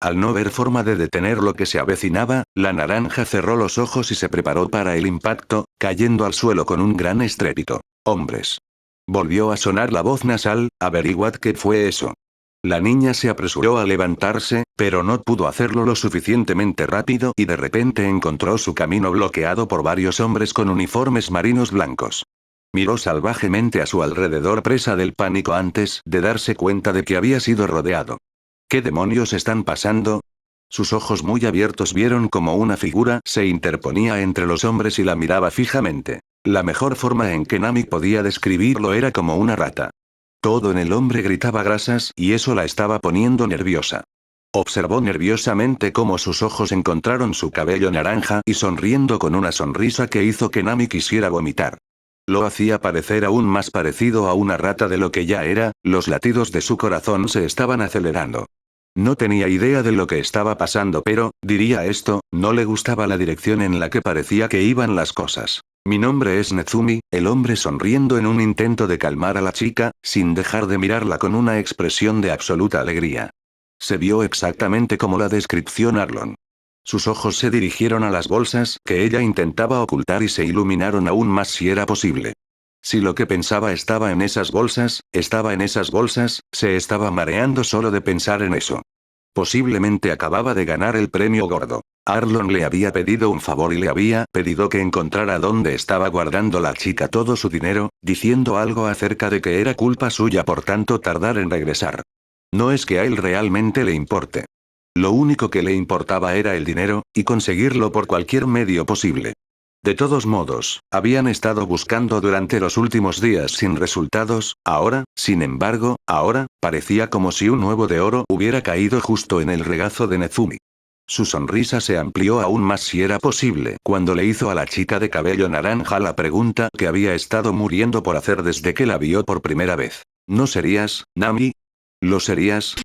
Al no ver forma de detener lo que se avecinaba, la naranja cerró los ojos y se preparó para el impacto, cayendo al suelo con un gran estrépito. Hombres. Volvió a sonar la voz nasal, averiguad qué fue eso. La niña se apresuró a levantarse, pero no pudo hacerlo lo suficientemente rápido y de repente encontró su camino bloqueado por varios hombres con uniformes marinos blancos. Miró salvajemente a su alrededor presa del pánico antes de darse cuenta de que había sido rodeado. ¿Qué demonios están pasando? Sus ojos muy abiertos vieron como una figura se interponía entre los hombres y la miraba fijamente. La mejor forma en que Nami podía describirlo era como una rata. Todo en el hombre gritaba grasas y eso la estaba poniendo nerviosa. Observó nerviosamente cómo sus ojos encontraron su cabello naranja y sonriendo con una sonrisa que hizo que Nami quisiera vomitar. Lo hacía parecer aún más parecido a una rata de lo que ya era, los latidos de su corazón se estaban acelerando. No tenía idea de lo que estaba pasando, pero, diría esto, no le gustaba la dirección en la que parecía que iban las cosas. Mi nombre es Nezumi, el hombre sonriendo en un intento de calmar a la chica, sin dejar de mirarla con una expresión de absoluta alegría. Se vio exactamente como la descripción Arlon. Sus ojos se dirigieron a las bolsas que ella intentaba ocultar y se iluminaron aún más si era posible. Si lo que pensaba estaba en esas bolsas, se estaba mareando solo de pensar en eso. Posiblemente acababa de ganar el premio gordo. Arlon le había pedido un favor y le había pedido que encontrara dónde estaba guardando la chica todo su dinero, diciendo algo acerca de que era culpa suya por tanto tardar en regresar. No es que a él realmente le importe. Lo único que le importaba era el dinero, y conseguirlo por cualquier medio posible. De todos modos, habían estado buscando durante los últimos días sin resultados, ahora, sin embargo, parecía como si un huevo de oro hubiera caído justo en el regazo de Nezumi. Su sonrisa se amplió aún más si era posible cuando le hizo a la chica de cabello naranja la pregunta que había estado muriendo por hacer desde que la vio por primera vez. ¿No serías, Nami? ¿Lo serías?